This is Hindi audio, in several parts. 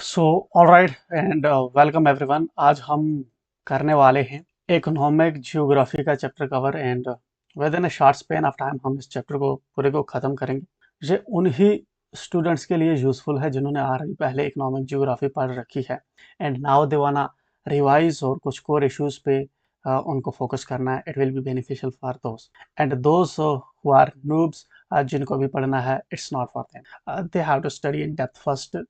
So alright and welcome everyone. आज हम करने वाले हैं इकोनॉमिक जियोग्राफी का chapter cover and with in a short span of time हम इस चैप्टर को पूरे को ख़त्म करेंगे। ये उन्हीं स्टूडेंट्स के लिए यूज़फुल है जिन्होंने ऑलरेडी पहले इकोनॉमिक जियोग्राफी पढ़ रखी है एंड नाउ दे वाना रिवाइज और कुछ कोर इश्यूज पे उनको फोकस करना है। It will be beneficial for those and those who are noobs, जिनको भी पढ़ना है it's not for them. They have to study in depth first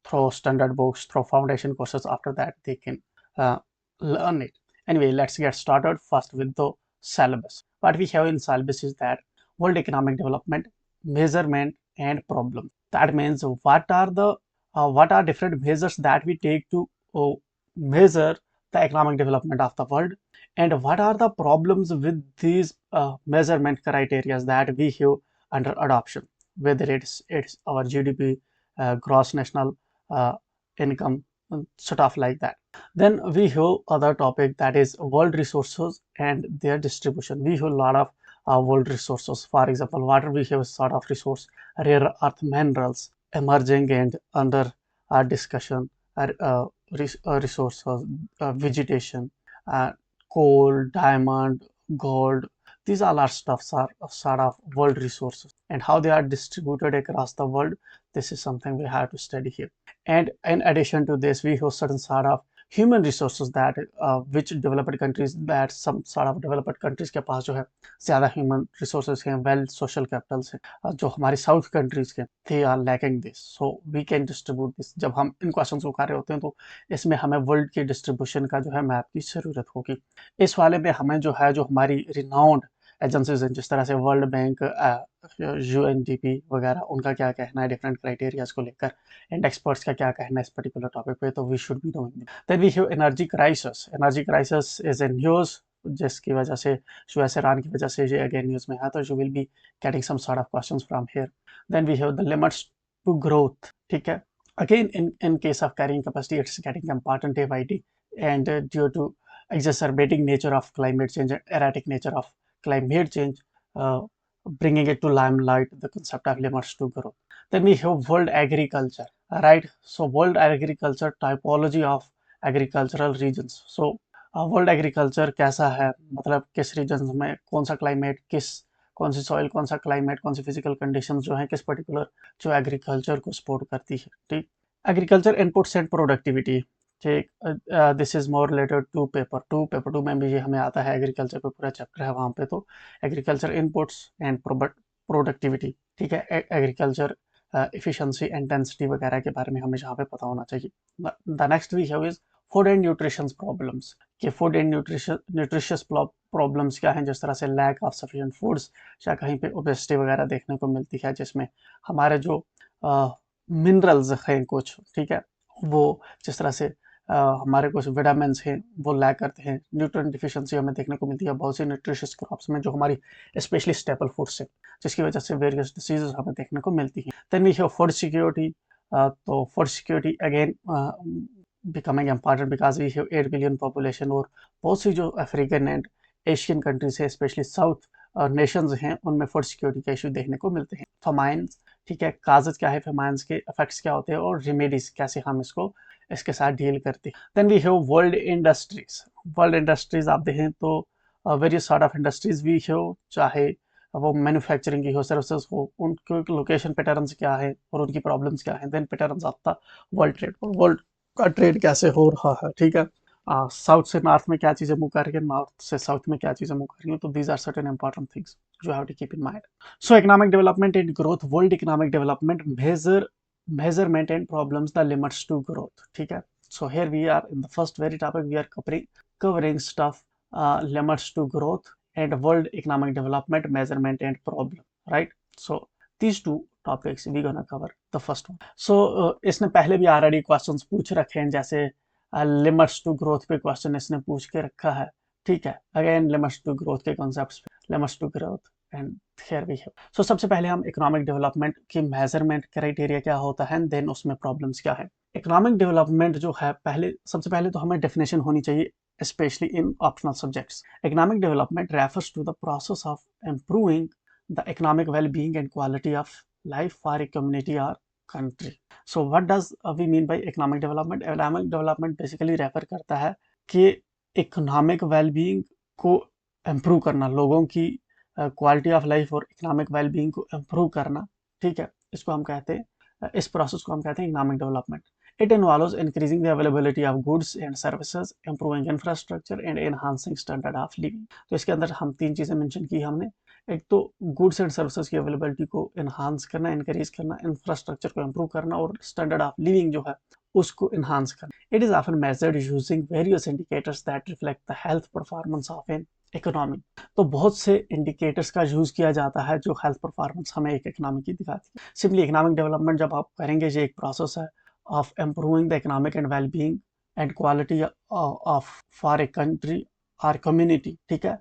through standard books, through foundation courses. After that, they can uh, learn it. Anyway, let's get started first with the syllabus. What we have in syllabus is that World Economic Development, measurement and problem. That means what are different measures that we take to measure the economic development of the world, and what are the problems with these measurement criteria that we have under adoption, whether it's our GDP, gross national income, stuff like that. Then we have other topic, that is world resources and their distribution. We have a lot of world resources. For example, water, we have a sort of resource, rare earth minerals, emerging and under discussion, resources, vegetation, uh, coal, diamond, gold. These all are stuffs are sort of world resources, and how they are distributed across the world, this is something we have to study here. And in addition to this, we have certain sort of human resources that which developed countries, that some sort of developed countries के पास जो है ज़्यादा human resources हैं, well social capitals हैं, जो हमारी साउथ कंट्रीज के, they are lacking this, so we can distribute this. जब हम इन क्वेश्चंस को कर रहे होते हैं तो इसमें हमें वर्ल्ड की डिस्ट्रीब्यूशन का जो है मैप की ज़रूरत होगी। इस वाले में हमें जो है, जो हमारी रिनाउंड एजेंसीज हैं, जिस तरह से वर्ल्ड बैंक, यूएनडीपी वगैरह, उनका क्या कहना है डिफरेंट क्राइटेरियाज को लेकर, एंड एक्सपर्ट्स का क्या कहना है इस पर्टिकुलर टॉपिक पे, तो we should be knowing. Then we have energy crisis. Energy crisis is in news, जिसकी वजह से यूएस ईरान की वजह से ये अगेन न्यूज़ में है, तो you will be getting some sort of questions from here. Then we have the limits to growth, ठीक है। Again, in case of carrying capacity, it's getting important day by day, and due to exacerbating nature of climate change and erratic nature of climate change, uh, bringing it to limelight the concept of limits to growth. Then we have world agriculture, right? So world agriculture, typology of agricultural regions. So world agriculture कैसा है, मतलब किस रीजन में कौन सा क्लाइमेट, कौन सी सॉइल, कौन सा क्लाइमेट, कौन सी फिजिकल कंडीशंस जो है किस पर्टिकुलर जो एग्रीकल्चर को सपोर्ट करती है, ठीक। एग्रीकल्चर इनपुट्स एंड प्रोडक्टिविटी, ठीक। This is more related to paper two में भी ये हमें आता है, एग्रीकल्चर पे पूरा चैप्टर है वहाँ पे। तो एग्रीकल्चर इनपुट्स एंड प्रोडक्टिविटी, ठीक है। एग्रीकल्चर एफिशिएंसी एंड डेंसिटी वगैरह के बारे में हमें यहाँ पे पता होना चाहिए। The next we have is food and nutrition problems, कि फूड एंड न्यूट्रिशियस प्रॉब्लम्स क्या हैं, जिस तरह से लैक ऑफ सफिशिएंट फूड्स, या कहीं पे ओबेसिटी वगैरह देखने को मिलती है, जिसमें हमारे जो मिनरल्स हैं कुछ, ठीक है, वो जिस तरह से हमारे कुछ विटामिन्स हैं वो लैक करते हैं। न्यूट्रिएंट डिफिशिएंसी हमें देखने को मिलती है बहुत सी न्यूट्रिशियस क्रॉप्स में, जो हमारी स्पेशली स्टेपल फूड्स हैं, जिसकी वजह से वेरियस डिसीजेस हमें देखने को मिलती हैं। Then we have food security. तो food security again becoming important because we have 8 billion population, और बहुत सी जो अफ्रीकन एंड एशियन कंट्रीज है, स्पेशली साउथ नेशंस हैं, उनमें फूड सिक्योरिटी का इशू देखने को मिलते हैं। फमाइंस, ठीक है, काजेज क्या है, फमाइंस के इफेक्ट्स क्या होते हैं, और रेमेडीज कैसे हम इसके साथ डील करते हैं। Then we have world industries. World industries आप देखें तो various sort of industries we have, चाहे वो मैन्युफैक्चरिंग की हो, सर्विसेज हो, उनके लोकेशन पैटर्न्स क्या है और उनकी प्रॉब्लम्स क्या है। देन पैटर्न्स आपका वर्ल्ड ट्रेड, और वर्ल्ड का ट्रेड कैसे हो रहा है, ठीक है। साउथ से नॉर्थ में क्या चीज़ें मूव कर रही है, नॉर्थ से साउथ में क्या चीज़ें मूव कर रही हैं, तो these are certain important things you have to keep in mind. So economic development and growth, world economic development measurement and problems, the limits to growth, ठीक है। So here we are in the first very topic, we are covering stuff limits to growth and world economic development measurement and problem, right. So these two topics we gonna cover the first one. So इसने पहले भी ऑलरेडी क्वेश्चंस पूछ रखे हैं, जैसे लिमिट्स टू ग्रोथ पे क्वेश्चन इसने पूछ के रखा है, ठीक है। अगेन लिमिट्स टू ग्रोथ के कॉन्सेप्ट्स पे, limits to growth and here we have. So सबसे पहले हम इकोनॉमिक डेवलपमेंट की मेजरमेंट क्राइटेरिया क्या होता है, देन उसमें प्रॉब्लम्स क्या है। इकोनॉमिक डेवलपमेंट जो है, सबसे पहले तो हमें डेफिनेशन होनी चाहिए, especially in optional subjects. Economic development refers to the process of improving the economic well-being and quality of life for a community or country. So what does we mean by economic development? Economic development basically refer करता है कि इकोनॉमिक वेलबींग को इम्प्रूव करना, लोगों की क्वालिटी ऑफ लाइफ और इकोनॉमिक वेलबींग को इम्प्रूव करना, ठीक है, इसको हम कहते हैं, इस प्रोसेस को हम कहते हैं economic development. It involves increasing the availability of goods and services, improving infrastructure and enhancing standard of living. तो इसके अंदर हम तीन चीज़ें मेंशन की हमने। एक तो गुड्स एंड सर्विसेज की अवेलेबिलिटी को इन्हांस करना, इंक्रीज करना, इंफ्रास्ट्रक्चर को इम्प्रूव करना और स्टैंडर्ड ऑफ लिविंग जो है उसको इन्हांस करना। It is often measured using various indicators that reflect the health performance of an economy. तो बहुत से इंडिकेटर्स का यूज किया जाता है जो हेल्थ परफॉर्मेंस हमें एक इकोनॉमी की दिखाती है। सिंपली इकोनॉमिक डेवलपमेंट जब आप करेंगे, ये एक प्रोसेस है of improving the economic and wellbeing and quality of for a country और कम्युनिटी, ठीक है।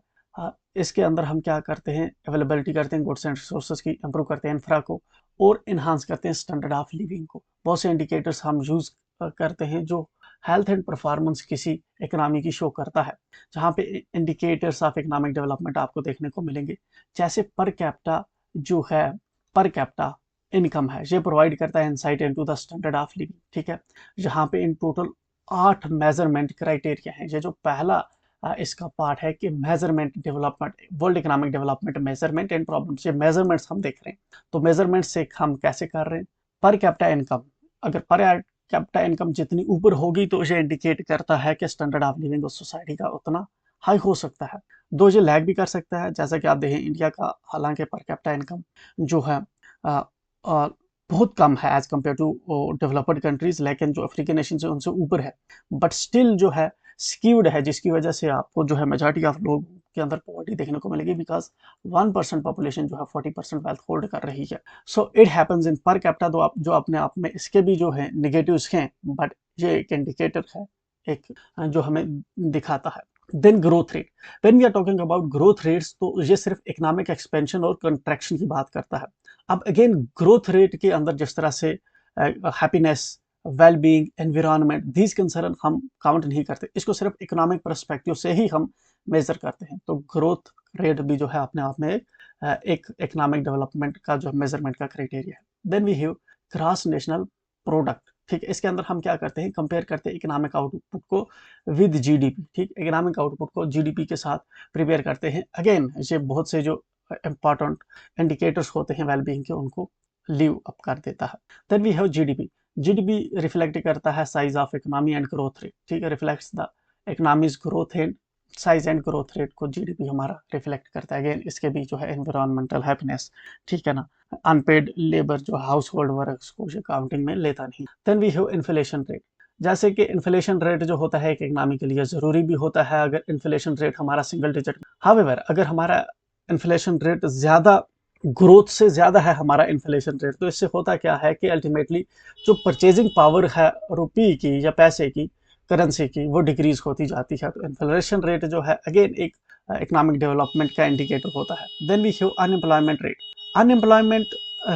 इसके अंदर हम क्या करते हैं, अवेलेबिलिटी करते हैं गुड्स एंड रिसोर्सेज की, इंप्रूव करते हैं इंफ्रा को और इन्हांस करते हैं स्टैंडर्ड ऑफ लिविंग को। बहुत से इंडिकेटर्स हम यूज करते हैं जो हेल्थ एंड परफॉर्मेंस किसी इकोनॉमी की शो करता है, जहाँ पे इंडिकेटर्स ऑफ इकोनॉमिक डेवलपमेंट आपको देखने को मिलेंगे। जैसे पर कैपिटा जो है, पर कैपिटा इनकम है, ये प्रोवाइड करता है insight into the standard of living, ठीक है। यहाँ पे इन टोटल 8 मेजरमेंट क्राइटेरिया हैं। ये जो पहला इसका पार्ट है कि measurement development, world economic development measurement and problems, ये मेजरमेंट्स हम देख रहे हैं। तो मेजरमेंट से हम कैसे कर रहे हैं, पर कैपिटा इनकम, अगर पर कैपिटा इनकम जितनी ऊपर होगी तो ये इंडिकेट करता है कि स्टैंडर्ड ऑफ लिविंग उस सोसाइटी का उतना हाई हो सकता है। दो ये लैग भी कर सकता है, जैसा कि आप देखें इंडिया का हालांकि पर कैपिटा इनकम जो है आ, आ, बहुत कम है as compare to developed countries, लेकिन जो अफ्रीकन नेशन है उनसे ऊपर है, बट स्टिल जो है स्कीव्ड है, जिसकी वजह से आपको जो है मेजॉरिटी ऑफ लोग के अंदर पॉवर्टी देखने को मिलेगी, बिकॉज 1% पॉपुलेशन जो है 40% वेल्थ होल्ड कर रही है। So it happens in per capita. तो आप जो अपने आप में इसके भी जो है निगेटिव्स हैं, बट ये एक इंडिकेटर है, एक जो हमें दिखाता है। Then growth rate, when we are talking about growth rates, तो ये सिर्फ इकोनॉमिक एक्सपेंशन और कंट्रैक्शन की बात करता है। अब अगेन ग्रोथ रेट के अंदर जिस तरह से happiness, wellbeing, environment, these concern हम काउंट नहीं करते, इसको सिर्फ इकोनॉमिक परस्पेक्टिव से ही हम मेजर करते हैं। तो ग्रोथ रेट भी जो है अपने आप में एक इकोनॉमिक डेवलपमेंट का जो मेजरमेंट का क्राइटेरिया है। Then we have gross national product, ठीक है। इसके अंदर हम क्या करते हैं, कंपेयर करते हैं इकोनॉमिक आउटपुट को विद जीडीपी, ठीक, इकोनॉमिक आउटपुट को जीडीपी के साथ प्रिपेयर करते हैं। अगेन ये बहुत से जो इंपॉर्टेंट इंडिकेटर्स होते हैं वेलबींग के, उनको लीव अप कर देता है। Then we have GDP. GDP reflect करता है size of economy and growth rate, ठीक है, reflects the economy's growth and size and growth rate को जीडीपी हमारा रिफ्लेक्ट करता है। अगेन इसके भी जो है एनवायरमेंटल हैप्पीनेस, ठीक है ना, अनपेड लेबर जो हाउस होल्ड वर्क्स को काउंटिंग में लेता नहीं। Then we have inflation rate. जैसे कि इन्फ्लेशन रेट जो होता है एक इकोनॉमी के लिए जरूरी भी होता है, अगर इन्फ्लेशन रेट हमारा सिंगल डिजिट। हाउएवर अगर हमारा इन्फ्लेशन रेट ज्यादा, ग्रोथ से ज्यादा है हमारा इन्फ्लेशन रेट, तो इससे होता क्या है कि अल्टीमेटली जो परचेजिंग पावर है रुपये की या पैसे की, करेंसी की, वो डिक्रीज होती जाती है। तो इन्फ्लेशन रेट जो है अगेन एक इकोनॉमिक डेवलपमेंट का इंडिकेटर होता है। Then we have unemployment rate. Unemployment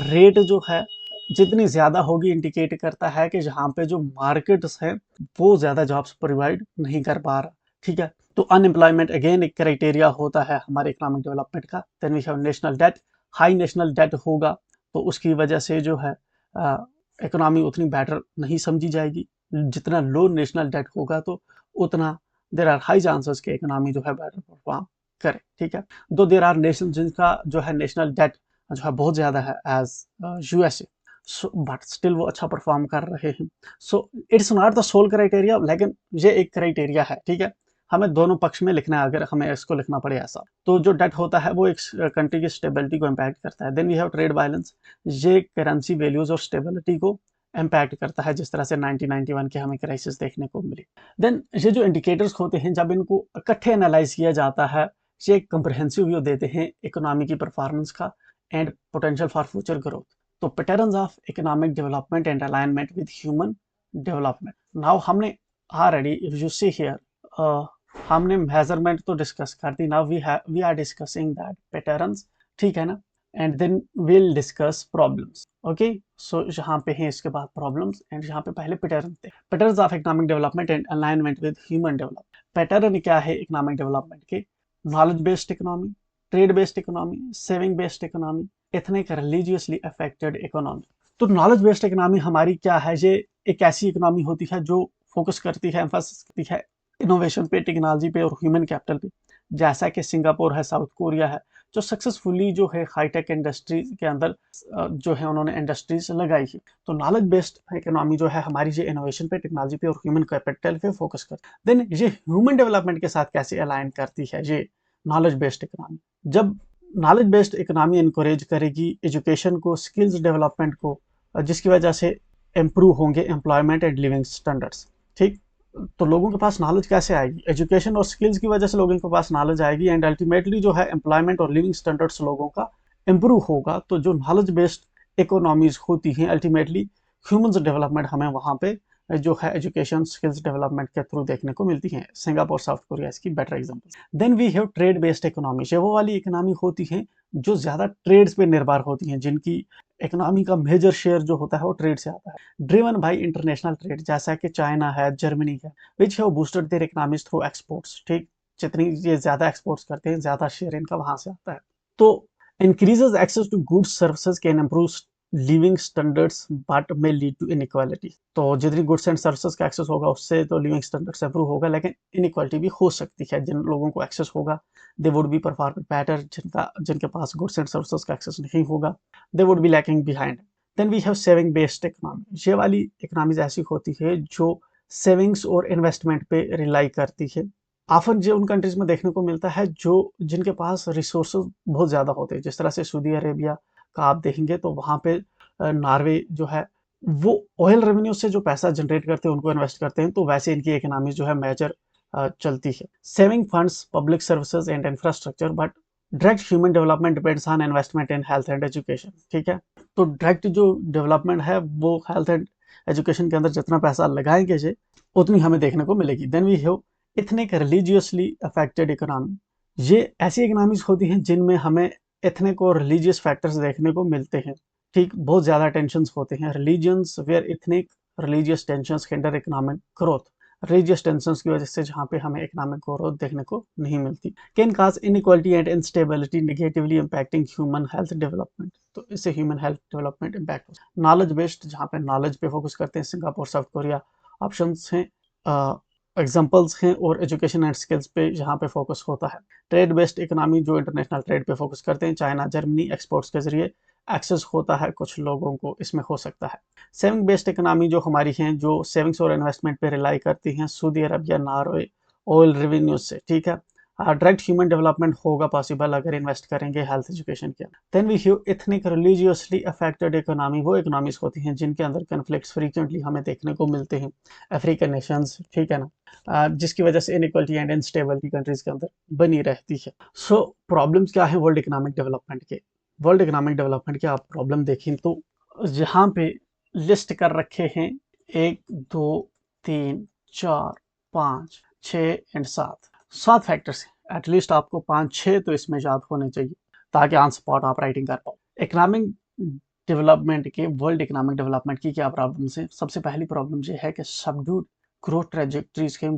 rate जो है जितनी ज्यादा होगी इंडिकेट करता है कि जहाँ पे जो मार्केट्स हैं वो ज्यादा जॉब्स प्रोवाइड नहीं कर पा रहा, ठीक है। तो अनएम्प्लॉयमेंट अगेन एक क्राइटेरिया होता है हमारे इकोनॉमिक डेवलपमेंट का। Then we have national debt. High national debt होगा तो उसकी वजह से जो है इकोनॉमी उतनी बेटर नहीं समझी जाएगी। जितना लो नेशनल डेट होगा तो उतना देर आर हाई चांसेस कि इकोनॉमी जो है बेटर परफॉर्म करे, ठीक है। दो देर आर नेशन जिनका जो है नेशनल डेट जो है बहुत ज़्यादा है एज यूएसए, बट स्टिल वो अच्छा परफॉर्म कर रहे हैं। So it's not the sole criteria, लेकिन ये एक क्राइटेरिया है, ठीक है। हमें दोनों पक्ष में लिखना है, अगर हमें इसको लिखना पड़े ऐसा। तो जो डेट होता है वो एक कंट्री की स्टेबिलिटी को इम्पैक्ट करता है। Then we have trade balance. ये करेंसी वैल्यूज और स्टेबिलिटी को इम्पैक्ट करता है, जिस तरह से 1991 के हमें क्राइसिस देखने को मिली। देन ये जो इंडिकेटर्स होते हैं जब इनको इकट्ठे एनालाइज किया जाता है, ये एक कंप्रहेंसिव व्यू देते हैं इकोनॉमी की परफॉर्मेंस का and potential for future growth. तो patterns of economic development and alignment with human development. Now हमने already if you see here हमने मेजरमेंट तो डिस्कस कर दी। Now we are discussing that patterns, ठीक है ना, and then will discuss problems. Okay, so यहाँ पे हैं इसके बाद प्रॉब्लम्स एंड यहाँ पे पहले पैटर्न थे। Patterns of economic development and alignment with human development. Pattern क्या है इकोनॉमिक डेवलपमेंट के? Knowledge based economy, trade based economy, saving based economy, ethnic religiously affected economy. तो नॉलेज बेस्ड इकोनॉमी हमारी क्या है, ये एक ऐसी इकोनॉमी होती है जो फोकस करती है, एम्फासिस करती है इनोवेशन पे, टेक्नोलॉजी पे और ह्यूमन कैपिटल पे। जैसा कि सिंगापुर है, साउथ कोरिया है, जो सक्सेसफुली जो है हाईटेक इंडस्ट्री के अंदर जो है उन्होंने इंडस्ट्रीज लगाई है। तो नॉलेज बेस्ड इकोनॉमी जो है हमारी, ये इनोवेशन पे, टेक्नोलॉजी पे और ह्यूमन कैपिटल पे फोकस करती है। देन ये ह्यूमन डेवलपमेंट के साथ कैसे अलाइन करती है ये नॉलेज बेस्ड इकोनॉमी। जब नॉलेज बेस्ड इकोनॉमी इनकरेज करेगी एजुकेशन को, स्किल्स डेवलपमेंट को, जिसकी वजह से इम्प्रूव होंगे एम्प्लॉयमेंट एंड लिविंग स्टैंडर्ड्स। ठीक, तो लोगों के पास नॉलेज कैसे आएगी? एजुकेशन और स्किल्स की वजह से लोगों के पास नॉलेज आएगी एंड अल्टीमेटली जो है एम्प्लॉयमेंट और लिविंग स्टैंडर्ड्स लोगों का इम्प्रूव होगा। तो जो नॉलेज बेस्ड इकोनॉमीज होती हैं अल्टीमेटली ह्यूमन डेवलपमेंट हमें वहाँ पे जो है एजुकेशन स्किल्स डेवलपमेंट के थ्रू देखने को मिलती हैं। सिंगापुर, साउथ कोरिया इसकी better example. Then we have trade based economy. ये वो वाली इकोनॉमी होती है जो ज्यादा ट्रेड्स पे निर्भर होती हैं, जिनकी इकोनॉमी का मेजर शेयर जो होता है वो ट्रेड से आता है। ड्रिवन बाय इंटरनेशनल ट्रेड, जैसा कि चाइना है, जर्मनी है, which have boosted their economies through exports. ठीक, जितनी ये ज्यादा एक्सपोर्ट्स करते हैं ज्यादा शेयर इनका वहां से आता है। तो increases access to goods services can improve living standards but may lead to inequality. तो जितनी गुड्स एंड सर्विसेज का एक्सेस होगा उससे तो लिविंग स्टैंडर्ड्स इंप्रूव होगा, लेकिन इनइक्वालिटी भी हो सकती है। जिन लोगों को एक्सेस होगा they would be perform better, जिनके पास गुड्स एंड सर्विसेज का एक्सेस नहीं होगा they would be lacking behind. Then we have saving based economy. ये वाली इकोनॉमीज ऐसी होती है जो सेविंग्स और इन्वेस्टमेंट पे रिलाई करती है। ऑफन जो उन कंट्रीज में देखने को मिलता है जो जिनके पास रिसोर्सेज बहुत ज़्यादा होते हैं, जिस तरह से सऊदी अरेबिया का आप देखेंगे तो वहाँ पे नॉर्वे जो है वो ऑयल रेवेन्यू से जो पैसा जनरेट करते हैं उनको इन्वेस्ट करते हैं। तो वैसे इनकी इकोनॉमी जो है मेजर चलती है। Saving funds, public services and infrastructure, but direct human development depends on investment in health and education. ठीक है, तो डायरेक्ट जो डेवलपमेंट है वो हेल्थ एंड एजुकेशन के अंदर जितना पैसा लगाएंगे जे उतनी हमें देखने को मिलेगी। Then we have ethnic religiously affected economy. ये ऐसी इकोनॉमीज होती हैं जिनमें हमें एथनिक और रिलीजियस फैक्टर्स देखने को मिलते हैं। ठीक, बहुत ज़्यादा टेंशंस होते हैं। Religions where ethnic religious tensions hinder economic growth. Religious tensions की वजह से जहाँ पे हमें इकोनॉमिक ग्रोथ देखने को नहीं मिलती। Can cause inequality and instability negatively impacting human health development. तो इससे ह्यूमन हेल्थ डेवलपमेंट इम्पैक्ट होता है। नॉलेज बेस्ड, जहाँ पे नॉलेज पे फोकस करते हैं, सिंगापुर, साउथ कोरिया ऑप्शंस हैं, एग्जाम्पल्स हैं, और एजुकेशन एंड स्किल्स पे जहाँ पे फोकस होता है। ट्रेड बेस्ड इकोनॉमी जो इंटरनेशनल ट्रेड पे फोकस करते हैं, चाइना, जर्मनी, एक्सपोर्ट्स के जरिए एक्सेस होता है कुछ लोगों को, इसमें हो सकता है। सेविंग बेस्ड इकोनॉमी जो हमारी हैं, जो सेविंग्स और इन्वेस्टमेंट पे रिलाई करती हैं, Saudi Arabia, Norway, oil revenues से। ठीक है, डायरेक्ट ह्यूमन डेवलपमेंट होगा पॉसिबल अगर इन्वेस्ट करेंगे हेल्थ एजुकेशन के। Then we have ethnic religiously affected economy. वो इकोनॉमीज होती हैं जिनके अंदर कन्फ्लिक्ट्स फ्रीक्वेंटली हमें देखने को मिलते हैं, अफ्रीकन नेशंस। ठीक है ना, जिसकी वजह से इनइक्वालिटी एंड इनस्टेबिलिटी कंट्रीज के अंदर बनी रहती है। सो प्रॉब्लम्स क्या है वर्ल्ड इकोनॉमिक डेवलपमेंट के? वर्ल्ड इकोनॉमिक डेवलपमेंट के आप प्रॉब्लम देखें तो यहाँ पे लिस्ट कर रखे हैं 1, 2, 3, 4, 5, 6 एंड 7 फैक्टर्स हैं। एटलीस्ट आपको 5-6 तो इसमें याद होने चाहिए ताकि ऑन स्पॉट आप राइटिंग कर पाओ। इकोनॉमिक डेवलपमेंट के, वर्ल्ड इकोनॉमिक डेवलपमेंट की क्या प्रॉब्लम्स हैं? सबसे पहली प्रॉब्लम ये है कि सबड्यूड ग्रोथ ट्रेजेक्टरीज के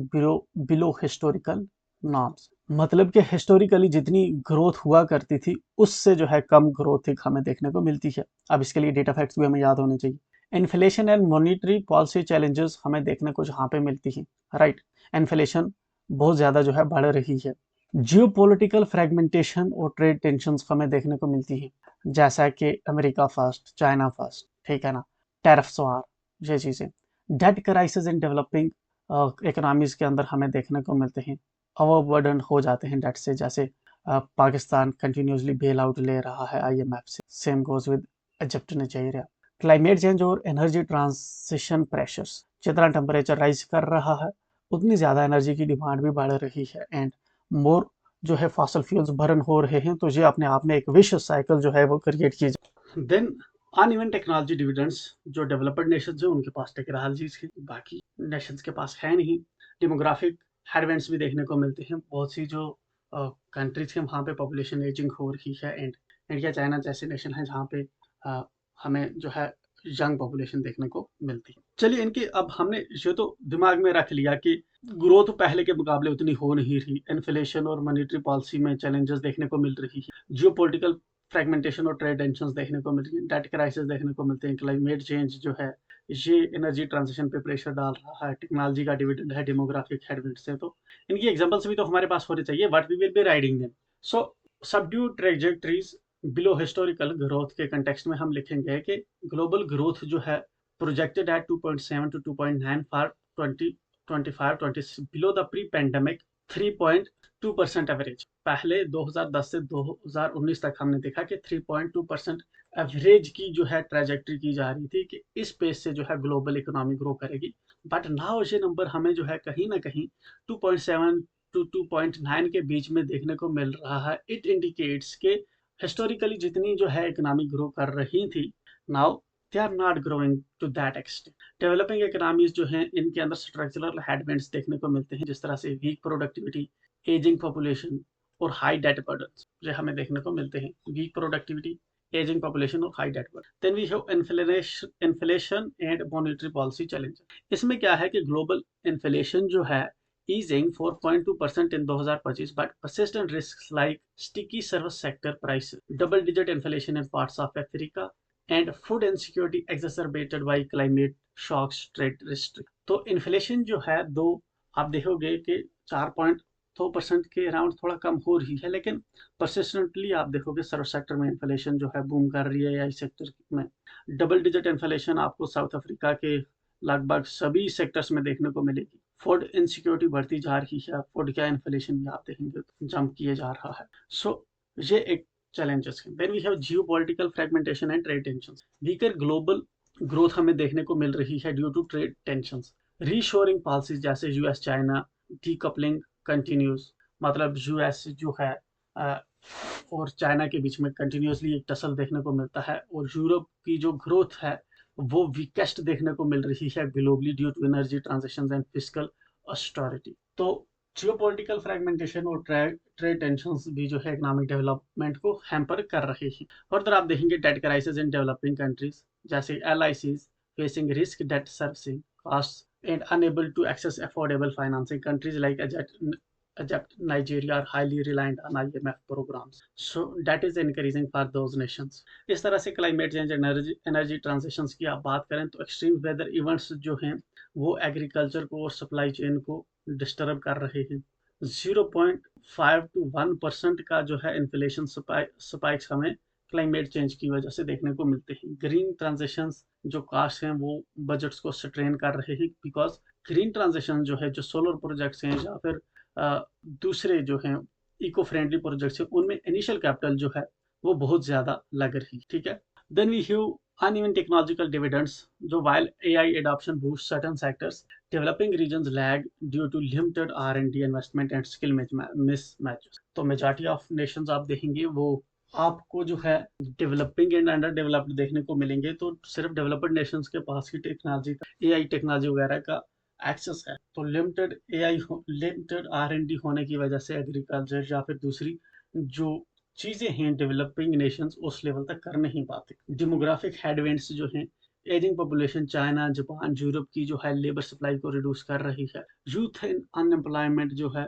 बिलो हिस्टोरिकल नॉर्म्स। मतलब कि हिस्टोरिकली जितनी ग्रोथ हुआ करती थी उससे जो है कम ग्रोथ हमें देखने को मिलती है। अब इसके लिए डेटा फैक्ट्स भी हमें याद होने चाहिए। Inflation and monetary policy challenges हमें देखने को जहाँ पे मिलती हैं, राइट। इन्फ्लेशन बहुत ज़्यादा जो है बढ़ रही है। जियोपॉलिटिकल फ्रेगमेंटेशन और ट्रेड टेंशंस हमें देखने को मिलती हैं, जैसा कि अमेरिका फर्स्ट, चाइना फर्स्ट। ठीक है ना, टैरिफ्स वार, ये चीज़ें। Debt crisis in developing economies के अंदर हमें देखने को मिलते हैं। ओवरबर्डन हो जाते हैं डेट से, जैसे पाकिस्तान कंटिन्यूसली बेल आउट ले रहा है आईएमएफ से। Same goes with Egypt, Nigeria. Climate change और एनर्जी ट्रांजिशन प्रेशर्स। जितना टेम्परेचर राइज कर रहा है उतनी ज़्यादा एनर्जी की डिमांड भी बढ़ रही है एंड मोर जो है फॉसल फ्यूल्स बर्न हो रहे हैं। तो ये अपने आप में एक विश साइकिल जो है वो क्रिएट की जाए। Then uneven technology dividends. जो डेवलप्ड नेशंस हैं उनके पास टेक्नोलॉजीज है, बाकी नेशंस के पास है नहीं। डेमोग्राफिक हेडविंड्स भी देखने को मिलते हैं। बहुत सी जो कंट्रीज हैं वहाँ पे पॉपुलेशन एजिंग हो रही है एंड इंडिया, चाइना जैसे नेशन हैं जहाँ पे हमें जो है यंग पॉपुलेशन देखने को मिलती है। चलिए, इनके अब हमने ये तो दिमाग में रख लिया कि ग्रोथ पहले के मुकाबले उतनी हो नहीं रही, इन्फ्लेशन और मॉनेटरी पॉलिसी में चैलेंजेस देखने को मिल रही है, जियोपॉलिटिकल फ्रेगमेंटेशन और ट्रेड टेंशन देखने को मिल रही है, डेट क्राइसिस देखने को मिलते हैं, क्लाइमेट चेंज जो है ये एनर्जी ट्रांजिशन पे प्रेशर डाल रहा है, टेक्नोलॉजी का डिविडेंड है, डेमोग्राफिक हेडविंड्स है। तो इनकी एग्जांपल्स भी तो हमारे पास होने चाहिए, what we will be riding them. So subdued trajectories below historical growth के कंटेक्स्ट में हम लिखेंगे कि ग्लोबल ग्रोथ जो है projected at 2.7 to 2.9 for 2025-26, below the pre pandemic 3.2% average. पहले 2010 से 2019 तक हमने देखा कि 3.2% एवरेज की जो है ट्रेजेक्ट्री की जा रही थी कि इस पेस से जो है ग्लोबल इकोनॉमी ग्रो करेगी। बट नाउ ये नंबर हमें जो है कहीं ना कहीं 2.7 टू 2.9 के बीच में देखने को मिल रहा है। इट इंडिकेट्स के हिस्टोरिकली जितनी जो है इकोनॉमी ग्रो कर रही थी, now they are not growing to that extent. Developing economies जो हैं इनके अंदर स्ट्रक्चरल हेडविंड्स देखने को मिलते हैं, जिस तरह से वीक प्रोडक्टिविटी, एजिंग पॉपुलेशन और हाई डेट बर्डन जो हमें देखने को मिलते हैं। वीक प्रोडक्टिविटी, एजिंग पॉपुलेशन और high debt burden. Then we have inflation and monetary policy challenge. इसमें क्या है कि ग्लोबल इन्फ्लेशन जो है easing 4.2% in 2025, but persistent risks like sticky service sector prices, double-digit inflation in parts of Africa, and food insecurity exacerbated by climate shocks, trade restrict। तो इन्फ्लेशन जो है दो आप देखोगे कि 4.2% के अराउंड थोड़ा कम हो रही है, लेकिन परसिस्टेंटली आप देखोगे सर्विस सेक्टर में इन्फ्लेशन जो है बूम कर रही है, या सेक्टर में डबल डिजिट इन्फ्लेशन आपको साउथ अफ्रीका के लगभग सभी सेक्टर्स में देखने को मिलेगी। फूड इनसिक्योरिटी बढ़ती जा रही है, फूड का इन्फ्लेशन भी आप देखेंगे तो जंप किए जा रहा है। सो ये एक चैलेंजेस है। Then we have geopolitical fragmentation and trade tensions. Weaker global growth हमें देखने को मिल रही है due to trade tensions. Reshoring policies जैसे यूएस चाइना डीकपलिंग कंटिन्यूज, मतलब यूएस जो है और चाइना के बीच में कंटिन्यूसली एक टसल देखने को मिलता है, और यूरोप की जो ग्रोथ है वो वीकेस्ट देखने को मिल रही है globally due to energy transition and fiscal austerity. तो जियोपॉलिटिकल फ्रेगमेंटेशन और ट्रेड टेंशंस भी जो है इकोनॉमिक डेवलपमेंट को हैम्पर कर रहे हैं। फर्दर आप देखेंगे debt crisis in developing countries, जैसे LICs facing risk debt servicing cost and unable to access affordable financing. Countries like Egypt, Nigeria are highly reliant on IMF programs, so that is encouraging for those nations। इस तरह से क्लाइमेट चेंज, एनर्जी ट्रांजिशंस की आप बात करें तो एक्सट्रीम वेदर इवेंट्स जो हैं वो एग्रीकल्चर को और सप्लाई चेन को डिस्टर्ब कर रहे हैं। 0.5 to 1% का जो है इन्फ्लेशन स्पाइक्स हमें क्लाइमेट चेंज की वजह से देखने को मिलते हैं। ग्रीन ट्रांजिशंस जो कास्ट हैं वो बजट्स को स्ट्रेन कर रहे हैं, बिकॉज ग्रीन ट्रांजिशन जो है, जो सोलर प्रोजेक्ट्स हैं या फिर दूसरे जो हैं इको फ्रेंडली प्रोजेक्ट्स हैं, उनमें इनिशियल कैपिटल जो है वो बहुत ज्यादा लग रही है। ठीक है। Then we have uneven technological dividends, जो while AI adoption boosts certain sectors, developing regions lag due to limited R&D investment and skill mismatches। तो मेजॉरिटी ऑफ नेशंस आप देखेंगे वो आपको जो है डेवलपिंग एंड अंडर डेवलप्ड देखने को मिलेंगे। तो सिर्फ डेवलप्ड नेशंस के पास ही टेक्नोलॉजी का, AI टेक्नोलॉजी वगैरह का एक्सेस है। तो लिमिटेड R&D होने की वजह से एग्रीकल्चर या फिर दूसरी जो चीजें हैं डेवलपिंग नेशंस उस लेवल तक कर नहीं पाते। डेमोग्राफिक हेडविंड्स जो हैं, ageing population China, Japan, Europe की जो है लेबर सप्लाई को रिड्यूस कर रही है। यूथ अनएम्प्लॉयमेंट जो है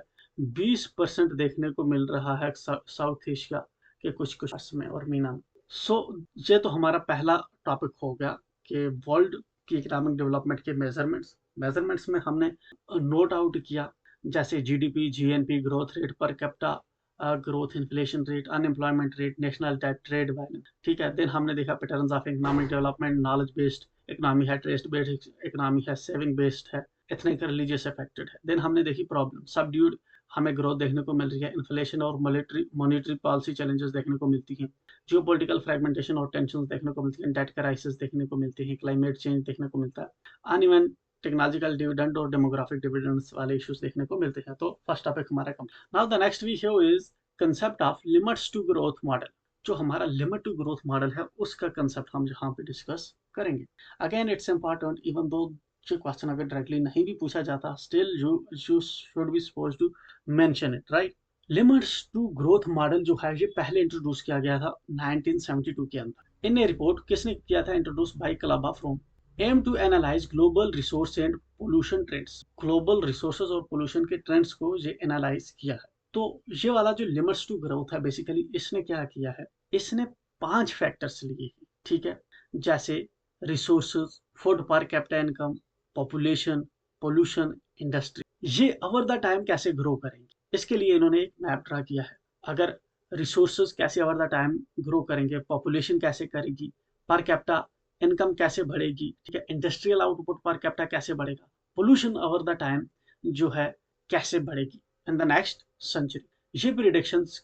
20% देखने को मिल रहा है साउथ एशिया के कुछ में और मीना में। सो ये तो हमारा पहला टॉपिक हो गया कि वर्ल्ड की इकोनॉमिक डेवलपमेंट के मेजरमेंट्स में हमने नोट आउट किया, जैसे GDP, GNP, growth rate, per capita growth, inflation rate, unemployment rate, national debt, trade balance. ठीक है। देन हमने देखा patterns of economic development, knowledge based economy है, ट्रस्ट बेस्ड इकोनॉमी है, सेविंग बेस्ड है, एथनिक रिलीजियस अफेक्टेड है। देन हमने देखी प्रॉब्लम, सबड्यूड हमें ग्रोथ देखने को मिल रही है, इन्फ्लेशन और मॉनेटरी पॉलिसी चैलेंजेस देखने को मिलती हैं, जियोपॉलिटिकल फ्रेगमेंटेशन और टेंशन देखने को मिलती है, डेट क्राइसिस देखने को मिलती है, क्लाइमेट चेंज देखने को मिलता है, अनइवन टेक्नोलॉजिकल डिविडेंड और डेमोग्राफिक डिविडेंड्स वाले इश्यूज देखने को मिलते हैं। तो फर्स्ट टॉपिक हमारा come. Now the next we have is concept of limits to growth model. जो हमारा लिमिट टू ग्रोथ मॉडल है उसका कंसेप्ट हम यहाँ पे डिस्कस करेंगे। Again it's important, even though ये क्वेश्चन अगर डायरेक्टली नहीं भी पूछा जाता, still you should be supposed to mention it, right. Limits to growth model जो है ये पहले इंट्रोड्यूस किया गया था 1972 के अंदर। इन रिपोर्ट किसने किया था? Introduce by club of Rome. Aim to analyse global resource and pollution trends. Global resources और पोल्यूशन के ट्रेंड्स को ये एनालाइज किया है। तो ये वाला जो लिमिट्स टू ग्रोथ है बेसिकली इसने क्या किया है, इसने 5 फैक्टर्स लिए हैं, ठीक है, जैसे resources, food per capita income, population, pollution, industry, ये ओवर द टाइम कैसे ग्रो करेंगे, इसके लिए इन्होंने एक मैप ड्रा किया है। अगर रिसोर्सेज कैसे ओवर द टाइम ग्रो करेंगे, पॉपुलेशन कैसे करेगी, पर कैपिटा इनकम कैसे बढ़ेगी, ठीक है, इंडस्ट्रियल आउटपुट पर कैपिटा कैसे बढ़ेगा, पोल्यूशन ओवर द टाइम जो है कैसे बढ़ेगी इन द नेक्स्ट सेंचुरी। ये प्रिडिक्शंस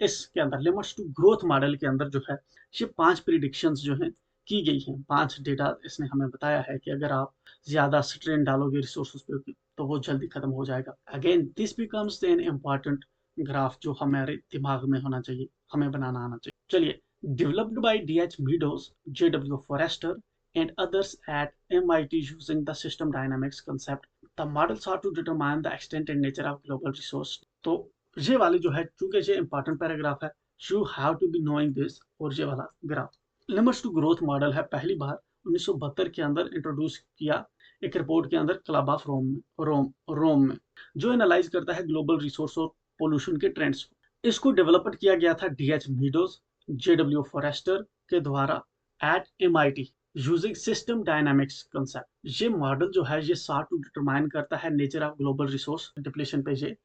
इसके अंदर लिमिट्स टू ग्रोथ मॉडल के अंदर जो है ये 5 प्रिडिक्शंस जो हैं की गई हैं, 5 डेटा इसने हमें बताया है कि अगर आप ज्यादा स्ट्रेन डालोगे रिसोर्सेज पे तो वो जल्दी खत्म हो जाएगा। Again this becomes an important graph जो हमारे दिमाग में होना चाहिए, हमें बनाना आना चाहिए। चलिए, developed by DH Meadows, JW Forrester and others at MIT using the system dynamics concept, the models are to determine the extent and nature of global resource। तो ये वाली जो है, चूंकि ये इंपॉर्टेंट पैराग्राफ है, you have to be knowing this. और ये वाला graph limits to growth model है, पहली बार 1972 के अंदर इंट्रोड्यूस किया एक रिपोर्ट के अंदर, क्लब ऑफ रोम में, जो एनालाइज करता है ग्लोबल रिसोर्स और पोल्यूशन के ट्रेंड्स को। इसको डेवलप किया गया था DH Meadows, JW Forrester के द्वारा at MIT using system dynamics concept. ये मॉडल जो है ये सार्ट टू डिटरमाइन करता है nature of global resource depletion पे ये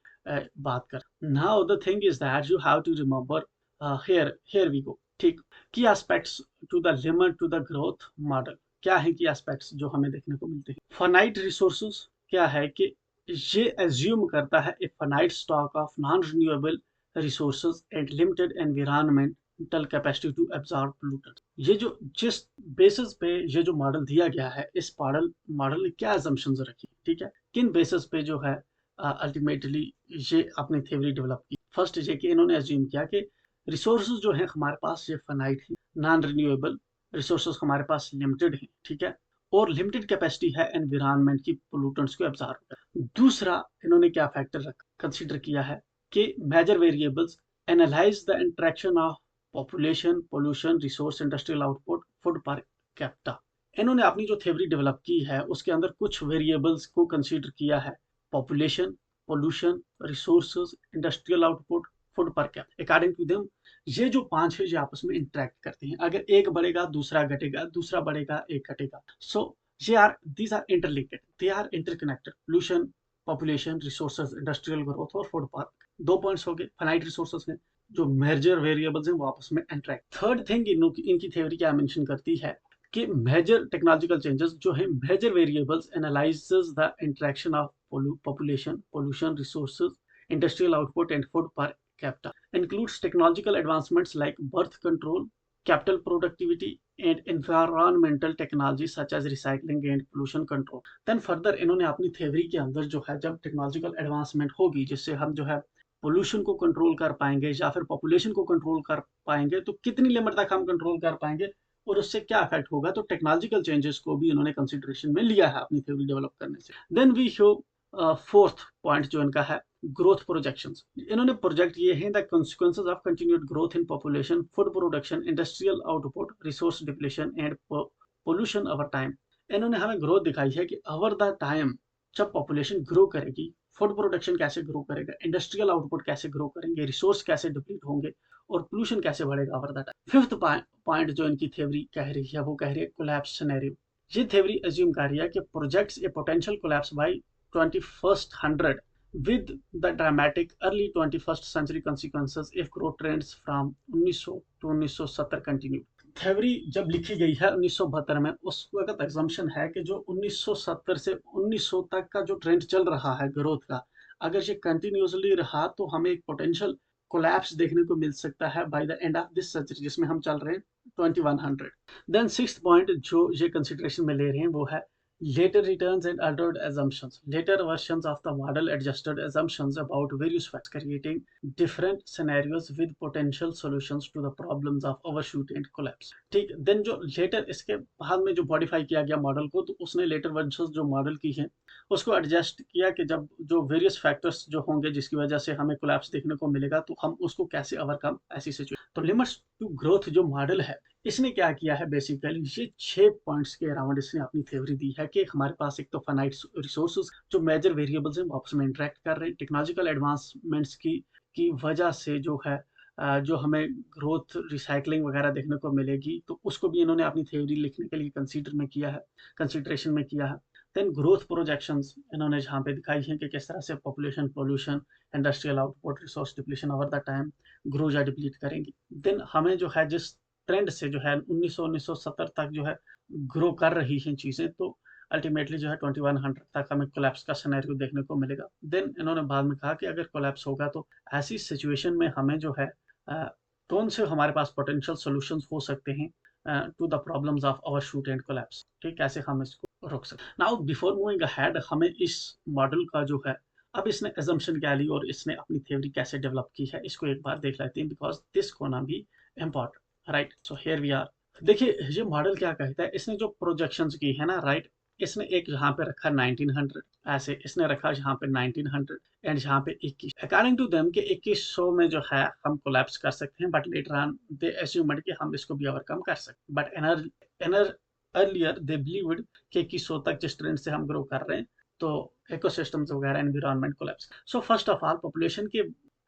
बात कर। Now the thing is that you have to remember, here we go, ठीक, key aspects to the limit to the growth model. क्या है की एस्पेक्ट्स जो हमें देखने को मिलते हैं। फाइनाइट रिसोर्सेज क्या है कि ये एज्यूम करता है a finite stock of non renewable resources and limited environmental capacity to absorb pollutants. ये जो जिस बेसिस पे ये जो मॉडल दिया गया है, इस मॉडल ने क्या असम्पशंस रखी, ठीक है, किन बेसिस पे जो है अल्टीमेटली ये अपनी थ्योरी डेवलप की। फर्स्ट ये कि इन्होंने एज्यूम किया कि रिसोर्सेज जो है हमारे पास ये फाइनाइट है, नॉन रिन्यूएबल रिसोर्सेज हमारे पास लिमिटेड है, ठीक है, और लिमिटेड कैपेसिटी है एनवायरनमेंट की पोल्यूटेंट्स को एब्जॉर्ब कर। दूसरा इन्होंने क्या फैक्टर कंसीडर किया है कि major variables analyse the interaction of population, pollution, resource, industrial output, food per capita. इन्होंने अपनी जो थ्योरी डेवलप की है उसके अंदर कुछ वेरिएबल्स को कंसीडर किया है, population, pollution, resources, industrial output, food per capita. According to them ये जो 5 है ये आपस में इंटरेक्ट करते हैं। अगर एक बढ़ेगा दूसरा घटेगा, दूसरा बढ़ेगा एक घटेगा। सो these are interlinked, they are interconnected। Pollution, population, resources, industrial growth और फूड पार्क, 2 पॉइंट्स हो गए। फाइनाइट रिसोर्सेज में जो मेजर वेरिएबल्स हैं वो आपस में इंटरेक्ट। थर्ड थिंग इनकी थ्योरी क्या मेंशन करती है कि मेजर टेक्नोलॉजिकल चेंजेस जो है, major variables analyses the interaction of population, pollution, resources, industrial output and food per capita, includes technological advancements like birth control, capital productivity and environmental technology such as recycling and pollution control। then further इन्होंने अपनी थ्योरी के अंदर जो है, जब टेक्नोलॉजिकल एडवांसमेंट होगी जिससे हम जो है पोल्यूशन को कंट्रोल कर पाएंगे या फिर पॉपुलेशन को कंट्रोल कर पाएंगे, तो कितनी लिमिट तक हम कंट्रोल कर पाएंगे और उससे क्या इफेक्ट होगा, तो टेक्नोलॉजिकल चेंजेस को भी इन्होंने कंसिडरेशन में लिया है अपनी थ्योरी डेवलप करने से। Then we show fourth point जो इनका है, ग्रोथ प्रोजेक्शंस। इन्होंने प्रोजेक्ट ये हैं the consequences of continued growth in population, food production, industrial output, resource depletion and pollution over time. इन्होंने हमें ग्रोथ दिखाई है कि ओवर द टाइम जब पॉपुलेशन ग्रो करेगी, फूड प्रोडक्शन कैसे ग्रो करेगा, इंडस्ट्रियल आउटपुट कैसे ग्रो करेंगे, रिसोर्स कैसे डिप्लीट होंगे और पोल्यूशन कैसे बढ़ेगा over the time. Fifth point जो इनकी थ्योरी कह रही है वो कह रही है कोलैप्स सिनेरियो। ये थ्योरी एज्यूम कर रही है कि projects a potential collapse by 21st 100 with the dramatic early 21st century consequences if growth trends from 1900 to 1970 continue। Theory जब लिखी गई है 1972 में, उस वक्त एग्जम्पशन है कि जो 1970 से 1900 तक का जो ट्रेंड चल रहा है ग्रोथ का, अगर ये कंटिन्यूसली रहा तो हमें एक पोटेंशियल कोलैप्स देखने को मिल सकता है by the end of this century, जिसमें हम चल रहे हैं 2100। देन सिक्स्थ पॉइंट जो ये कंसिडरेशन में ले रहे हैं वो है later returns and altered assumptions। Later versions of the model adjusted assumptions about various factors, creating different scenarios with potential solutions to the problems of overshoot and collapse। ठीक, देन जो लेटर इसके बाद में जो मॉडिफाई किया गया मॉडल को, तो उसने लेटर वर्जन्स जो मॉडल की है उसको एडजस्ट किया कि जब जो वेरियस फैक्टर्स जो होंगे जिसकी वजह से हमें कोलैप्स देखने को मिलेगा, तो हम उसको कैसे ओवरकम ऐसी सिचुएशन। तो लिमिट्स टू ग्रोथ जो मॉडल है इसने क्या किया है, बेसिकली ये 6 पॉइंट्स के अराउंड इसने अपनी थ्योरी दी है कि हमारे पास एक तो फाइनाइट रिसोर्सेज जो मेजर वेरिएबल्स हैं वो आपस में इंटरेक्ट कर रहे हैं, टेक्नोलॉजिकल एडवांसमेंट्स की की वजह से जो है जो हमें ग्रोथ रिसाइकलिंग वगैरह देखने को मिलेगी, तो उसको भी इन्होंने अपनी थ्योरी लिखने के लिए कंसिडरेशन में किया है। देन ग्रोथ प्रोजेक्शंस इन्होंने जहाँ पे दिखाई है कि किस तरह से population, pollution, industrial output, resource depletion over the time grow या डिप्लीट करेंगी। देन हमें जो है जिस ट्रेंड से जो है 1970 तक जो है ग्रो कर रही हैं चीज़ें, तो अल्टीमेटली जो है 2100 तक हमें कोलैप्स का सिनेरियो देखने को मिलेगा। देन इन्होंने बाद में कहा कि अगर कोलैप्स होगा तो ऐसी सिचुएशन में हमें जो है कौन से हमारे पास पोटेंशियल सॉल्यूशंस हो सकते हैं to the problems of overshoot and collapse, ठीक, कैसे हम इसको रोक सकते। नाउ बिफोर मूविंग अहेड, हमें इस मॉडल का जो है, अब इसने एजम्पशन क्या ली और इसने अपनी थ्योरी कैसे डेवलप की है, इसको एक बार देख लेते हैं, because this gonna be important, right. So here we are. देखिए ये मॉडल क्या कहता है, इसने जो प्रोजेक्शंस की है ना, राइट, इसने एक यहाँ पे रखा 1900, ऐसे इसने रखा यहाँ पे 1900 एंड यहाँ पे 21। अकॉर्डिंग टू देम कि 2100 में जो है हम कोलैप्स कर सकते हैं, but later on they assumed कि हम इसको भी ओवरकम कर सकते हैं। बट अर्लियर दे बिलीव्ड कि 2100 तक जिस ट्रेंड से हम ग्रो कर रहे हैं तो इकोसिस्टम्स वगैरह, environment collapse. So first of all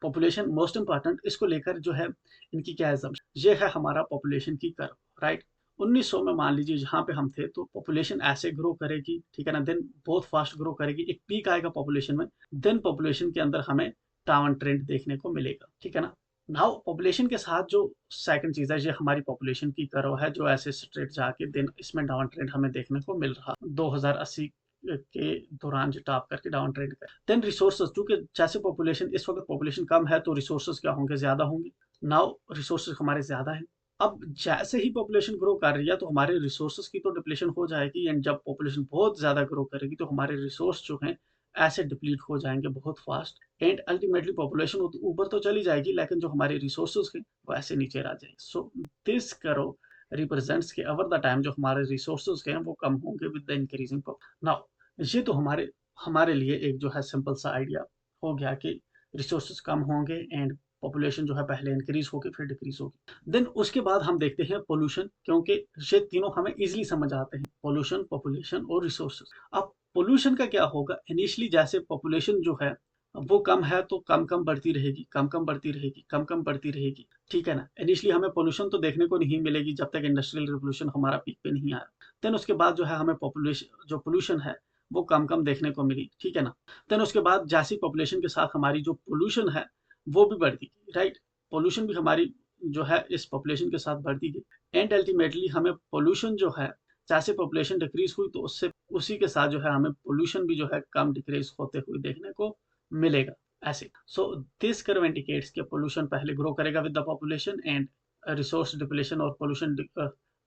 population most important, इसको लेकर जो है इनकी क्या assumption, ये है हमारा पॉपुलेशन की कर्व, राइट। 1900 में मान लीजिए जहाँ पे हम थे तो पॉपुलेशन ऐसे ग्रो करेगी, ठीक है ना, देन बहुत फास्ट ग्रो करेगी, एक पीक आएगा पॉपुलेशन में, देन पॉपुलेशन के अंदर हमें डाउन ट्रेंड देखने को मिलेगा, ठीक है ना। नाउ पॉपुलेशन के साथ जो सेकंड चीज है, ये हमारी पॉपुलेशन की कर्व है जो ऐसे स्ट्रेट जाके देन इसमें डाउन ट्रेंड हमें देखने को मिल रहा 2080 के दौरान जो टॉप करके डाउन ट्रेंड कर। देन रिसोर्सेज, चूंकि जैसे पॉपुलेशन इस वक्त पॉपुलेशन कम है तो रिसोर्सेज क्या होंगे, ज्यादा होंगे। नाउ रिसोर्सेज हमारे ज्यादा है, अब जैसे ही पॉपुलेशन ग्रो कर रही है तो हमारे रिसोर्सेज की तो डिप्लीशन हो जाएगी, एंड जब पॉपुलेशन बहुत ज्यादा ग्रो करेगी तो हमारे रिसोर्स जो हैं ऐसे डिप्लीट हो जाएंगे बहुत फास्ट, एंड अल्टीमेटली पॉपुलेशन ऊपर तो चली जाएगी लेकिन जो हमारे रिसोर्सेज हैं वो ऐसे नीचे आ जाएंगे। सो दिस करो रिप्रेजेंट्स के ओवर द टाइम जो हमारे रिसोर्सेज हैं वो कम होंगे with the increasing population. Now ये तो हमारे लिए एक जो है सिंपल सा आइडिया हो गया कि रिसोर्सेज कम होंगे एंड पॉपुलेशन जो है पहले इंक्रीज होगी फिर डिक्रीज होगी। देन उसके बाद हम देखते हैं पोल्यूशन, क्योंकि ये तीनों हमें इजीली समझ आते हैं, पोल्यूशन, पॉपुलेशन और रिसोर्सेज। अब पोल्यूशन का क्या होगा, इनिशियली जैसे पॉपुलेशन जो है वो कम है तो कम कम बढ़ती रहेगी, कम कम बढ़ती रहेगी, कम कम बढ़ती रहेगी, ठीक है ना। इनिशियली हमें पोल्यूशन तो देखने को नहीं मिलेगी जब तक इंडस्ट्रियल रिवोल्यूशन हमारा पीक पे नहीं आया। देन उसके बाद जो है हमें पॉपुलेशन जो पोल्यूशन है वो कम कम देखने को मिली, ठीक है ना। देन उसके बाद जैसी पॉपुलेशन के साथ हमारी जो पोल्यूशन है वो भी बढ़ती गई, राइट। पोल्यूशन भी हमारी जो है इस पॉपुलेशन के साथ बढ़ती गई, एंड अल्टीमेटली हमें पोल्यूशन जो है जैसे पॉपुलेशन डिक्रीज हुई तो उससे उसी के साथ जो है हमें पोल्यूशन भी जो है कम डिक्रीज होते हुए देखने को मिलेगा, ऐसे। सो दिस कर्व इंडिकेट्स कि पोल्यूशन पहले ग्रो करेगा with the population and resource depletion और पोल्यूशन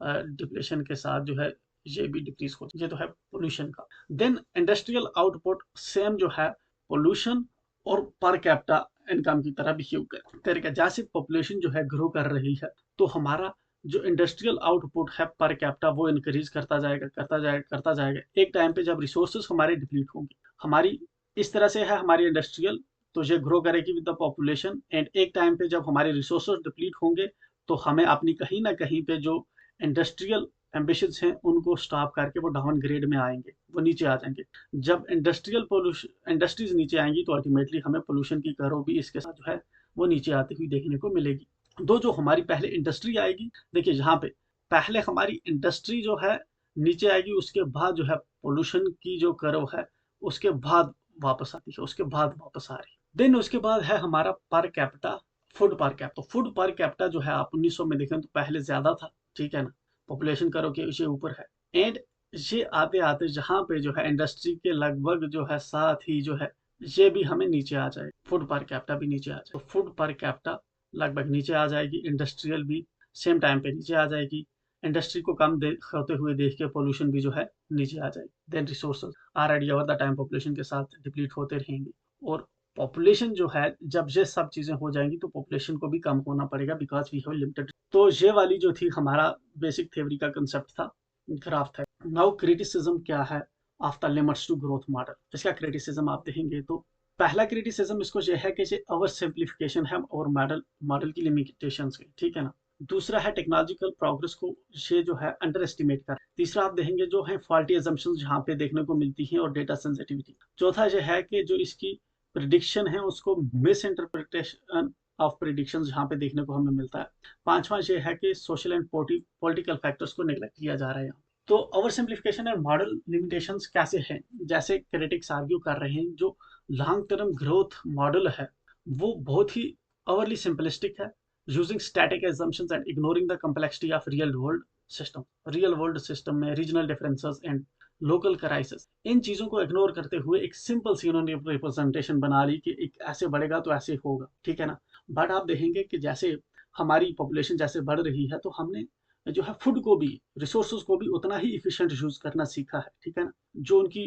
डिप्लेशन के साथ जो है ये भी डिक्रीज हो, ये तो है पोल्यूशन का। देन इंडस्ट्रियल आउटपुट सेम जो है पोल्यूशन और पर कैपिटा इनकम की तरह बिहेव करेगा। जैसे पॉपुलेशन जो है ग्रो कर रही है तो हमारा जो इंडस्ट्रियल आउटपुट है पर कैपिटा वो इंक्रीज करता जाएगा, करता जाएगा, करता जाएगा। एक टाइम पे जब रिसोर्सेज हमारे डिप्लीट होंगे, हमारी इस तरह से है हमारी इंडस्ट्रियल, तो ये ग्रो करेगी विद द पॉपुलेशन, एंड एक टाइम पे जब हमारे रिसोर्सेज डिप्लीट होंगे तो हमें अपनी कहीं ना कहीं पे जो इंडस्ट्रियल एम्बिशंस हैं उनको स्टॉप करके वो डाउन ग्रेड में आएंगे, वो नीचे आ जाएंगे। जब इंडस्ट्रियल पोल्यूशन इंडस्ट्रीज नीचे आएंगी तो अल्टीमेटली हमें पोल्यूशन की कर्व भी इसके साथ जो है वो नीचे आती हुई देखने को मिलेगी। दो जो हमारी पहले इंडस्ट्री आएगी, देखिए यहाँ पे पहले हमारी इंडस्ट्री जो है नीचे आएगी, उसके बाद जो है पोल्यूशन की जो कर्व है उसके बाद वापस आती है, उसके बाद वापस आ रही है। देन उसके बाद है हमारा per capita food per capita. तो फूड पर कैपिटा जो है आप 1900 में देखें तो पहले ज्यादा था, ठीक है ना, पॉपुलेशन कर्व के इसे ऊपर है, एंड ये आते आते जहाँ पे जो है इंडस्ट्री के लगभग जो है साथ ही जो है ये भी हमें नीचे आ जाए, फूड पर कैपिटा भी नीचे आ जाए। तो फूड पर कैपिटा लगभग नीचे आ जाएगी, इंडस्ट्रियल भी सेम टाइम पे नीचे आ जाएगी, इंडस्ट्री को कम होते हुए देख के पोल्यूशन भी जो है नीचे आ जाएगी। Then resources already over the time population के साथ डिप्लीट होते रहेंगे, और पॉपुलेशन जो है जब ये सब चीजें हो जाएंगी तो पॉपुलेशन को भी कम होना पड़ेगा बिकॉज वी हैव लिमिटेड। तो ये वाली जो थी हमारा बेसिक थ्योरी का कंसेप्ट था, ग्राफ था। नाउ क्रिटिसिज्म क्या है of the limits to growth model, इसका क्रिटिसिज्म आप देखेंगे तो पहला क्रिटिसिज्म इसको ये है कि ये ओवर सिंप्लीफिकेशन है और मॉडल की लिमिटेशंस है, ठीक है ना। दूसरा है टेक्नोलॉजिकल प्रोग्रेस को ये जो है अंडर एस्टिमेट कर। तीसरा आप देखेंगे जो है फॉल्टी अजम्पशंस जहाँ पे देखने को मिलती हैं और डेटा सेंसिटिविटी। चौथा ये है कि जो इसकी प्रिडिक्शन है उसको मिस इंटरप्रिटेशन ऑफ प्रिडिक्शन यहाँ पे देखने को हमें मिलता है। पांचवा ये है कि सोशल एंड पॉलिटिकल फैक्टर्स को नेग्लेक्ट किया जा रहा है यहाँ। तो over simplification and model limitations कैसे हैं, जैसे क्रिटिक्स आर्ग्यू कर रहे हैं जो लॉन्ग टर्म ग्रोथ मॉडल है वो बहुत ही ओवरली सिंपलिस्टिक है, using static assumptions and ignoring the complexity of real world system में regional differences and local crisis, इन चीजों को इग्नोर करते हुए एक सिंपल सी उन्होंने रिप्रेजेंटेशन बना ली कि एक ऐसे बढ़ेगा तो ऐसे होगा, ठीक है ना। बट आप देखेंगे कि जैसे हमारी पॉपुलेशन जैसे बढ़ रही है तो हमने जो है फूड को भी, रिसोर्सेज को भी उतना ही इफिशिएंट यूज करना सीखा है, ठीक है ना। जो उनकी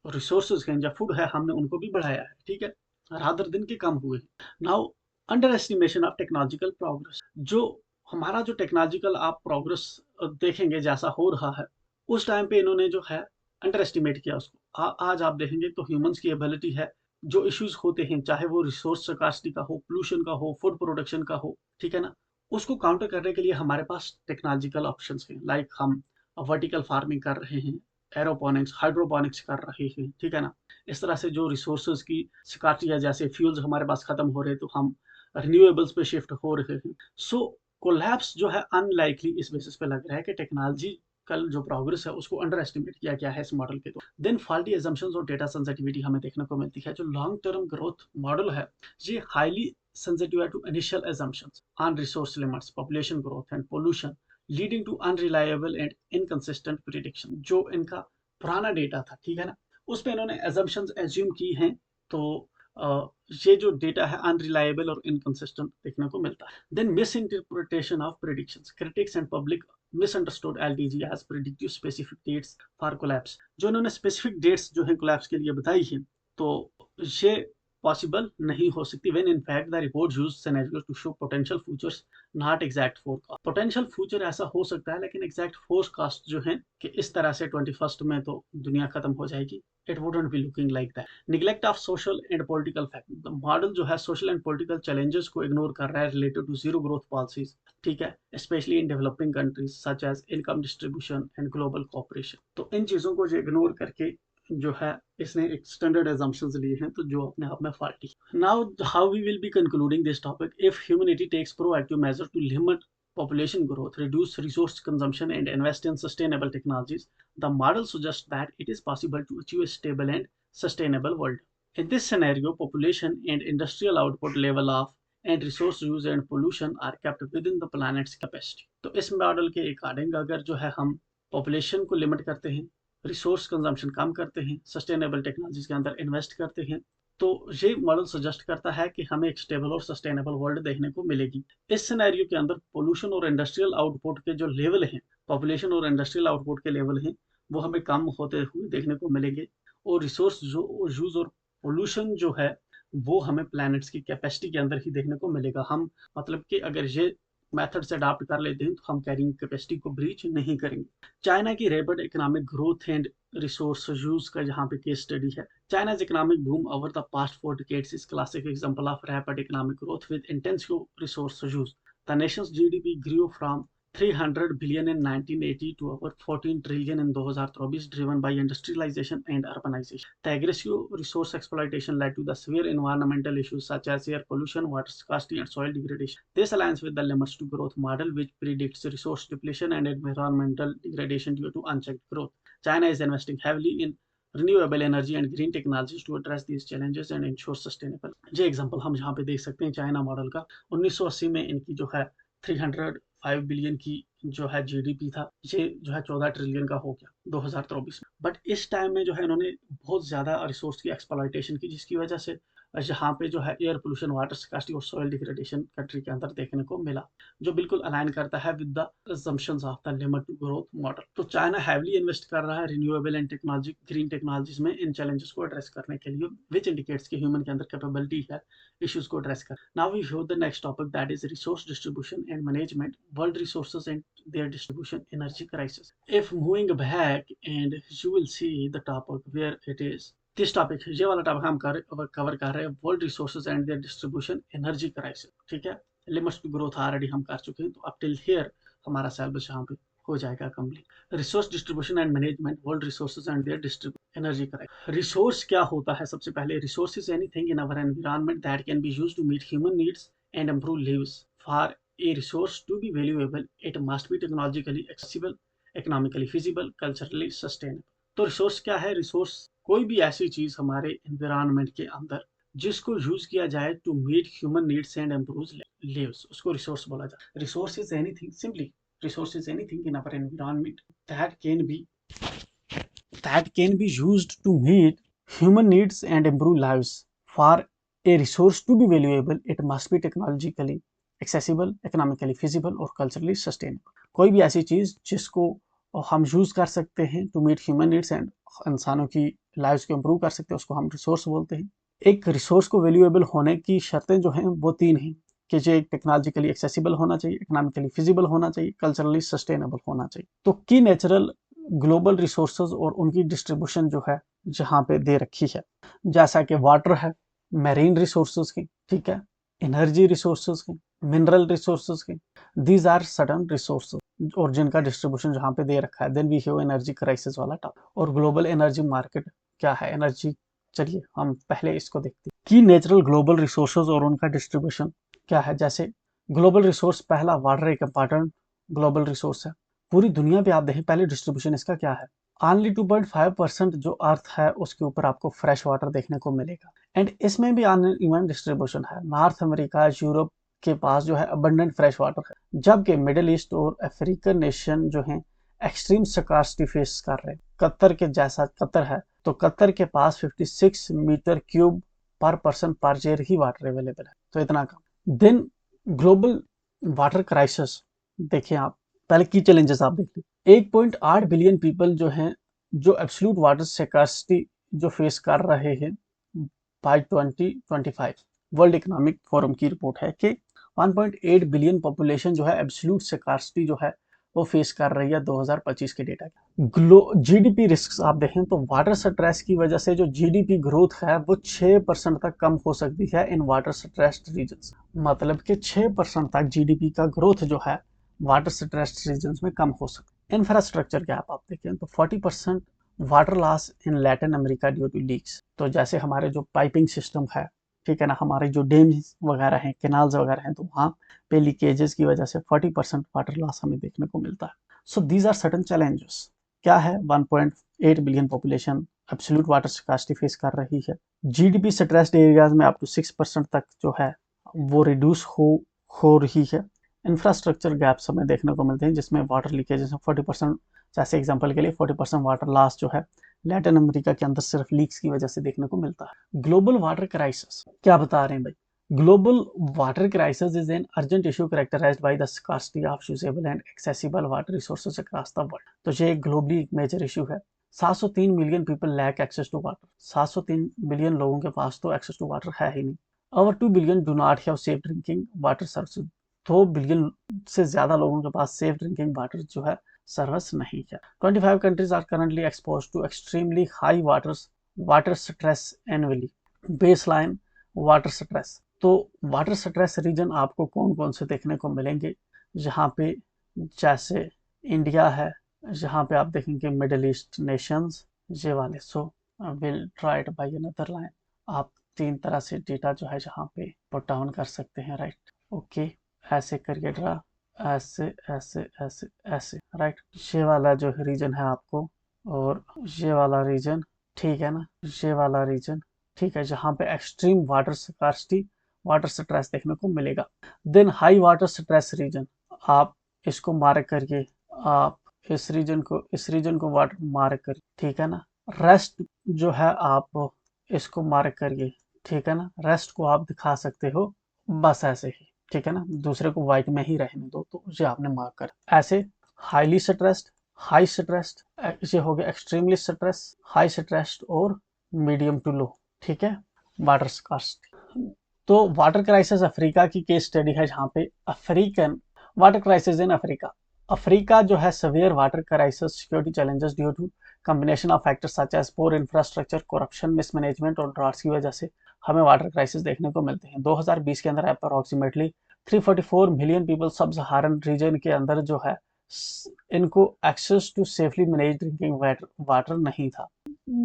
रिसोर्सेज हैं या फूड है हमने उनको भी बढ़ाया है, ठीक है, रादर दिन के कम हुए। Now under estimation of technological progress, जो हमारा जो टेक्नोलॉजिकल आप प्रोग्रेस देखेंगे जैसा हो रहा है उस टाइम पे इन्होंने जो है अंडर एस्टिमेट किया उसको। आज आप देखेंगे तो ह्यूमंस की एबिलिटी है, जो इश्यूज होते हैं चाहे वो रिसोर्स स्कार्सिटी का हो, पोल्यूशन का हो, फूड प्रोडक्शन का हो, ठीक है ना, उसको काउंटर करने के लिए हमारे पास टेक्नोलॉजिकल ऑप्शंस हैं। लाइक हम वर्टिकल फार्मिंग कर रहे हैं, एरोपोनिक्स, हाइड्रोपोनिक्स कर रहे हैं, ठीक है ना। इस तरह से जो रिसोर्सेज की स्कार्सिटी है, जैसे फ्यूल्स हमारे पास खत्म हो रहे हैं तो हम रिन्यूएबल्स पे शिफ्ट हो रहे हैं। सो कोलैप्स जो है अनलाइकली इस बेसिस पे लग रहा है कि टेक्नोलॉजी कल जो प्रोग्रेस है उसको अंडर एस्टिमेट किया गया है इस मॉडल के। तो देन फॉल्टी एजम्पशंस और डेटा सेंसिटिविटी हमें देखने को मिलती है। जो लॉन्ग टर्म ग्रोथ मॉडल है ये highly sensitive to initial assumptions on resource limits, population growth and pollution, leading to unreliable and inconsistent prediction। जो इनका पुराना डेटा था, ठीक है ना, उस पे इन्होंने assumptions assume की हैं, तो ये जो डेटा है अनरिलायबल और इनकंसिस्टेंट देखने को मिलता है। Then misinterpretation of predictions, critics and public misunderstood LTG as predictive specific dates for collapse। जो इन्होंने स्पेसिफिक डेट्स जो है कोलैप्स के लिए बताई है तो ये पॉसिबल नहीं हो सकती, when in fact the report used scenarios to show potential futures not exact forecast. Potential future ऐसा हो सकता है लेकिन एग्जैक्ट फोरकास्ट जो है कि इस तरह से 21st में तो दुनिया खत्म हो जाएगी, it wouldn't be looking like that. Neglect of social and political factor, the model जो है सोशल एंड पॉलिटिकल चैलेंजेस को इग्नोर कर रहा है related to zero growth policies, ठीक है, specially in developing countries such as income distribution and global cooperation. तो इन चीजों को जो इग्नोर करके जो है इसने एक स्टैंडर्ड assumptions लिए हैं, तो जो अपने आप में faulty. Now how we will be concluding this topic, if humanity takes proactive measure to limit population growth, reduce resource consumption and invest in sustainable technologies, the model suggests that it is possible to achieve a stable and sustainable world. In this scenario, population and industrial output level of and resource use and pollution are kept within the planet's capacity। तो इस मॉडल के अकॉर्डिंग अगर जो है हम पॉपुलेशन को लिमिट करते हैं, रिसोर्स कंजम्पशन कम करते हैं, सस्टेनेबल टेक्नोलॉजीज के अंदर इन्वेस्ट करते हैं, तो ये मॉडल सजेस्ट करता है कि हमें एक स्टेबल और सस्टेनेबल वर्ल्ड देखने को मिलेगी। इस सिनेरियो के अंदर पोल्यूशन और इंडस्ट्रियल आउटपुट के जो लेवल हैं, पॉपुलेशन और इंडस्ट्रियल आउटपुट के लेवल हैं, वो हमें कम होते हुए देखने को मिलेंगे, और रिसोर्स जो यूज और पोल्यूशन जो है वो हमें प्लैनेट्स की कैपेसिटी के अंदर ही देखने को मिलेगा। हम मतलब कि अगर ये मेथड से अडाप्ट कर लेते हैं तो हम कैरिंग कैपेसिटी को ब्रीच नहीं करेंगे। चाइना की rapid economic growth and resource use का यहाँ पे केस स्टडी है। China's economic boom over the past 4 decades is classic example of rapid economic growth with intensive resource use. The nation's GDP grew from 300 billion in 1980 to over 14 trillion in 2024, driven by industrialization and urbanization. The aggressive resource exploitation led to the severe environmental issues such as air pollution, water scarcity, and soil degradation. This aligns with the limits to growth model, which predicts resource depletion and environmental degradation due to unchecked growth. China is investing heavily in renewable energy and green technologies to address these challenges and ensure sustainable। ये एग्जांपल हम यहाँ पे देख सकते हैं चाइना मॉडल का। 1980 में इनकी जो है 305 बिलियन की जो है जीडीपी था, ये जो है 14 ट्रिलियन का हो गया 2024 में। बट इस टाइम में जो है इन्होंने बहुत ज्यादा रिसोर्स की एक्सप्लॉयटेशन की, जिसकी वजह से यहाँ पे जो है एयर पोल्यूशन, वाटर स्कार्सिटी और सॉइल डिग्रेडेशन कंट्री के अंदर देखने को मिला, जो बिल्कुल अलाइन करता है with the assumptions of the limit growth model. तो चाइना हैवली इन्वेस्ट कर रहा है renewable and technology, green technologies में इन चैलेंजेस को एड्रेस करने के लिए, विच इंडिकेट्स कि ह्यूमन के अंदर कैपेबिलिटी है इश्यूज को एड्रेस कर। Now we view the next topic, that is resource distribution and management, world resources and their distribution, energy crisis. If moving back and you will see the topic where it is this topic, ये वाला टॉपिक हम कवर कर रहे हैं world resources and their distribution, energy crisis, ठीक है। लिमिट्स टू ग्रोथ ऑलरेडी हम कर चुके हैं, तो अब टिल हियर हमारा सिलेबस यहाँ पे हो जाएगा complete. Resource distribution and management, world resources and their distribution, energy correct. Resource क्या होता है? सबसे पहले resource is anything in our environment that can be used to meet human needs and improve lives. For a resource to be valuable it must be technologically accessible, economically feasible, culturally sustainable. तो रिसोर्स क्या है? रिसोर्स कोई भी ऐसी चीज हमारे एनवायरनमेंट के अंदर जिसको यूज किया जाए to meet human needs and improve lives, उसको रिसोर्स बोला जाता है। Resource is anything, simply resource is anything in our environment that can be used to meet human needs and improve lives. For a resource to be valuable it must be technologically accessible, economically feasible और culturally sustainable। कोई भी ऐसी चीज जिसको हम यूज कर सकते हैं to meet human needs and इंसानों की लाइव्स को इम्प्रूव कर सकते हैं, उसको हम रिसोर्स बोलते हैं। एक रिसोर्स को वैल्यूएबल होने की शर्तें जो हैं वो 3 हैं कि जो एक टेक्नोलॉजिकली एक्सेसिबल होना चाहिए, इकोनॉमिकली फिजिबल होना चाहिए, कल्चरली सस्टेनेबल होना चाहिए। तो की नेचुरल ग्लोबल रिसोर्सेज और उनकी डिस्ट्रीब्यूशन जो है जहाँ पे दे रखी है, जैसा कि वाटर है, मैरीन रिसोर्सेज की, ठीक है, एनर्जी रिसोर्सेज की, मिनरल रिसोर्सेज की, दीज आर सडन रिसोर्सेज और जिनका डिस्ट्रीब्यूशन जहाँ पे दे रखा है। Then we have energy crisis वाला टॉपिक और ग्लोबल एनर्जी मार्केट क्या है, एनर्जी। चलिए हम पहले इसको देखते हैं कि नेचुरल ग्लोबल रिसोर्सेज और उनका डिस्ट्रीब्यूशन क्या है। जैसे ग्लोबल रिसोर्स, पहला वाटर एक इंपॉर्टेंट ग्लोबल रिसोर्स है पूरी दुनिया पे। आप देखें पहले डिस्ट्रीब्यूशन इसका क्या है, ओनली 2.5% जो अर्थ है उसके ऊपर आपको फ्रेश वाटर देखने को मिलेगा एंड इसमें भी अनइवन डिस्ट्रीब्यूशन है। नॉर्थ अमेरिका, यूरोप के पास जो है अबंडेंट फ्रेश वाटर है, जबकि मिडिल ईस्ट और अफ्रीकन नेशन जो है एक्सट्रीम स्कार्सिटी फेस कर रहे हैं। कतर के जैसा कतर है तो कतर के पास 56 मीटर क्यूब पर पर्सन पर ईयर ही वाटर अवेलेबल है, तो इतना कम। देन ग्लोबल वाटर क्राइसिस देखिए आप, पहले की चैलेंजेस आप देख लीजिए। 1.8 बिलियन पीपल जो हैं जो एब्सोल्यूट वाटर स्कार्सिटी जो फेस कर रहे हैं बाय 2025। वर्ल्ड इकोनॉमिक फोरम की रिपोर्ट है कि 1.8 बिलियन पॉपुलेशन जो है एब्सोल्यूट स्कार्सिटी जो है वो फेस कर रही है 2025 के डेटा। जीडीपी रिस्क आप देखें तो वाटर स्ट्रेस की वजह से जो जीडीपी ग्रोथ है वो 6% तक कम हो सकती है इन वाटर स्ट्रेस्ड रीजन्स। मतलब कि 6% तक जीडीपी का ग्रोथ जो है वाटर स्ट्रेस्ड रीजन्स में कम हो सकता है। इंफ्रास्ट्रक्चर गैप आप देखें तो 40% water loss in Latin America due to leaks. तो जैसे हमारे जो पाइपिंग सिस्टम है, ठीक है ना, हमारे जो डैम्स वगैरह हैं, कैनाल्स वगैरह हैं, तो वहाँ पे लीकेजेस की वजह से 40% वाटर लॉस हमें देखने को मिलता है। So these are certain challenges. क्या है, 1.8 billion population absolute water scarcity face कर रही है। जीडीपी स्ट्रेस्ड एरियाज में अप टू 6% तक जो है वो रिड्यूस हो रही है। इंफ्रास्ट्रक्चर गैप्स हमें देखने को मिलते हैं जिसमें वाटर लीकेजेस 40%, जैसे एग्जांपल के लिए 40% वाटर लॉस जो है लैटिन अमेरिका के अंदर सिर्फ लीक्स की वजह से देखने को मिलता है। ग्लोबल वाटर क्राइसिस क्या बता रहे हैं भाई? Global water crisis is an urgent issue characterised by the scarcity of usable and accessible water resources across the world. तो ये एक ग्लोबली एक मेजर इशू है। 703 million people lack access to water. 703 million लोगों के पास तो एक्सेस टू वाटर है ही नहीं। Over 2 billion do not have safe drinking water services. 2 billion से ज्यादा लोगों के पास सेफ ड्रिंकिंग वाटर जो है सर्विस नहीं है। 25 countries are currently exposed to extremely high water stress annually। Baseline water stress। तो वाटर स्ट्रेस रीजन आपको कौन कौन से देखने को मिलेंगे? जहाँ पे जैसे इंडिया है, जहाँ पे आप देखेंगे मिडिल ईस्ट नेशंस ये वाले। So will try it by another line. आप 3 तरह से डेटा जो है जहाँ पे पुट डाउन कर सकते हैं, राइट। ओके, ऐसे करिए ड्रा, ऐसे ऐसे ऐसे ऐसे, राइट। ये वाला जो रीजन है आपको और ये वाला रीजन, ठीक है ना, ये वाला रीजन, ठीक है, जहाँ पे extreme water scarcity water stress देखने को मिलेगा। Then high water stress region, आप इसको मार्क करिए, आप इस रीजन को वाटर मार्क करिए, ठीक है ना। रेस्ट जो है आप इसको मार्क करिए, ठीक है ना। रेस्ट को आप दिखा सकते हो बस ऐसे ही, ठीक है ना, दूसरे को व्हाइट में ही रहने दो। तो ये आपने मार्क कर ऐसे हाईली स्ट्रेस्ड, हाई स्ट्रेस्ड, ये हो गया एक्सट्रीमली स्ट्रेस, हाई स्ट्रेस्ड और मीडियम टू लो, ठीक है, वाटर स्कार्सिटी। तो वाटर क्राइसिस अफ्रीका की केस स्टडी है जहाँ पे African water crisis in Africa. Africa जो है severe water crisis security challenges due to combination of factors such as poor infrastructure, corruption, mismanagement और ड्राट्स की वजह से हमें वाटर क्राइसिस देखने को मिलते हैं। 2020 के अंदर अप्रोक्सीमेटली 344 मिलियन पीपल सब सहारन रीजन के अंदर जो है इनको access to safely manage drinking water नहीं था।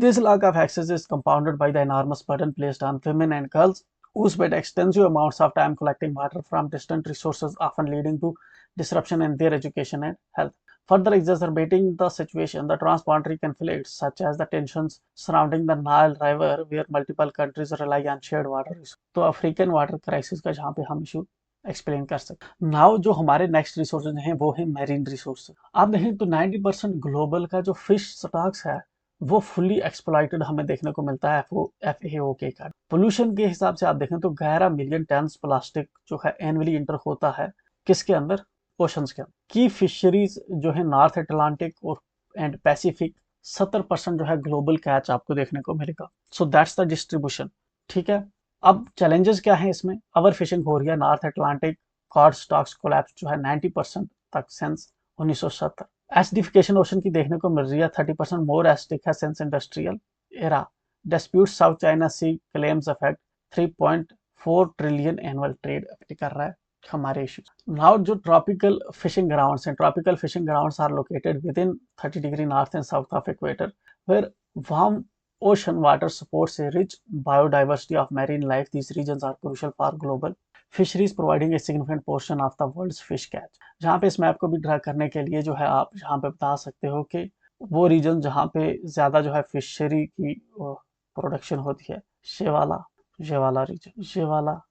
This lack of access is compounded by the enormous burden placed on women and girls who spend extensive amounts of time collecting water from distant resources, often leading to disruption in their education and health. Further exacerbating the situation, the transboundary conflicts, such as the tensions surrounding the Nile River, where multiple countries rely on shared water resources. तो अफ्रीकन वाटर क्राइसिस का जहाँ पे हम इशू एक्सप्लेन कर सकते। नाउ जो हमारे नेक्स्ट रिसोर्सेज हैं वो है मेरीन रिसोर्सेज। आप देखें तो 90% ग्लोबल का जो फिश स्टॉक्स है वो फुल्ली एक्सप्लॉइटेड हमें देखने को मिलता है FAO के कारण। पोल्यूशन के हिसाब से आप देखें तो 11 मिलियन टन प्लास्टिक जो है एनुअली इंटर होता है किसके अंदर, ओशंस के अंदर। की फिशरीज जो है नॉर्थ अटलांटिक और एंड पैसिफिक 70% जो है ग्लोबल कैच आपको देखने को मिलेगा। So that's the distribution. ठीक है, अब चैलेंजेस क्या है इसमें, ओवर फिशिंग हो रही है, north Atlantic cod stocks collapse जो है 90% तक सिंस 1970। एसिडिफिकेशन ओशन की देखने को मिल रही है, 30% मोर एसिडिक है since industrial era. Dispute South China Sea claims affect 3.4 trillion annual trade affect कर रहा है हमारे इश्यूज। नाउ जो ट्रॉपिकल फिशिंग ग्राउंड्स हैं, tropical fishing grounds are located within 30 degree north and south of equator, where warm ocean water supports a rich biodiversity of marine life. These regions are crucial for global fisheries, providing a significant portion of the world's fish catch. जहाँ पे इस मैप को भी ड्रा करने के लिए जो है आप यहाँ पे बता सकते हो कि वो रीजन जहाँ पे ज्यादा जो है फिशरी की प्रोडक्शन होती है, ये वाला रीजन, ये वाला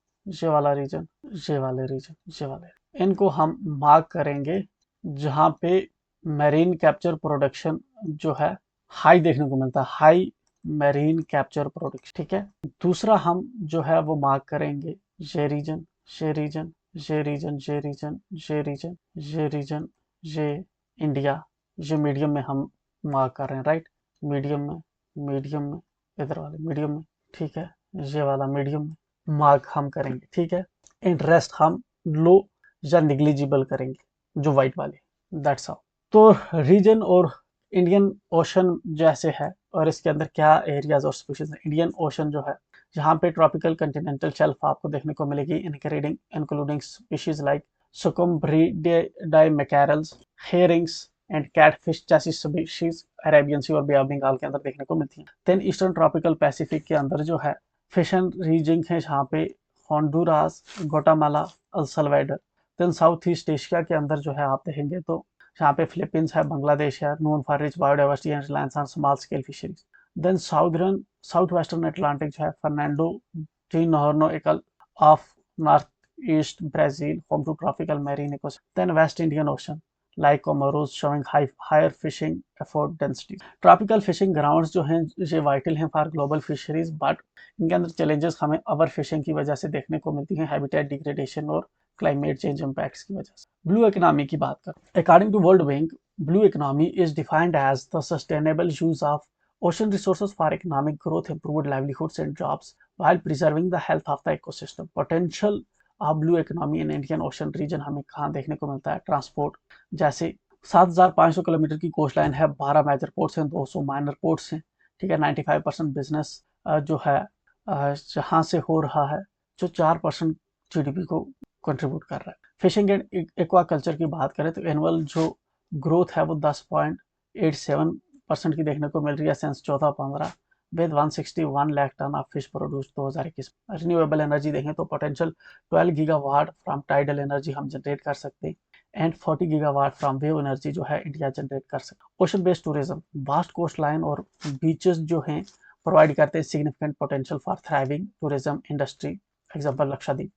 रीजन, ये वाले रीजन, ये वाले, इनको हम मार्क करेंगे जहाँ पे मैरीन कैप्चर प्रोडक्शन जो है हाई देखने को मिलता है, हाई मैरीन कैप्चर प्रोडक्शन। ठीक है, दूसरा हम जो है वो मार्क करेंगे ये रीजन, ये रीजन, ये रीजन, ये रीजन, ये रीजन, ये रीजन, ये इंडिया, ये मीडियम में हम मार्क कर रहे हैं, राइट, मीडियम में, मीडियम में, इधर वाले मीडियम में। ठीक है, ये वाला मीडियम में मार्क हम करेंगे। ठीक है, इंटरेस्ट हम लो या निग्लिजिबल करेंगे जो वाइट वाले, दैट्स हाउ। तो रीजन और इंडियन ओशन जैसे है और इसके अंदर क्या एरियाज और स्पीशीज है। इंडियन ओशन जो है यहाँ पे ट्रॉपिकल कंटिनेंटल शेल्फ आपको देखने को मिलेगी, including species like Scombridae mackerels, herrings and catfish जैसी स्पीशीज अरेबियन सी और बे ऑफ बंगाल के अंदर देखने को मिलती हैं। देन ईस्टर्न ट्रॉपिकल पैसिफिक के अंदर जो है फिशन रीजन है जहाँ पे Honduras, Guatemala, El Salvador. Then South East Asia के अंदर जो है आप देखेंगे तो यहाँ पे फिलीपींस है, बांग्लादेश है, known for rich biodiversity and reliance on small scale fisheries. Then south western Atlantic जो है फर्नांडो डी नोर्नो एकल off north east Brazil, home to tropical marine ecosystem. Then west Indian Ocean like Comoros showing higher fishing effort density. Tropical fishing grounds जो हैं ये वाइटल हैं फॉर ग्लोबल फिशरीज, बट इनके अंदर चैलेंजेस हमें ओवर फिशिंग की वजह से देखने को मिलती हैं, हैबिटेट डिग्रेडेशन और क्लाइमेट चेंज इम्पैक्ट्स की वजह से। ब्लू इकोनॉमी की बात करें, according to World Bank, blue economy is defined as the sustainable use of ocean resources for economic growth, improved livelihoods and jobs while preserving the health of the ecosystem. Potential of blue economy in Indian Ocean region हमें कहाँ देखने को मिलता है, ट्रांसपोर्ट जैसे 7,500 किलोमीटर की कोस्ट लाइन है, 12 मेजर पोर्ट्स हैं, 200 माइनर पोर्ट्स हैं। ठीक है, 95% बिजनेस जो है जहाँ से हो रहा है, जो 4% GDP को कंट्रीब्यूट कर रहा है। फिशिंग एंड एक्वाकल्चर की बात करें तो एनुअल जो ग्रोथ है वो 10.87% की देखने को मिल रही है since 14-15, with 161 lakh ton of fish produce 2021। Renewable energy देखें तो potential 12 gigawatt from tidal energy हम जनरेट कर सकते हैं and 40 gigawatt from wave energy जो है इंडिया जनरेट कर सकता है। Ocean based tourism, vast coastline और बीचेस जो हैं प्रोवाइड करते हैं significant potential for thriving tourism industry, example Lakshadweep.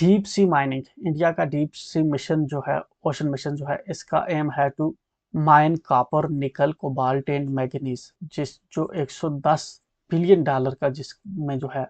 Deep sea mining, India का डीप सी मिशन जो है, ओशन मिशन जो है, इसका एम है टू माइन कॉपर, निकल, कोबाल्ट एंड मैग्नीज, जो 110 बिलियन डॉलर का जिसमें जो है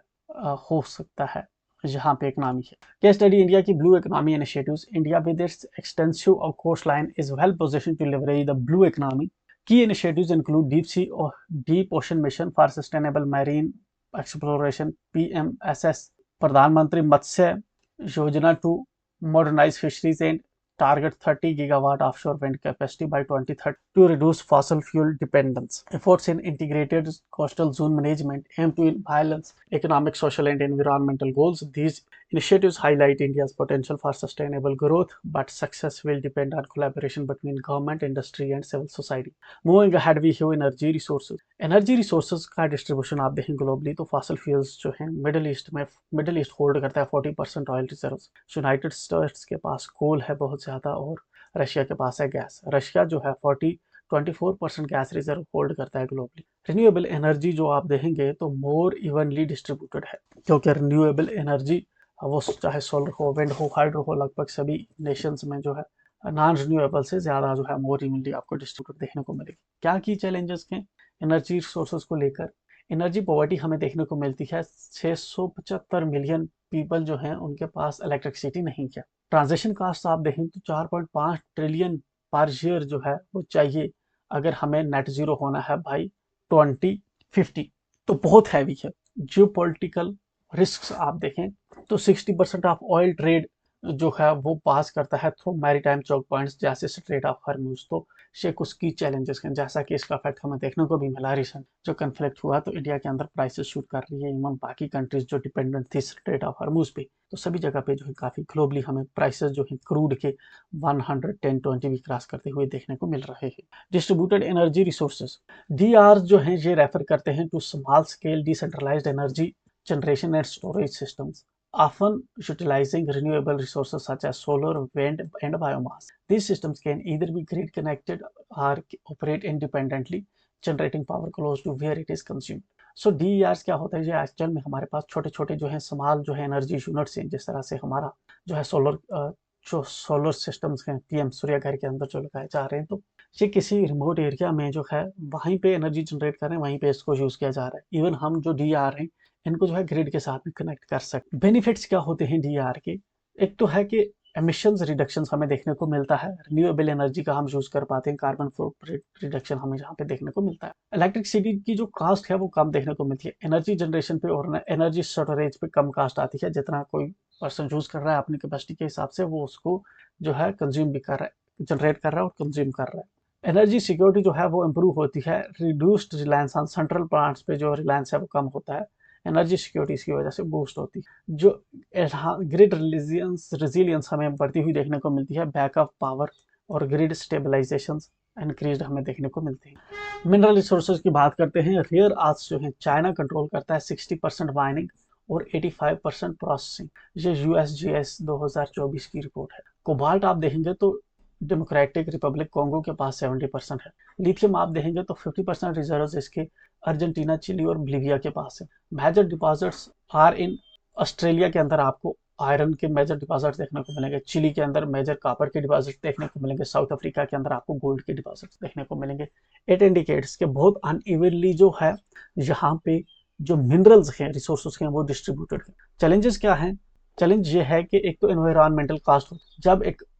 हो सकता है, यहाँ पे इकोनॉमी है। केस स्टडी इंडिया की blue economy initiatives. India with its extensive coastline is well position to leverage the blue economy. Key initiatives include deep sea और deep ocean mission for sustainable marine exploration, PMSS, Pradhan Mantri Matsya Yojana to modernise fisheries and target 30 gigawatt offshore wind capacity by 2030 to reduce fossil fuel dependence. Efforts in integrated coastal zone management aim to balance economic, social, and environmental goals. These Initiatives highlight India's potential for sustainable growth, but success will depend on collaboration between government, industry, and civil society. Moving ahead, we have energy resources. Energy resources का डिस्ट्रीब्यूशन आप देखें ग्लोबली तो फॉसल फ्यूल्स जो हैं मिडिल ईस्ट होल्ड करता है 40% ऑयल रिजर्व्स। यूनाइटेड स्टेट्स के पास कोल है बहुत ज़्यादा और रशिया के पास है गैस। रशिया जो है 24% गैस रिजर्व होल्ड करता है ग्लोबली। रिन्यूएबल एनर्जी जो आप देखेंगे तो मोर इवनली डिस्ट्रीब्यूटेड है, क्योंकि रिन्यूएबल एनर्जी वो चाहे सोलर हो, विंड हो, हाइड्रो हो, लगभग सभी नेशंस में जो है नॉन रिन्यूएबल से ज़्यादा जो है मोर इवनली आपको डिस्ट्रीब्यूट देखने को मिलेगी। क्या की चैलेंजेस के एनर्जी रिसोर्सेज को लेकर? एनर्जी पॉवर्टी हमें देखने को मिलती है। 675 मिलियन पीपल जो हैं उनके पास इलेक्ट्रिसिटी नहीं है। ट्रांजेक्शन कास्ट आप देखें तो 4.5 ट्रिलियन पर ईयर जो है वो चाहिए अगर हमें नेट जीरो होना है बाई 2050, तो बहुत हैवी है। जियो पोलिटिकल रिस्क आप देखें तो 60% ऑफ ऑयल ट्रेड जो है वो पास करता है थ्रू मैरीटाइम चौक पॉइंट्स जैसे स्ट्रेट ऑफ हॉर्मूज। तो ये कुछ की चैलेंजेस हैं, जैसा कि इसका इफेक्ट हमें देखने को भी मिला। रिसेंट जो कन्फ्लिक्ट हुआ तो इंडिया के अंदर प्राइसेस शूट कर रही है, इवन बाकी कंट्रीज जो डिपेंडेंट थी स्ट्रेट ऑफ हॉर्मूज पे, तो सभी जगह पे जो है काफ़ी ग्लोबली हमें प्राइसेस जो है क्रूड के 110-20 भी क्रॉस करते हुए देखने को मिल रहे हैं। डिस्ट्रीब्यूटेड एनर्जी रिसोर्सेज DRs जो हैं ये रेफर करते हैं to small scale decentralised energy generation and storage systems, often utilizing renewable resources such as solar, wind, and biomass. These systems can either be grid connected or operate independently, generating power close to where it is consumed. So DERs क्या होता है? ये एक्चुअल में हमारे पास छोटे छोटे जो है स्मॉल जो है एनर्जी यूनिट्स हैं, जिस तरह से हमारा जो है सोलर सिस्टम्स हैं पीएम सूर्य घर के अंदर जो लगाए जा रहे हैं, तो ये किसी रिमोट एरिया में जो है वहीं पे एनर्जी जनरेट कर रहे हैं, वहीं पे इसको यूज किया जा रहा है। इवन हम जो DER हैं इनको जो है ग्रिड के साथ भी कनेक्ट कर सकते। बेनिफिट्स क्या होते हैं DER के? एक तो है कि एमिशंस रिडक्शन हमें देखने को मिलता है, रिन्यूएबल एनर्जी का हम यूज कर पाते हैं, कार्बन फुटप्रिंट रिडक्शन हमें यहाँ पे देखने को मिलता है। इलेक्ट्रिसिटी की जो कास्ट है वो कम देखने को मिलती है, एनर्जी जनरेशन पे और एनर्जी स्टोरेज पे कम कास्ट आती है। जितना कोई पर्सन यूज कर रहा है अपनी कैपेसिटी के हिसाब से वो उसको जो है कंज्यूम भी कर रहा है, जनरेट कर रहा है और कंज्यूम कर रहा है। एनर्जी सिक्योरिटी जो है वो इम्प्रूव होती है, reduced reliance on central plants पे जो रिलायंस है वो कम होता है, एनर्जी सिक्योरिटी इसकी वजह से बूस्ट होती है। जो ग्रिड रेजिलियंस हमें बढ़ती हुई देखने को मिलती है, बैकअप पावर और ग्रिड स्टेबलाइजेशन इंक्रीज हमें देखने को मिलती है। मिनरल रिसोर्सेज की बात करते हैं, रेयर आर्ट्स जो है चाइना कंट्रोल करता है 60% माइनिंग और 85% प्रोसेसिंग। ये USGS 2024 की रिपोर्ट है। कोबाल्ट आप देखेंगे तो डेमोक्रेटिक रिपब्लिक कॉन्गो के पास 70% है। लिथियम आप देखेंगे तो 50% रिजर्व इसके अर्जेंटीना, चिली और बोलिविया के पास है। Major deposits are in Australia के अंदर आपको आयरन के मेजर डिपॉजिट्स देखने को मिलेंगे, चिली के अंदर मेजर कॉपर के डिपॉजिट्स देखने को मिलेंगे, साउथ अफ्रीका के अंदर आपको गोल्ड के डिपॉजिट्स देखने को मिलेंगे। इट इंडिकेट्स के बहुत अनइवनली जो है यहाँ पे जो मिनरल्स हैं, रिसोर्सेज हैं, वो डिस्ट्रीब्यूटेड है। चैलेंजेस क्या हैं? चैलेंज ये है कि एक तो एनवायरमेंटल कास्ट,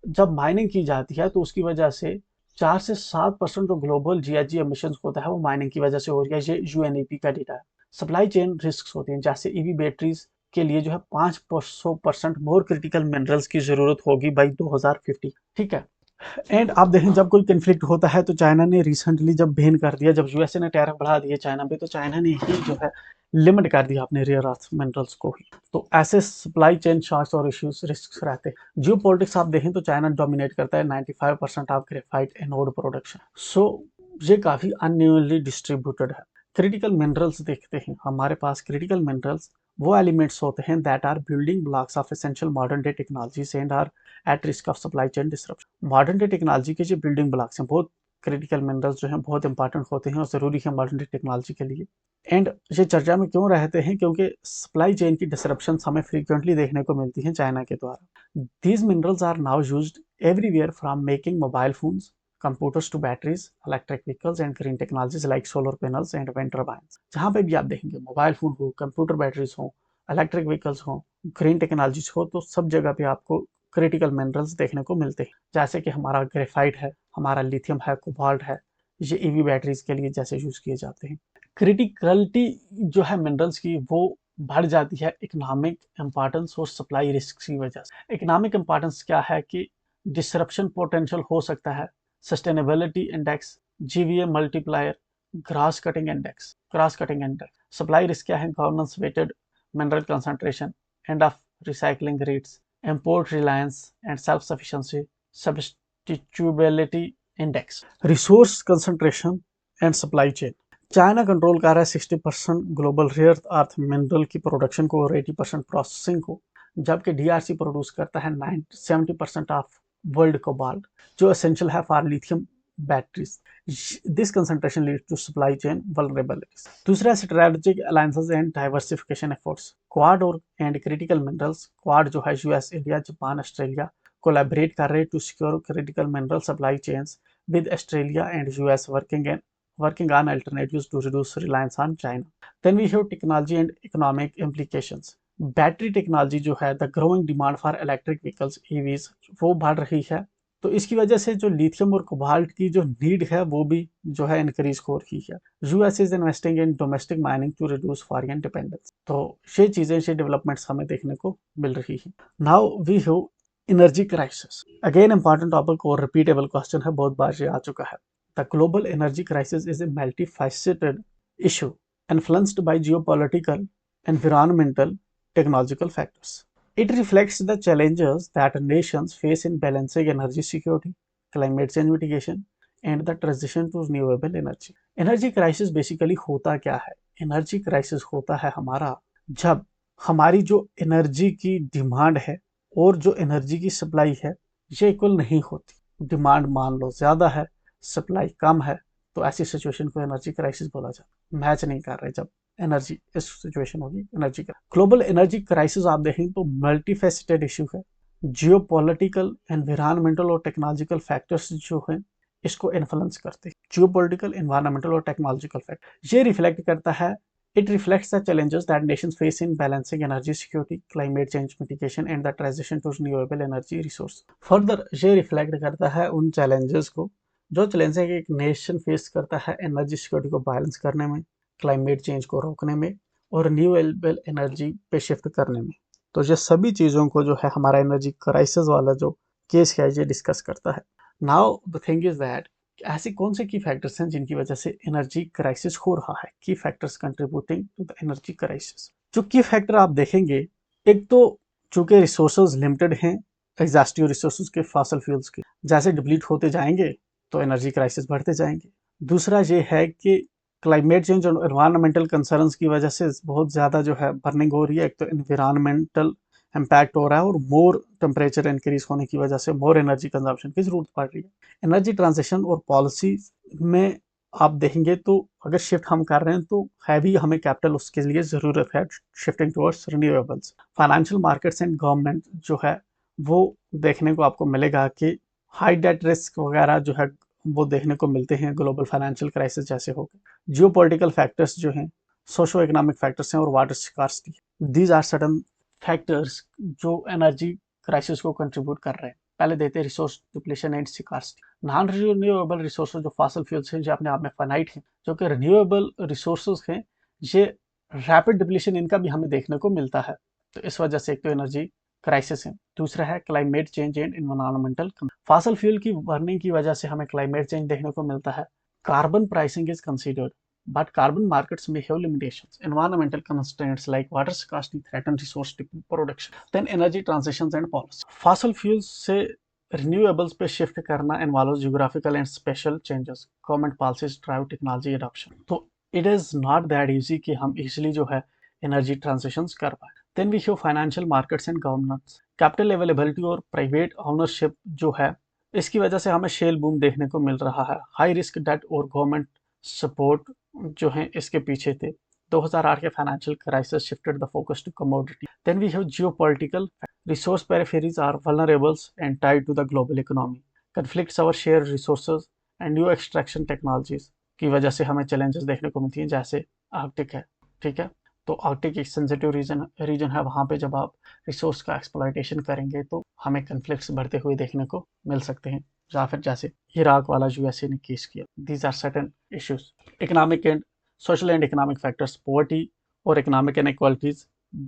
जब माइनिंग की जाती है तो उसकी वजह से 4 से 7% जो ग्लोबल GHG एमिशंस होता है वो माइनिंग की वजह से हो रही है। ये UNEP का डेटा है। सप्लाई चेन रिस्क होती हैं, जैसे EV बैटरीज के लिए जो है 500% मोर क्रिटिकल मिनरल्स की जरूरत होगी बाई 2050। ठीक है। एंड आप देखें जब कोई कन्फ्लिक्ट होता है तो चाइना ने रिसेंटली जब बैन कर दिया, जब USA ने टैरिफ बढ़ा दिए चाइना पे, तो चाइना ने ही जो है लिमिट कर दिया अपने रेयर अर्थ मिनरल्स को ही। तो ऐसे सप्लाई चेन शॉर्ट्स और इश्यूज रिस्क रहते हैं। जियो पॉलिटिक्स आप देखें तो चाइना डोमिनेट करता है 95% of graphite anode production. So ये काफ़ी अनइवनली डिस्ट्रीब्यूटेड है। क्रिटिकल मिनरल्स देखते हैं, हमारे पास क्रिटिकल मिनरल्स वो एलिमेंट्स होते हैं that are building blocks of essential modern day technologies and are at risk of supply chain disruption. Modern day technology के जो बिल्डिंग ब्लॉक्स हैं, बहुत क्रिटिकल मिनरल्स जो हैं बहुत इंपॉर्टेंट होते हैं और ज़रूरी है मॉडर्न डे टेक्नोलॉजी के लिए। एंड ये चर्चा में क्यों रहते हैं? क्योंकि सप्लाई चेन की डिसरप्शन हमें फ्रीक्वेंटली देखने को मिलती हैं चाइना के द्वारा। These minerals are now used everywhere from making mobile phones, computers to batteries, electric vehicles and green technologies like solar panels and wind turbines। जहाँ पे भी आप देखेंगे मोबाइल फोन हो, कंप्यूटर बैटरीज हो, इलेक्ट्रिक व्हीकल्स हो, ग्रीन टेक्नोलॉजीज हो, तो सब जगह पे आपको क्रिटिकल मिनरल्स देखने को मिलते हैं। जैसे कि हमारा ग्रेफाइट है, हमारा लिथियम है, कोबाल्ट है, ये EV बैटरीज के लिए जैसे यूज किए जाते हैं। क्रिटिकलिटी जो है मिनरल्स की वो बढ़ जाती है इकोनॉमिक इंपॉर्टेंस और सप्लाई रिस्क की वजह से। इकोनॉमिक इंपॉर्टेंस क्या है कि डिसरप्शन पोटेंशियल हो सकता है, sustainability index, GVA multiplier, cross cutting index. Supply risk क्या है? Governance weighted mineral concentration, and of recycling rates, import reliance, and self-sufficiency, substitutability index, resource concentration and supply chain. China control कर रहा है 60% ग्लोबल रेयर अर्थ मिनरल की प्रोडक्शन को और 80% प्रोसेसिंग को, जबकि DRC प्रोड्यूस करता है 70% ऑफ वर्ल्ड कोबाल्ट जो एसेंशियल है for lithium batteries. This concentration leads to supply chain vulnerabilities. दूसरा strategic alliances and diversification efforts. Quad और एंड क्रिटिकल मिनरल्स. क्वाड जो है US, India, Japan, Australia collaborate कर रहे हैं to secure critical mineral supply chains with Australia and US working on alternatives to reduce reliance on China. Then we have technology and economic implications. Battery technology जो है, the growing demand for electric vehicles EVs वो बढ़ रही है, तो इसकी वजह से जो लिथियम और कोबाल्ट की जो नीड है वो भी जो है इंक्रीज हो रही है. US is investing in domestic mining to reduce foreign dependence. तो ये चीजें, ये डेवलपमेंट्स हमें देखने को मिल रही है. Now we have energy crisis. Again important topic और रिपीटेबल क्वेश्चन है, बहुत बार ये आ चुका है. The global energy crisis is a multifaceted issue influenced by geopolitical, environmental, technological factors. It reflects the challenges that nations face in balancing energy security, climate change mitigation, and the transition to renewable energy. Energy crisis basically होता क्या है? Energy crisis होता है हमारा जब हमारी जो एनर्जी की डिमांड है और जो एनर्जी की सप्लाई है ये इक्वल नहीं होती. डिमांड मान लो ज़्यादा है, सप्लाई कम है, तो ऐसी सिचुएशन को एनर्जी क्राइसिस बोला जाता है. मैच नहीं कर रहे जब एनर्जी, इस सिचुएशन होगी एनर्जी का. ग्लोबल एनर्जी क्राइसिस आप देखें तो मल्टीफेसिटेड इशू है. जियोपॉलिटिकल, एनवायरमेंटल और टेक्नोलॉजिकल फैक्टर्स जो हैं इसको इन्फ्लुएंस करते हैं. जियोपॉलिटिकल, एनवायरमेंटल और टेक्नोलॉजिकल फैक्टर ये रिफ्लेक्ट करता है. It reflects the challenges that nations face in balancing energy security, climate change mitigation, and the transition to renewable energy resource. Further, ये रिफ्लेक्ट करता है उन चैलेंजेस को जो चैलेंज है कि एक नेशन फेस करता है एनर्जी सिक्योरिटी को बैलेंस करने में, क्लाइमेट चेंज को रोकने में और रिन्यूएबल एनर्जी पे शिफ्ट करने में. तो ये सभी चीज़ों को जो है हमारा एनर्जी क्राइसिस वाला जो केस है ये डिस्कस करता है. Now the thing is that ऐसे कौन से की फैक्टर्स हैं जिनकी वजह से एनर्जी क्राइसिस हो रहा है. Key factors contributing to the energy crisis. जो की फैक्टर आप देखेंगे, एक तो चूंकि रिसोर्सेज लिमिटेड हैं, एग्जॉस्टिव रिसोर्सेज के, फॉसिल फ्यूल्स के, जैसे डिप्लीट होते जाएंगे तो एनर्जी क्राइसिस बढ़ते जाएंगे. दूसरा ये है कि क्लाइमेट चेंज और एनवायरमेंटल कंसर्न्स की वजह से बहुत ज़्यादा जो है बर्निंग हो रही है. एक तो एनवायरमेंटल इम्पैक्ट हो रहा है और मोर टेम्परेचर इंक्रीज होने की वजह से मोर एनर्जी कंजम्पशन की जरूरत पड़ रही है. एनर्जी ट्रांजिशन और पॉलिसी में आप देखेंगे तो अगर शिफ्ट हम कर रहे हैं तो हैवी हमें कैपिटल उसके लिए ज़रूरत है, shifting towards renewables. Financial markets and government जो है वो देखने को आपको मिलेगा कि हाई डेट रिस्क वगैरह जो है वो देखने को मिलते हैं ग्लोबल फाइनेंशियल क्राइसिस जैसे हो गए. जियोपॉलिटिकल फैक्टर्स जो हैं, सोशो इकोनॉमिक फैक्टर्स हैं और water scarcity. These are certain factors जो एनर्जी क्राइसिस को कंट्रीब्यूट कर रहे हैं. पहले देते हैं resource depletion and scarcity. Non renewable resources जो फॉसिल फ्यूल्स हैं जो अपने आप में फाइनाइट हैं, जो कि रिन्यूएबल रिसोर्सेज हैं ये रैपिड डिप्लीशन इनका भी हमें देखने को मिलता है. तो इस वजह से एक तो एनर्जी क्राइसिस है. दूसरा है climate change and environmental. Fossil fuel की बर्निंग की वजह से हमें क्लाइमेट चेंज देखने को मिलता है. Carbon pricing is considered but carbon markets may have limitations. Environmental constraints like water scarcity threaten resource production. Then energy transitions and policy. Fossil fuels से renewables पे shift करना involves geographical and special changes. Government policies drive technology adoption. तो it is not that easy कि हम easily जो है energy transitions कर पाए. Then we have financial markets and governance. Capital availability और private ownership जो है इसकी वजह से हमें शेल बूम देखने को मिल रहा है. हाई रिस्क डेट और गवर्नमेंट सपोर्ट जो हैं इसके पीछे थे. 2008 के financial crisis shifted the focus to commodity. Then we have geopolitical. Resource peripheries are vulnerables and tied to the global economy. Conflicts over share resources and new extraction technologies की वजह से हमें चैलेंजेस देखने को मिलती हैं, जैसे आर्कटिक है. ठीक है, तो आर्कटिक एक सेंसिटिव रीजन है. वहाँ पे जब आप रिसोर्स का एक्सप्लॉयटेशन करेंगे तो हमें कन्फ्लिक्ट्स बढ़ते हुए देखने को मिल सकते हैं, या फिर जैसे इराक वाला USA ने केस किया. These are certain issues. Economic and social and economic factors. Poverty और economic inequalities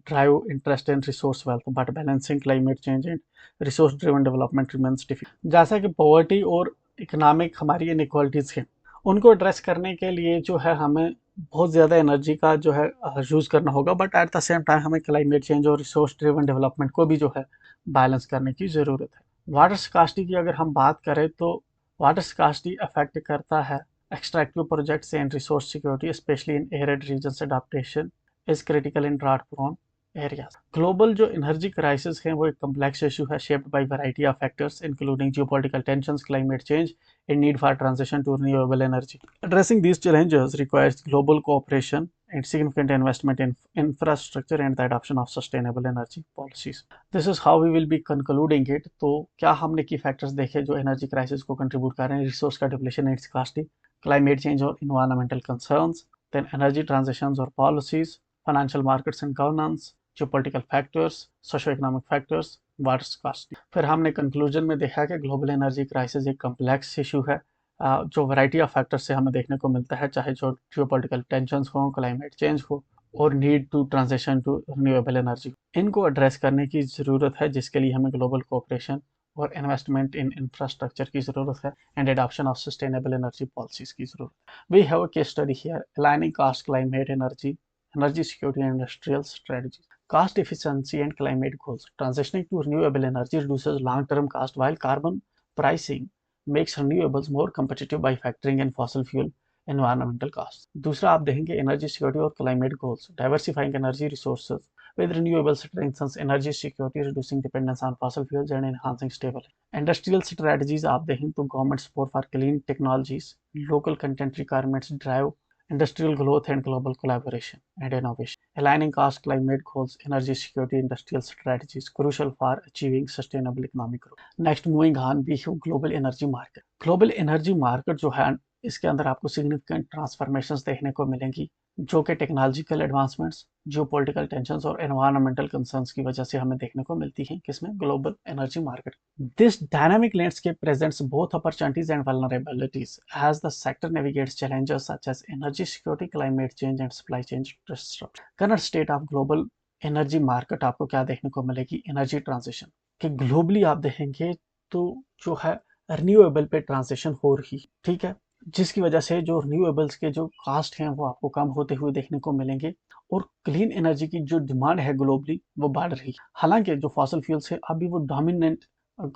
drive interest in resource wealth, but balancing climate change and resource driven development remains difficult. जैसा कि पॉवर्टी और इकोनॉमिक हमारी इनइक्वालिटीज हैं, उनको एड्रेस करने के लिए जो है हमें बहुत ज़्यादा एनर्जी का जो है यूज़ करना होगा, but at the same time हमें क्लाइमेट चेंज और रिसोर्स ड्रिवन डेवलपमेंट को भी जो है बैलेंस करने की ज़रूरत है। वाटर स्कार्सिटी की अगर हम बात करें तो वाटर स्कार्सिटी अफेक्ट करता है extractive projects and resource security, specially in arid regions. Adaptation is critical in drought prone areas. Global जो एनर्जी क्राइसिस है वो एक कम्प्लेक्स इशू है, shaped by variety of factors including geopolitical tensions, climate change and need for transition to renewable energy. Addressing these challenges requires global cooperation and significant investment in infrastructure and the adoption of sustainable energy policies. This is how we will be concluding it. तो क्या हमने की फैक्टर्स देखे जो एनर्जी क्राइसिस को कंट्रीब्यूट कर रहे हैं? रिसोर्स का depletion and scarcity, climate change और environmental concerns, then energy transitions और policies, financial markets and governance, geopolitical factors, socio economic factors, water scarcity. फिर हमने कंक्लूजन में देखा कि ग्लोबल एनर्जी क्राइसिस एक कम्प्लेक्स इशू है जो वैरायटी ऑफ फैक्टर्स से हमें देखने को मिलता है, चाहे जो जियोपॉलिटिकल टेंशंस हो, क्लाइमेट चेंज हो और need to transition to renewable energy. इनको एड्रेस करने की ज़रूरत है, जिसके लिए हमें ग्लोबल कोऑपरेशन और इन्वेस्टमेंट इन इंफ्रास्ट्रक्चर की ज़रूरत है and adoption of sustainable energy policies की ज़रूरत। We have a case study here, aligning cost, climate, energy security and industrial strategies. Cost efficiency and climate goals. Transitioning to renewable energy reduces long-term cost, while carbon pricing makes renewables more competitive by factoring in fossil fuel environmental costs. दूसरा आप देखेंगे एनर्जी सिक्योरिटी और climate goals. Diversifying energy resources with renewables strengthens energy security, reducing dependence on fossil fuels and enhancing stability. Industrial strategies आप देखें तो government support for clean technologies, local content requirements drive industrial growth and global collaboration and innovation. Aligning cost, climate goals, energy security, industrial strategies crucial for achieving sustainable economic growth. Next, moving on, we have global energy market. Global energy market जो है इसके अंदर आपको सिग्निफिकेंट ट्रांसफॉर्मेशंस देखने को मिलेंगी, जो कि टेक्नोलॉजिकल एडवांसमेंट्स, जियोपॉलिटिकल टेंशंस और एनवायरमेंटल कंसर्न्स की वजह से हमें देखने को मिलती हैं किसमें, global energy market. This dynamic landscape presents both opportunities and vulnerabilities as the sector navigates challenges such as energy security, climate change, and supply chain disruption. Current state of global energy market आपको क्या देखने को मिलेगी? एनर्जी ट्रांजिशन कि ग्लोबली आप देखेंगे तो जो है रिन्यूएबल पे ट्रांजिशन हो रही, ठीक है, जिसकी वजह से जो रिन्यूएबल्स के जो कास्ट हैं वो आपको कम होते हुए देखने को मिलेंगे और क्लीन एनर्जी की जो डिमांड है ग्लोबली वो बढ़ रही है। हालांकि जो फॉसिल फ्यूल्स है अभी वो डोमिनेंट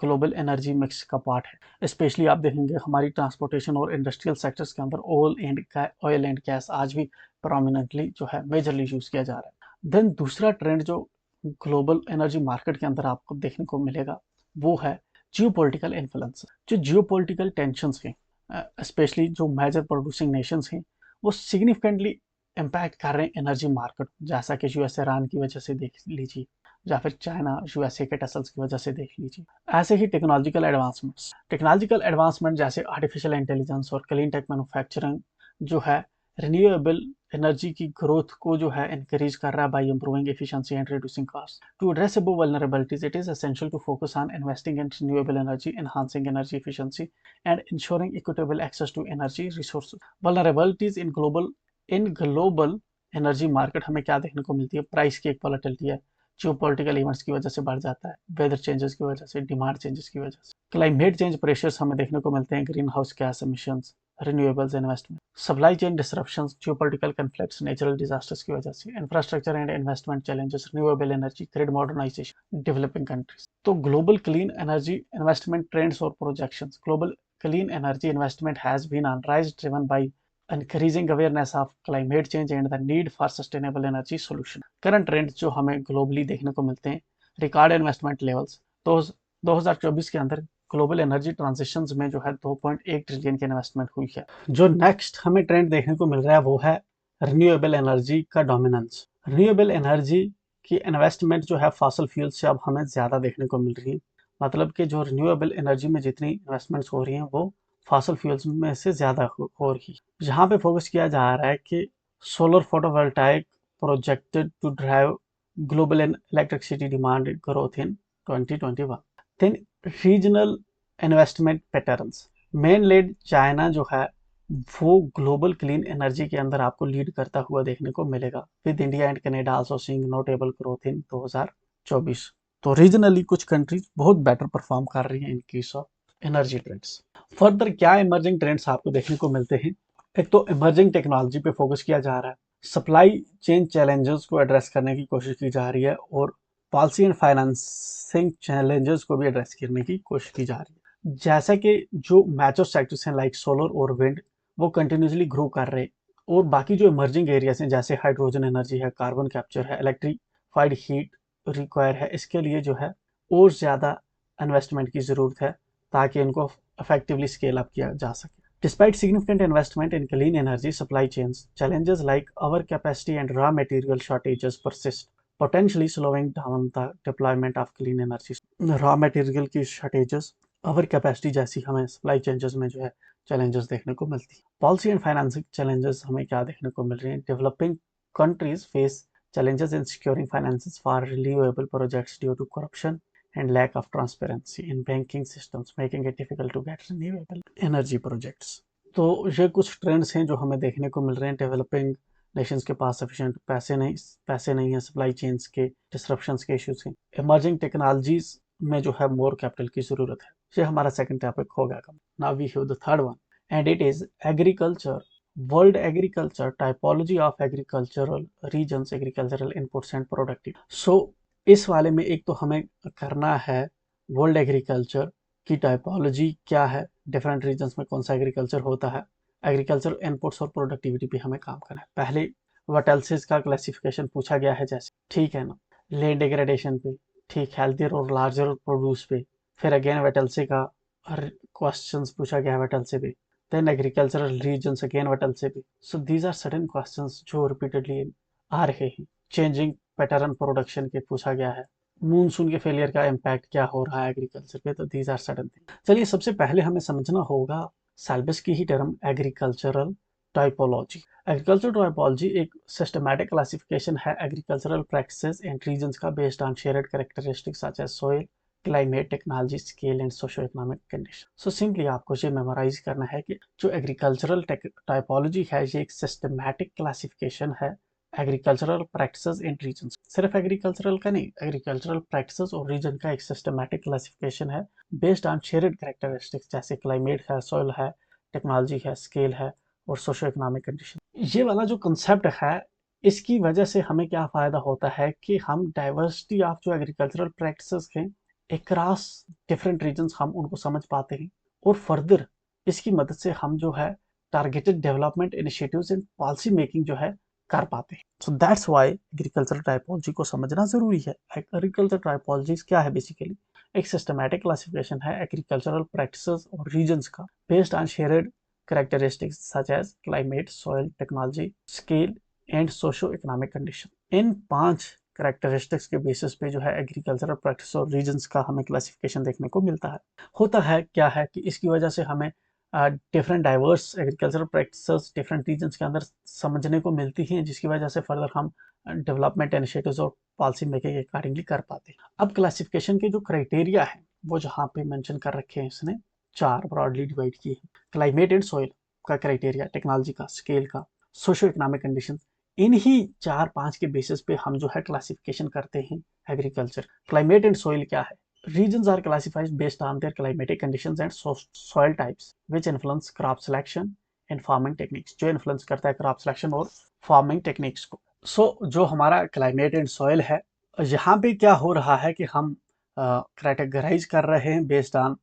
ग्लोबल एनर्जी मिक्स का पार्ट है। स्पेशली आप देखेंगे हमारी ट्रांसपोर्टेशन और इंडस्ट्रियल सेक्टर्स के अंदर ऑयल एंड गैस आज भी प्रोमिनेंटली जो है मेजरली यूज किया जा रहा है। देन दूसरा ट्रेंड जो ग्लोबल एनर्जी मार्केट के अंदर आपको देखने को मिलेगा वो है जियोपॉलिटिकल इन्फ्लुएंस। जो जियोपॉलिटिकल टेंशंस हैं, स्पेशली जो मेजर प्रोड्यूसिंग नेशंस हैं, वो सिग्निफिकेंटली इम्पैक्ट कर रहे हैं एनर्जी मार्केट, जैसा कि यूएस ईरान की वजह से देख लीजिए या फिर चाइना यूएसए के टसल्स की वजह से देख लीजिए। ऐसे ही टेक्नोलॉजिकल एडवांसमेंट जैसे आर्टिफिशियल इंटेलिजेंस और क्लीन टेक मैन्युफैक्चरिंग जो है रिन्यूएबल एनर्जी की ग्रोथ को जो है इंक्रीज कर रहा है by improving efficiency and reducing cost. To address above vulnerabilities it is essential to focus on investing in renewable energy, enhancing energy efficiency and ensuring equitable access to energy resources. Vulnerabilities in global energy market हमें क्या देखने को मिलती है? प्राइस की एक वॉलेटिलिटी है, जियोपॉलिटिकल इवेंट्स की वजह से बढ़ जाता है, वेदर चेंजेस की वजह से, डिमांड चेंजेस की वजह से, क्लाइमेट चेंज प्रेशर्स हमें देखने को मिलते हैं, green house gas emissions, renewables investment, supply chain disruptions, geopolitical conflicts, natural disasters की वजह से, infrastructure and investment challenges, renewable energy, grid modernisation, developing countries. तो global clean energy investment trends और projections. Global clean energy investment has been on rise, driven by increasing awareness of climate change and the need for sustainable energy solution. Current trends जो हमें ग्लोबली देखने को मिलते हैं, रिकॉर्ड इन्वेस्टमेंट लेवल्स। तो 2024 के अंदर ग्लोबल एनर्जी ट्रांजिशंस में जो है 2.1 ट्रिलियन की इन्वेस्टमेंट हुई है। जो नेक्स्ट हमें ट्रेंड देखने को मिल रहा है वो है रिन्यूएबल एनर्जी का डोमिनेंस। रिन्यूएबल एनर्जी की इन्वेस्टमेंट जो है फॉसिल फ्यूल से अब हमें ज़्यादा देखने को मिल रही है। मतलब कि जो रिन्यूएबल एनर्जी में जितनी इन्वेस्टमेंट्स हो रही हैं वो फॉसिल फ्यूल्स में से ज़्यादा हो रही है। यहाँ पे फोकस किया जा रहा है कि solar photovoltaic projected to drive global electricity demand growth in 2021। Then regional investment patterns, mainland China जो है वो ग्लोबल क्लीन एनर्जी के अंदर आपको लीड करता हुआ देखने को मिलेगा, with India and Canada also seeing notable growth in 2024। तो रीजनली कुछ कंट्रीज बहुत बेटर परफॉर्म कर रही हैं in case of energy trends. Further क्या इमर्जिंग ट्रेंड्स आपको देखने को मिलते हैं? एक तो इमर्जिंग टेक्नोलॉजी पे फोकस किया जा रहा है, सप्लाई चेन चैलेंजेस को एड्रेस करने की कोशिश की जा रही है, और पॉलिसी एंड फाइनेंसिंग चैलेंजेस को भी एड्रेस करने की कोशिश की जा रही है। जैसा कि जो मैच्योर सेक्टर्स हैं लाइक सोलर और विंड वो कंटिन्यूसली ग्रो कर रहे हैं, और बाकी जो इमर्जिंग एरियाज हैं जैसे हाइड्रोजन एनर्जी है, कार्बन कैप्चर है, इलेक्ट्रिफाइड हीट रिक्वायर है, इसके लिए जो है और ज़्यादा इन्वेस्टमेंट की ज़रूरत है ताकि इनको इफेक्टिवली स्केल अप किया जा सके। Despite significant investment in clean energy supply chains, challenges like overcapacity and raw material shortages persist, potentially slowing down the deployment of clean energy. Raw material की shortages, overcapacity जैसी हमें supply chains में जो है challenges देखने को मिलती है। Policy and financing challenges हमें क्या देखने को मिल रही हैं? Developing countries face challenges in securing finances for renewable projects due to corruption and lack of transparency in banking systems, making it difficult to get renewable energy projects. तो ये कुछ ट्रेंड्स हैं जो हमें देखने को मिल रहे हैं। डेवलपिंग नेशंस के पास सफिशिएंट पैसे नहीं है, सप्लाई चेन्स के डिसरप्शंस के इश्यूज हैं, इमर्जिंग टेक्नोलॉजीज में जो है मोर कैपिटल की जरूरत है। ये हमारा सेकंड टॉपिक हो गया। Now we have the third one and it is agriculture, world agriculture, typology of agricultural regions, agricultural inputs and productivity. So इस वाले में एक तो हमें करना है वर्ल्ड एग्रीकल्चर की टाइपोलॉजी क्या है, डिफरेंट रीजन्स में कौन सा एग्रीकल्चर होता है, एग्रीकल्चर इनपुट्स और प्रोडक्टिविटी पे हमें काम करना है। पहले वटल्सिस का क्लासिफिकेशन पूछा गया है, जैसे ठीक है ना, लैंड डिग्रेडेशन पे, ठीक, हेल्थियर और लार्जर प्रोड्यूस पे, फिर अगेन वटल्से का क्वेश्चंस पूछा गया है वटल्से पे, then agricultural regions again Whittlesey पे। So these are certain questions जो रिपीटेडली आ रहे हैं। चेंजिंग पैटर्न प्रोडक्शन के पूछा गया है, मूनसून के फेलियर का इम्पैक्ट क्या हो रहा है एग्रीकल्चर पे, तो दीज आर सडन थिंग। चलिए सबसे पहले हमें समझना होगा सैल्बस की ही term agricultural typology. Agricultural typology एक सिस्टमैटिक क्लासिफिकेशन है एग्रीकल्चरल प्रैक्टिसेस एंड रीजन्स का based on shared characteristics such as soil, climate, technology, scale and socio economic condition. So simply आपको ये मेमोराइज करना है कि जो एग्रीकल्चरल टाइपोलॉजी है ये एक सिस्टमैटिक क्लासिफिकेशन है एग्रीकल्चरल प्रैक्टिसेस एंड रीजन्स। सिर्फ एग्रीकल्चरल का नहीं, एग्रीकल्चरल प्रैक्टिसेस और रीजन का एक सिस्टमैटिक क्लासिफिकेशन है बेस्ड ऑन शेयर्ड कैरेक्टरिस्टिक्स जैसे क्लाइमेट है, सॉइल है, टेक्नोलॉजी है, स्केल है और सोशो इकोनॉमिक कंडीशन। ये वाला जो कंसेप्ट है इसकी वजह से हमें क्या फायदा होता है कि हम डाइवर्सिटी ऑफ जो एग्रीकल्चरल प्रैक्टिसेस हैं अक्रॉस डिफरेंट रीजन्स हम उनको समझ पाते हैं, और फर्दर इसकी मदद से हम जो है targeted development initiatives and policy making जो है कर पाते हैं। So that's why agricultural typology को समझना जरूरी है। एग्रीकल्चर टाइपोलॉजी क्या है? बेसिकली एक सिस्टमैटिक क्लासिफिकेशन है एग्रीकल्चरल प्रैक्टिसेस और रीजन्स का based on shared characteristics such as climate, soil, technology, scale and socio economic condition. इन 5 कैरेक्टरिस्टिक्स के बेसिस पे जो है एग्रीकल्चरल प्रैक्टिस और रीजन्स का हमें क्लासिफिकेशन देखने को मिलता है। होता है क्या है कि इसकी वजह से हमें different diverse agricultural practices different regions के अंदर समझने को मिलती हैं, जिसकी वजह से फर्दर हम डेवलपमेंट इनिशिएटिव्स और पॉलिसी मेकिंग अकॉर्डिंगली कर पाते हैं। अब क्लासिफिकेशन के जो क्राइटेरिया है वो जहाँ पे मेंशन कर रखे हैं इसने 4 ब्रॉडली डिवाइड किए हैं। क्लाइमेट एंड सॉइल का क्राइटेरिया, टेक्नोलॉजी का, स्केल का, सोशो इकोनॉमिक कंडीशन, इन्हीं 4-5 के बेसिस पे हम जो है क्लासिफिकेशन करते हैं एग्रीकल्चर। क्लाइमेट एंड सॉइल क्या है? Regions are classified based on their climatic conditions and soil types, which influence crop selection and farming techniques. जो influence करता है crop selection और farming techniques को। जो हमारा climate and soil है, यहाँ पे क्या हो रहा है कि हम categorize कर रहे हैं based on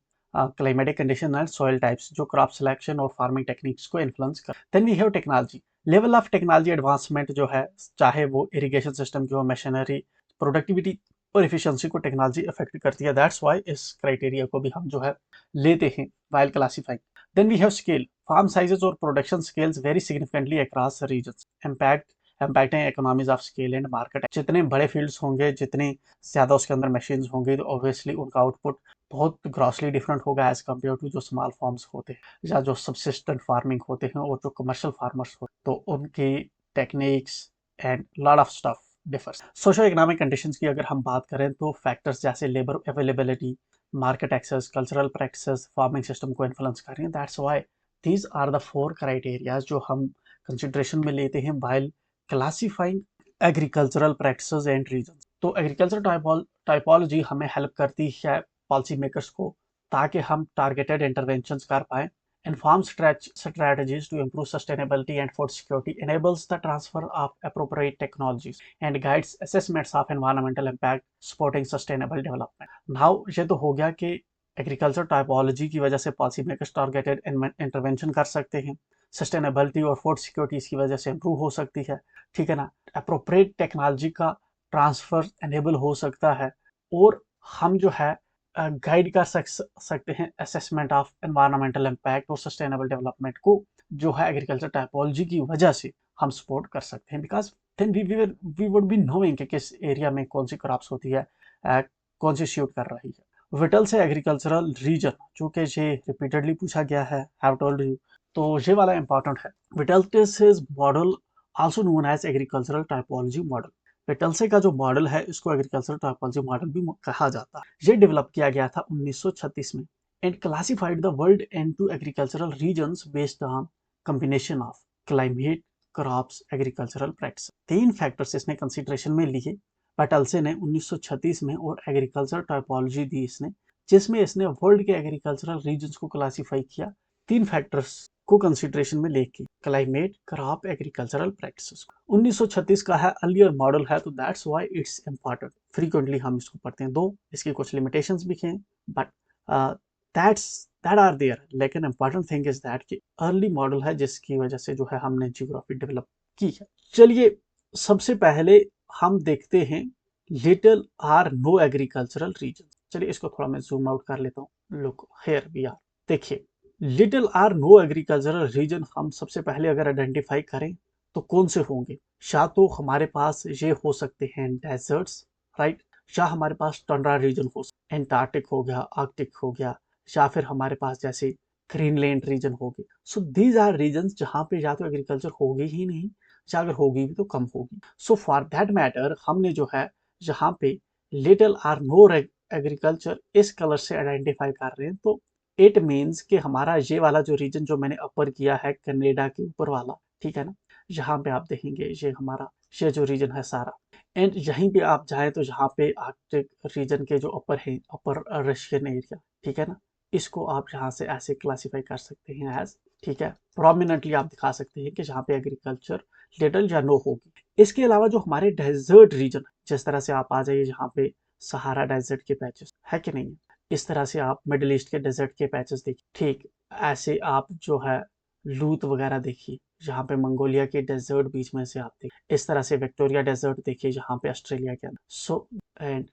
climatic condition and soil types, जो crop selection और farming techniques को influence कर। Then we have technology. Level of technology advancement जो है, चाहे वो irrigation system की हो, machinery, productivity और इफिशियंसी को टेक्नोलॉजी अफेक्ट करती है। दैट्स वाई इस क्राइटेरिया को भी हम जो है लेते हैं while classifying. Then we have scale. Farm sizes और production scales very significantly across regions. Impacting economies of scale and market. जितने बड़े फील्ड्स होंगे, जितने ज़्यादा उसके अंदर मशीन्स होंगे, तो ऑब्वियसली उनका आउटपुट बहुत ग्रॉसली डिफरेंट होगा एज कम्पेयर टू जो स्मॉल फार्म्स होते हैं या जो सबसिस्टेंट फार्मिंग होते हैं और जो कमर्शियल फार्मर्स होते हैं, तो उनकी techniques and lot of stuff differs. Socio economic conditions की अगर हम बात करें तो फैक्टर्स जैसे labour availability, market access, cultural practices farming system को इन्फ्लुएंस कर रही हैं। That's why these are the 4 criterias जो हम कंसिडरेशन में लेते हैं while classifying agricultural practices and regions. तो एग्रीकल्चर टाइपोलॉजी हमें हेल्प करती है पॉलिसी मेकर्स को, ताकि हम टारगेटेड इंटरवेंशंस कर पाएँ informs strategies to improve sustainability and food security, enables the transfer of appropriate technologies, and guides assessments of environmental impact, supporting sustainable development. Now ये तो हो गया कि एग्रीकल्चर टाइपोलॉजी की वजह से पॉलिसी मेकर्स टारगेटेड इंटरवेंशन कर सकते हैं, सस्टेनेबिलिटी और फूड सिक्योरिटी इसकी वजह से इंप्रूव हो सकती है, ठीक है ना, अप्रोप्रिएट टेक्नोलॉजी का ट्रांसफर एनेबल हो सकता है, और हम जो है गाइड कर सकते हैं असेसमेंट ऑफ एनवायरमेंटल इम्पैक्ट और सस्टेनेबल डेवलपमेंट को, जो है एग्रीकल्चर टाइपोलॉजी की वजह से हम सपोर्ट कर सकते हैं, because then we would be knowing कि किस एरिया में कौन सी क्रॉप्स होती है, कौन सी सूट कर रही है। विटल से एग्रीकल्चरल रीजन, जो कि ये रिपीटेडली पूछा गया है, हैव टोल्ड यू, तो ये वाला इंपॉर्टेंट है। Whittlesey model also known as agricultural typology model. Whittlesey का जो मॉडल है इसको एग्रीकल्चरल टाइपोलॉजी मॉडल भी कहा जाता है। ये डेवलप किया गया था 1936 में, and classified the world into agricultural regions based on combination of climate, crops, agricultural practice. 3 factors इसने कंसिडरेशन में लिए विटल्से ने 1936 में, और एग्रीकल्चर टाइपोलॉजी दी इसने, जिसमें इसने वर्ल्ड के एग्रीकल्चरल रीजन्स को क्लासिफाई किया 3 फैक्टर्स को कंसिडरेशन में लेके, क्लाइमेट, क्रॉप, एग्रीकल्चरल प्रैक्टिसेस। 1936 का है, अर्लियर मॉडल है, तो that's why it's important. Frequently हम इसको पढ़ते हैं, दो इसकी कुछ लिमिटेशंस भी हैं, बट दैट आर देयर, लेकिन इंपॉर्टेंट थिंग इज दैट कि अर्ली मॉडल है, जिसकी वजह से जो है हमने जियोग्राफी डेवलप की है। चलिए सबसे पहले हम देखते हैं little or no agricultural region. चलिए इसको थोड़ा मैं जूम आउट कर लेता हूँ। लुक हियर वी आर, देखिए little or no agricultural region हम सबसे पहले अगर आइडेंटिफाई करें तो कौन से होंगे? या तो हमारे पास ये हो सकते हैं डेजर्ट्स, राइट, या हमारे पास टंड्रा रीजन हो, एंटार्क्टिक हो गया, आर्कटिक हो गया, या फिर हमारे पास जैसे ग्रीनलैंड रीजन हो गए। सो दीज आर रीजन्स जहाँ पे या तो एग्रीकल्चर होगी ही नहीं, या अगर होगी भी तो कम होगी। सो फॉर दैट मैटर हमने जो है यहाँ पे लिटिल आर नो एग्रीकल्चर इस कलर से आइडेंटिफाई कर रहे हैं, तो इट मीन्स कि हमारा ये वाला जो रीजन जो मैंने अपर किया है कनाडा के ऊपर वाला, ठीक है ना, यहाँ पे आप देखेंगे ये हमारा ये जो रीजन है सारा, एंड यहीं पे आप जाए तो यहाँ पे आर्कटिक रीजन के जो अपर है, अपर रशियन एरिया, ठीक है ना, इसको आप यहाँ से ऐसे क्लासीफाई कर सकते हैं एज, ठीक है, प्रोमिनेंटली आप दिखा सकते हैं कि जहाँ पे एग्रीकल्चर लिटिल या नो होगी। इसके अलावा जो हमारे डेजर्ट रीजन, जिस तरह से आप आ जाइए यहाँ पे सहारा डेजर्ट के पैचेस है कि नहीं, इस तरह से आप मिडिल ईस्ट के डेजर्ट के पैचेस देखिए, ठीक ऐसे आप जो है लूत वगैरह देखिए, जहाँ पे मंगोलिया के डेजर्ट बीच में से आप देखिए, इस तरह से विक्टोरिया डेजर्ट देखिए जहाँ पे ऑस्ट्रेलिया के अंदर। So and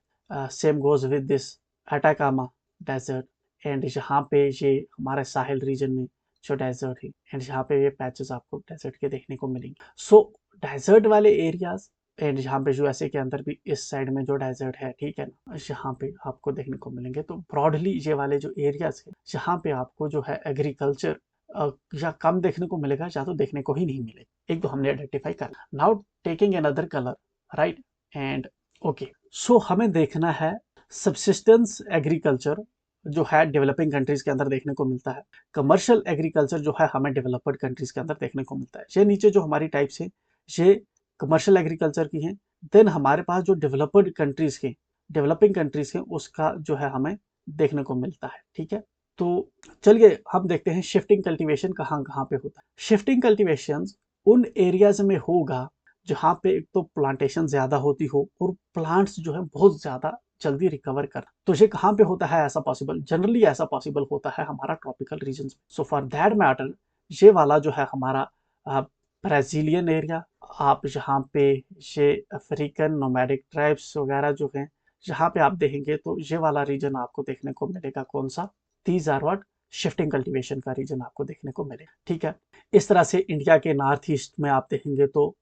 same goes with this Atacama desert, and यहाँ पे ये हमारे साहिल रीजन में जो डेजर्ट है, एंड यहाँ पे ये पैचेस आपको डेजर्ट के देखने को मिलेंगे। सो डेजर्ट वाले एरियाज, एंड यहाँ पे यूएसए के अंदर भी इस साइड में जो डेजर्ट है, ठीक है ना, यहाँ पे आपको देखने को मिलेंगे। तो ब्रॉडली ये वाले जो एरियाज है यहाँ पे आपको जो है एग्रीकल्चर या कम देखने को मिलेगा, या तो देखने को ही नहीं मिलेगा। एक तो हमने आइडेंटिफाई कर, now taking another colour, right, and okay, so हमें देखना है सबसिस्टेंस एग्रीकल्चर जो है डेवलपिंग कंट्रीज के अंदर देखने को मिलता है, कमर्शियल एग्रीकल्चर जो है हमें डेवलप्ड कंट्रीज के अंदर देखने को मिलता है। ये नीचे जो हमारी टाइप्स है ये कमर्शियल एग्रीकल्चर की हैं। देन हमारे पास जो डेवलप्ड कंट्रीज के, डेवलपिंग कंट्रीज के, उसका जो है हमें देखने को मिलता है, ठीक है। तो चलिए हम देखते हैं शिफ्टिंग कल्टीवेशन कहाँ कहाँ पे होता है। शिफ्टिंग कल्टीवेशन उन एरियाज में होगा जहाँ पे एक तो प्लांटेशन ज्यादा होती हो और प्लांट्स जो है बहुत ज्यादा जल्दी रिकवर कर। तो ये कहाँ पे होता है ऐसा पॉसिबल? जनरली ऐसा पॉसिबल होता है हमारा tropical region. So for that matter ये वाला जो है हमारा ब्राजीलियन एरिया, आप यहाँ पे ये अफ्रीकन नोमैडिक ट्राइब्स वगैरह जो हैं यहाँ पे आप देखेंगे, तो ये वाला रीजन आपको देखने को मिलेगा कौन सा? These are what shifting cultivation का रीजन आपको देखने को मिलेगा, ठीक है। इस तरह से इंडिया के नॉर्थ ईस्ट में आप देखेंगे तो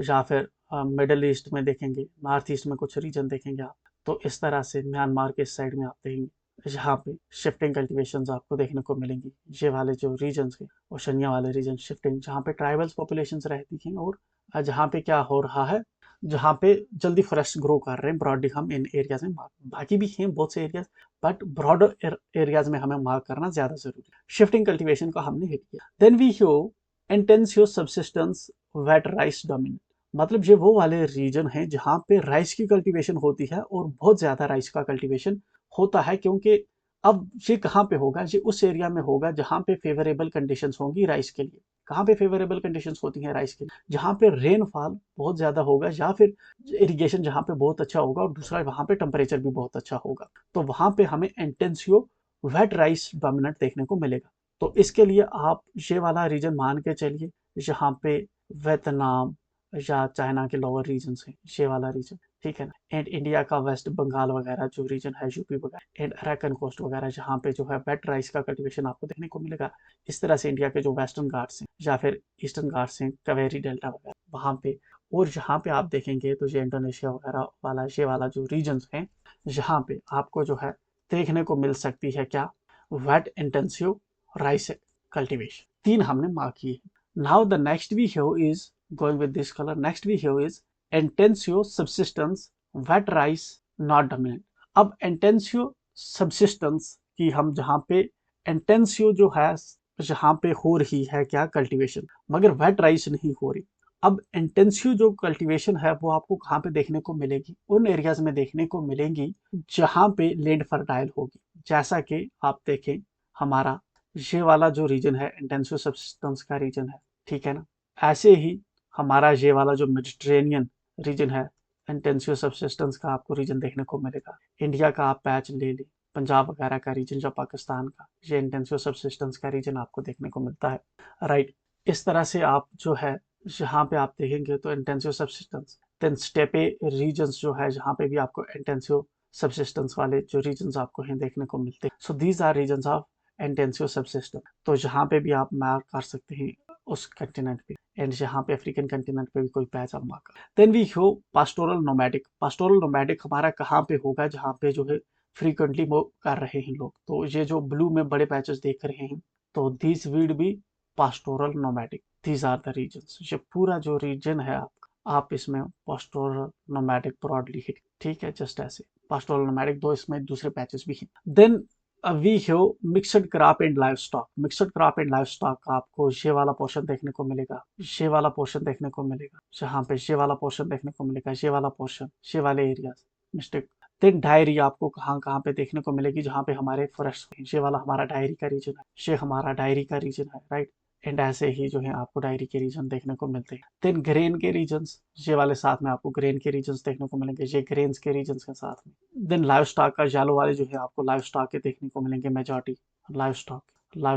या फिर मिडल ईस्ट में देखेंगे, नॉर्थ ईस्ट में कुछ रीजन देखेंगे आप, तो इस तरह से म्यांमार के साइड में आप देखेंगे यहाँ पे शिफ्टिंग कल्टीवेशन आपको देखने को मिलेंगी। ये वाले जो रीजन है ओशनिया वाले रीजन शिफ्टिंग, जहाँ पे ट्राइबल्स पॉपुलेशन रहती हैं, और जहाँ पे क्या हो रहा है, जहाँ पे जल्दी फॉरेस्ट ग्रो कर रहे हैं ब्रॉडली हम इन एरियाज में मार्क, बाकी भी हैं बहुत से एरियाज, बट ब्रॉडर एरियाज में हमें मार्क करना ज्यादा जरूरी है। शिफ्टिंग कल्टीवेशन का हमने हिट किया। Then we show intensive subsistence wet rice dominant, मतलब ये वो वाले रीजन हैं जहाँ पे राइस की कल्टीवेशन होती है और बहुत ज्यादा राइस का कल्टीवेशन होता है, क्योंकि अब ये कहाँ पे होगा, ये उस एरिया में होगा जहाँ पे फेवरेबल कंडीशंस होंगी राइस के लिए। कहाँ पे फेवरेबल कंडीशंस होती हैं राइस के लिए? जहाँ पे रेनफॉल बहुत ज़्यादा होगा या फिर इरिगेशन जहाँ पे बहुत अच्छा होगा, और दूसरा वहाँ पे टेम्परेचर भी बहुत अच्छा होगा, तो वहाँ पे हमें इंटेंसिव वेट राइस डोमिनेंट देखने को मिलेगा। तो इसके लिए आप ये वाला रीजन मान के चलिए, जहाँ पे वियतनाम या चाइना के लोअर रीजन है, ये वाला रीजन, ठीक है ना। एंड इंडिया का वेस्ट बंगाल वगैरह जो रीजन है, यूपी वगैरह एंड अराकन कोस्ट वगैरह, जहाँ पे जो है वेट राइस का कल्टीवेशन आपको देखने को मिलेगा। इस तरह से इंडिया के जो वेस्टर्न घाट्स हैं या फिर ईस्टर्न घाट्स हैं, कावेरी डेल्टा वगैरह, वहाँ पे, और जहाँ पे आप देखेंगे तो ये इंडोनेशिया वगैरह वाला, ये वाला जो रीजन है, यहाँ पे आपको जो है देखने को मिल सकती है क्या, वेट इंटेंसिव राइस कल्टीवेशन। तीन हमने मार्क किए। Now the next we have is going with this colour, next we have is intensive subsistence wet rice not dominant. अब इंटेंसिव सबसिस्टेंस की हम जहाँ पे इंटेंसिव जो है जहाँ पे हो रही है क्या कल्टीवेशन, मगर वेट राइस नहीं हो रही। अब इंटेंसिव जो कल्टीवेशन है वो आपको कहाँ पे देखने को मिलेगी, उन एरियाज में देखने को मिलेंगी जहाँ पे लैंड फर्टाइल होगी। जैसा कि आप देखें, हमारा ये वाला जो रीजन है इंटेंसिव सबसिस्टेंस का रीजन है, ठीक है ना। ऐसे ही हमारा ये वाला जो मेडिटेरेनियन रीजन है, इंटेंसिव सबसिस्टेंस का आपको रीजन देखने को मिलेगा। इंडिया का आप पैच ले लें, पंजाब वगैरह का रीजन, जो पाकिस्तान का, ये इंटेंसिव सबसिस्टेंस का रीजन आपको देखने को मिलता है, राइट। इस तरह से आप जो है यहाँ पे आप देखेंगे तो इंटेंसिव सबसिस्टेंस, देन स्टेपे रीजन्स जो है, जहाँ पे भी आपको इंटेंसिव सबसिस्टेंस वाले जो रीजन्स आपको हैं देखने को मिलते हैं। So these are regions of intensive subsistence. तो यहाँ पे भी आप मार्क कर सकते हैं उस कंटिनेंट पे, एंड यहाँ पे अफ्रीकन कंटिनेंट पे भी कोई पैच आप मार्क कर। देन वी हो पास्टोरल नोमैडिक। पास्टोरल नोमैडिक हमारा कहाँ पे होगा, जहाँ पे जो है फ्रीक्वेंटली मूव कर रहे हैं लोग। तो ये जो ब्लू में बड़े पैचेस देख रहे हैं, तो this will be pastoral nomadic. These are the regions. ये पूरा जो रीजन है आप इसमें पास्टोरल नोमैडिक ब्रॉडली हिट, ठीक है, जस्ट ऐसे पास्टोरल नोमैडिक, दो इसमें दूसरे पैचेस भी हैं। Then we have mixed crop and live stock. Mixed crop and live stock आपको ये वाला पोर्शन देखने को मिलेगा, ये वाला पोर्शन देखने को मिलेगा, जहाँ पे ये वाला पोर्शन देखने को मिलेगा, ये वाला पोर्शन, ये वाले एरियाज, मिस्टेक। देन डायरी आपको कहाँ कहाँ पे देखने को मिलेगी, जहाँ पे हमारे फॉरेस्ट, ये वाला हमारा डायरी का रीजन है, ये हमारा डायरी का रीजन है, राइट। एंड ऐसे ही जो है आपको डायरी के रीजन देखने को मिलते हैं। देन ग्रेन के रीजन्स, ये वाले साथ में आपको ग्रेन के रीजन्स देखने को मिलेंगे, ये ग्रेन्स के रीजन्स के साथ में। देन लाइव स्टॉक का येलो वाले जो है आपको लाइव स्टॉक के देखने को मिलेंगे, मेजॉरिटी लाइव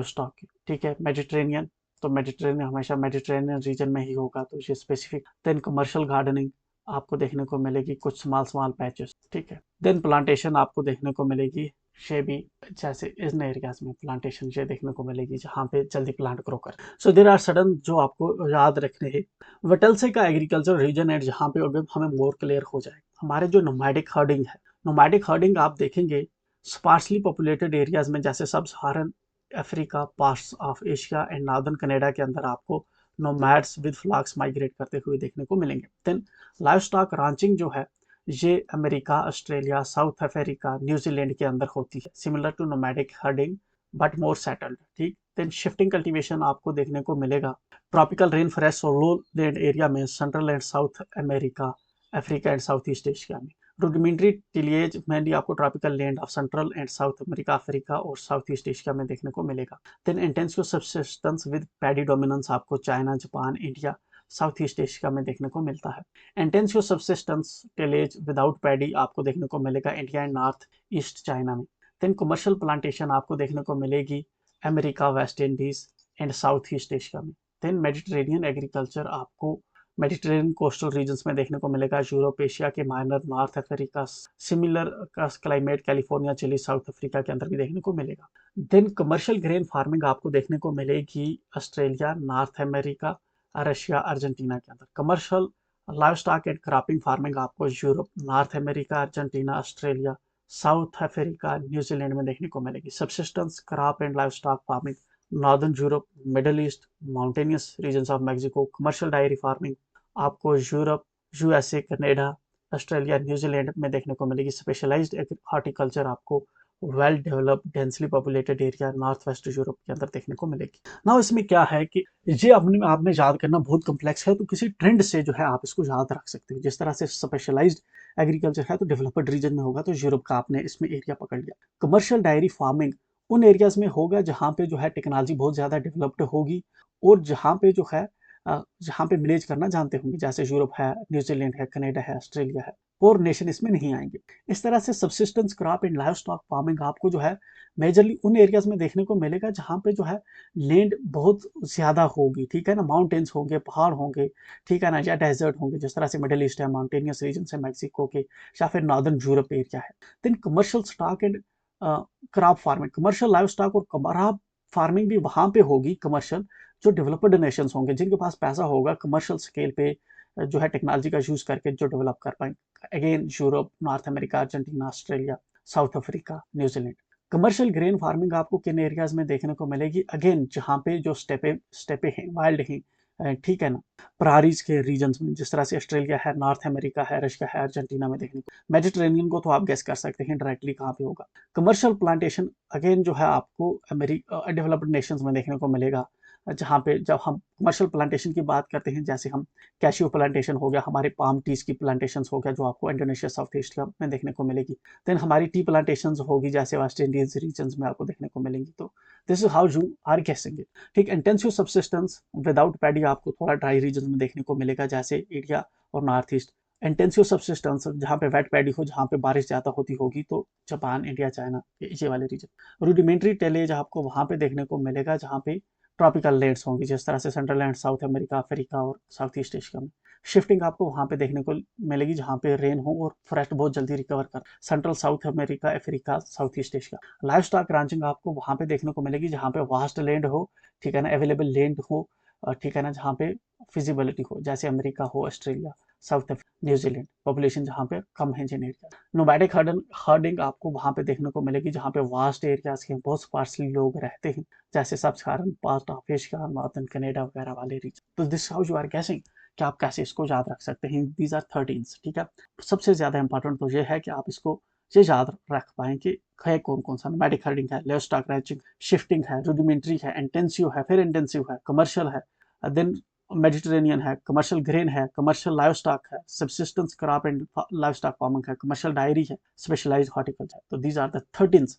स्टॉक के, ठीक है। मेडिटेरेनियन, तो मेडिटेरेनियन हमेशा मेडिटेरेनियन रीजन में ही होगा, तो ये स्पेसिफिक। देन कमर्शियल गार्डनिंग आपको देखने को मिलेगी, कुछ स्मॉल स्मॉल पैचेस, ठीक है। देन प्लांटेशन आपको देखने को मिलेगी, ये भी जैसे इन एरियाज में प्लांटेशन ये देखने को मिलेगी, जहाँ पे जल्दी प्लांट ग्रो कर। सो देर आर सडन जो आपको याद रखने हैं। वटलसे का एग्रीकल्चर रीजन है, जहाँ पे अगर हमें मोर क्लियर हो जाए, हमारे जो नोमैडिक हर्डिंग है, नोमैडिक हर्डिंग आप देखेंगे स्पार्सली पॉपुलेटेड एरियाज में, जैसे सब सहारन Africa, parts of Asia and northern Canada के अंदर आपको नोमैड्स विद फ्लॉक्स माइग्रेट करते हुए देखने को मिलेंगे। देन लाइव स्टॉक रांचिंग जो है, ये America, Australia, south Africa, New Zealand के अंदर होती है, similar to nomadic herding but more settled, ठीक। देन शिफ्टिंग कल्टीवेशन आपको देखने को मिलेगा ट्रॉपिकल रेन फॉरेस्ट और लो लैंड एरिया में, central and South America, Africa and South East Asia में। रुडिमेंट्री टिलिएज मेनली आपको tropical land of central and South America, Africa और साउथ ईस्ट एशिया में देखने को मिलेगा। Then intensive subsistence with paddy dominance आपको China, Japan, India, South East Asia में देखने को मिलता है। Intensive subsistence tillage without paddy आपको देखने को मिलेगा India and North East China में। देन कमर्शियल प्लांटेशन आपको देखने को मिलेगी America, West Indies and South East Asia में। देन मेडिटेरेनियन एग्रीकल्चर आपको मेडिटेरेनियन कोस्टल रीजन्स में देखने को मिलेगा, यूरोप, एशिया के माइनर, नॉर्थ अफ्रीका, सिमिलर का climate California, Chile, South Africa के अंदर भी देखने को मिलेगा। देन कमर्शियल ग्रेन फार्मिंग आपको देखने को मिलेगी Australia, north America, Russia, Argentina के अंदर। Commercial live stock and cropping farming आपको Europe, north America, Argentina, Australia, south Africa, New Zealand में देखने को मिलेगी। Subsistence crop and live stock farming northern Europe, middle east, mountainous regions of Mexico. Commercial dairy farming आपको Europe, USA, Canada, Australia, New Zealand में देखने को मिलेगी। स्पेशलाइज्ड हॉर्टिकल्चर आपको well developed densely populated area north west Europe के अंदर देखने को मिलेगी। ना इसमें क्या है कि ये अपने आप में याद करना बहुत कम्प्लेक्स है, तो किसी ट्रेंड से जो है आप इसको याद रख सकते हो। जिस तरह से स्पेशलाइज्ड एग्रीकल्चर है तो डेवलप्ड रीजन में होगा, तो यूरोप का आपने इसमें एरिया पकड़ लिया। कमर्शियल डायरी फार्मिंग उन एरियाज में होगा जहाँ पे जो है टेक्नोलॉजी बहुत ज़्यादा डेवलप्ड होगी, और जहाँ पे जो है जहाँ पे विलेज करना जानते होंगे, जैसे यूरोप है, न्यूजीलैंड है, कनाडा है, ऑस्ट्रेलिया है। और नेशन इसमें नहीं आएंगे। इस तरह से subsistence crop and live stock farming आपको जो है मेजरली उन एरियाज में देखने को मिलेगा जहाँ पे जो है लैंड बहुत ज्यादा होगी, ठीक है ना, माउंटेन्स होंगे, पहाड़ होंगे, ठीक है ना, या डेजर्ट होंगे, जिस तरह से मिडिल ईस्ट है, माउंटेनियस रीजन है मैक्सिको के, या फिर नॉर्दर्न यूरोप एरिया है। Then commercial stock and crop farming, commercial live stock और क्रॉप फार्मिंग भी वहां पे होगी कमर्शियल, जो डेवलप्ड नेशंस होंगे, जिनके पास पैसा होगा कमर्शियल स्केल पे जो है टेक्नोलॉजी का यूज करके जो डेवलप कर पाएंगे। Again Europe, north America, Argentina, Australia, south Africa, New Zealand. Commercial grain farming आपको किन एरियाज में देखने को मिलेगी? अगेन जहाँ पे जो स्टेपे स्टेपे हैं, वाइल्ड हैं, ठीक है ना, प्रारीज के रीजन्स में, जिस तरह से ऑस्ट्रेलिया है, नॉर्थ अमेरिका है, रशिया है, अर्जेंटीना में देखने को। मेडिटेरेनियन को तो आप गेस कर सकते हैं डायरेक्टली कहाँ पे होगा। कमर्शियल प्लांटेशन अगेन जो है आपको अमेरिका डेवलप्ड नेशंस में देखने को मिलेगा, जहाँ पे जब हम कमर्शियल प्लांटेशन की बात करते हैं, जैसे हम कैशियो प्लांटेशन हो गया, हमारे पाम टीज की प्लांटेशन हो गया जो आपको इंडोनेशिया, साउथ ईस्ट में देखने को मिलेगी। देन हमारी टी प्लांटेशन होगी जैसे वेस्ट इंडीज रीजन में आपको देखने को मिलेंगी। तो this is how you are guessing it. ठीक, इंटेंसिव सब्सिस्टेंस विदाउट पैडी आपको थोड़ा ड्राई रीजन में देखने को मिलेगा, जैसे इंडिया और नॉर्थ ईस्ट। इंटेंसिव सब्सिस्टेंस जहाँ पे वेट पैडी हो, जहाँ पे बारिश ज्यादा होती होगी, तो जापान, इंडिया, चाइना, ये वाले रीजन। रूडिमेंट्री टेलेज आपको वहां पे देखने को मिलेगा जहाँ पे ट्रॉपिकल लैंड्स होंगी, जिस तरह से central land, south America, Africa और साउथ ईस्ट एशिया में। शिफ्टिंग आपको वहां पे देखने को मिलेगी जहाँ पे रेन हो और फॉरेस्ट बहुत जल्दी रिकवर कर, central South America, Africa, South East Asia. Life stock ranching आपको वहां पे देखने को मिलेगी जहाँ पे वास्ट लैंड हो, ठीक है ना, अवेलेबल लैंड हो, ठीक है ना, जहाँ पे फिजिबिलिटी हो, जैसे अमेरिका हो, Australia, south Africa, New Zealand, population जहाँ पे कम है जिन एरिया। नोमैडिक हर्डिंग आपको वहां पे देखने को मिलेगी जहाँ पे वास्ट एरियाज के बहुत स्पार्सली लोग रहते हैं, जैसे सब साधारण part of Asia, northern Canada वगैरह वाले रीजन। तो दिस हाउ यू आर गेसिंग कि आप कैसे इसको याद रख सकते हैं। दीज आर 13, ठीक है। सबसे ज्यादा इंपॉर्टेंट तो ये है कि आप इसको ये याद रख पाए कि है कौन कौन सा। नोमैडिक हर्डिंग है, लेव स्टॉक रैंचिंग, शिफ्टिंग है, रूडिमेंट्री है, इंटेंसिव है, फिर इंटेंसिव है, कमर्शियल है, देन मेडिटेरेनियन है, कमर्शियल ग्रेन है, कमर्शियल लाइव स्टॉक है, subsistence crop and live stock farming है, कमर्शियल डायरी है, स्पेशलाइज्ड हॉर्टिकल्चर है। तो these are the 13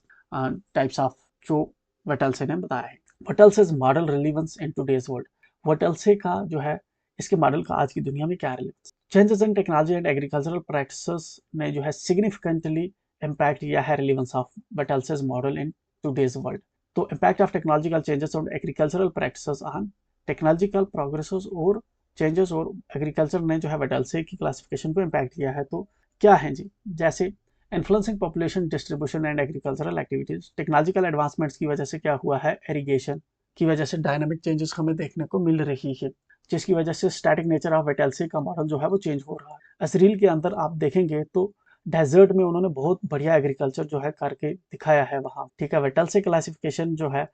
types of जो वटल्से ने बताया है। Whittlesey's model relevance in today's world. Whittlesey का जो है, इसके मॉडल का आज की दुनिया में क्या relevance? Changes in technology and agricultural practices ने जो है सिग्निफिकेंटली इम्पैक्ट किया है relevance of Whittlesey's model in today's world. तो impact of technological changes on agricultural practices on technological progresses और चेंजेस और एग्रीकल्चर ने जो है वटल्से की क्लासिफिकेशन को इम्पैक्ट किया है। तो क्या है जी? जैसे influencing population distribution and agricultural activities. Technological advancements की वजह से क्या हुआ है, इरिगेशन की वजह से डायनामिक चेंजेस हमें देखने को मिल रही है, जिसकी वजह से स्टैटिक नेचर ऑफ वटल्से का मॉडल जो है वो चेंज हो रहा है। इस रील के अंदर आप देखेंगे तो डेजर्ट में उन्होंने बहुत बढ़िया एग्रीकल्चर जो है करके दिखाया है वहाँ, ठीक है। वटल्से क्लासिफिकेशन जो है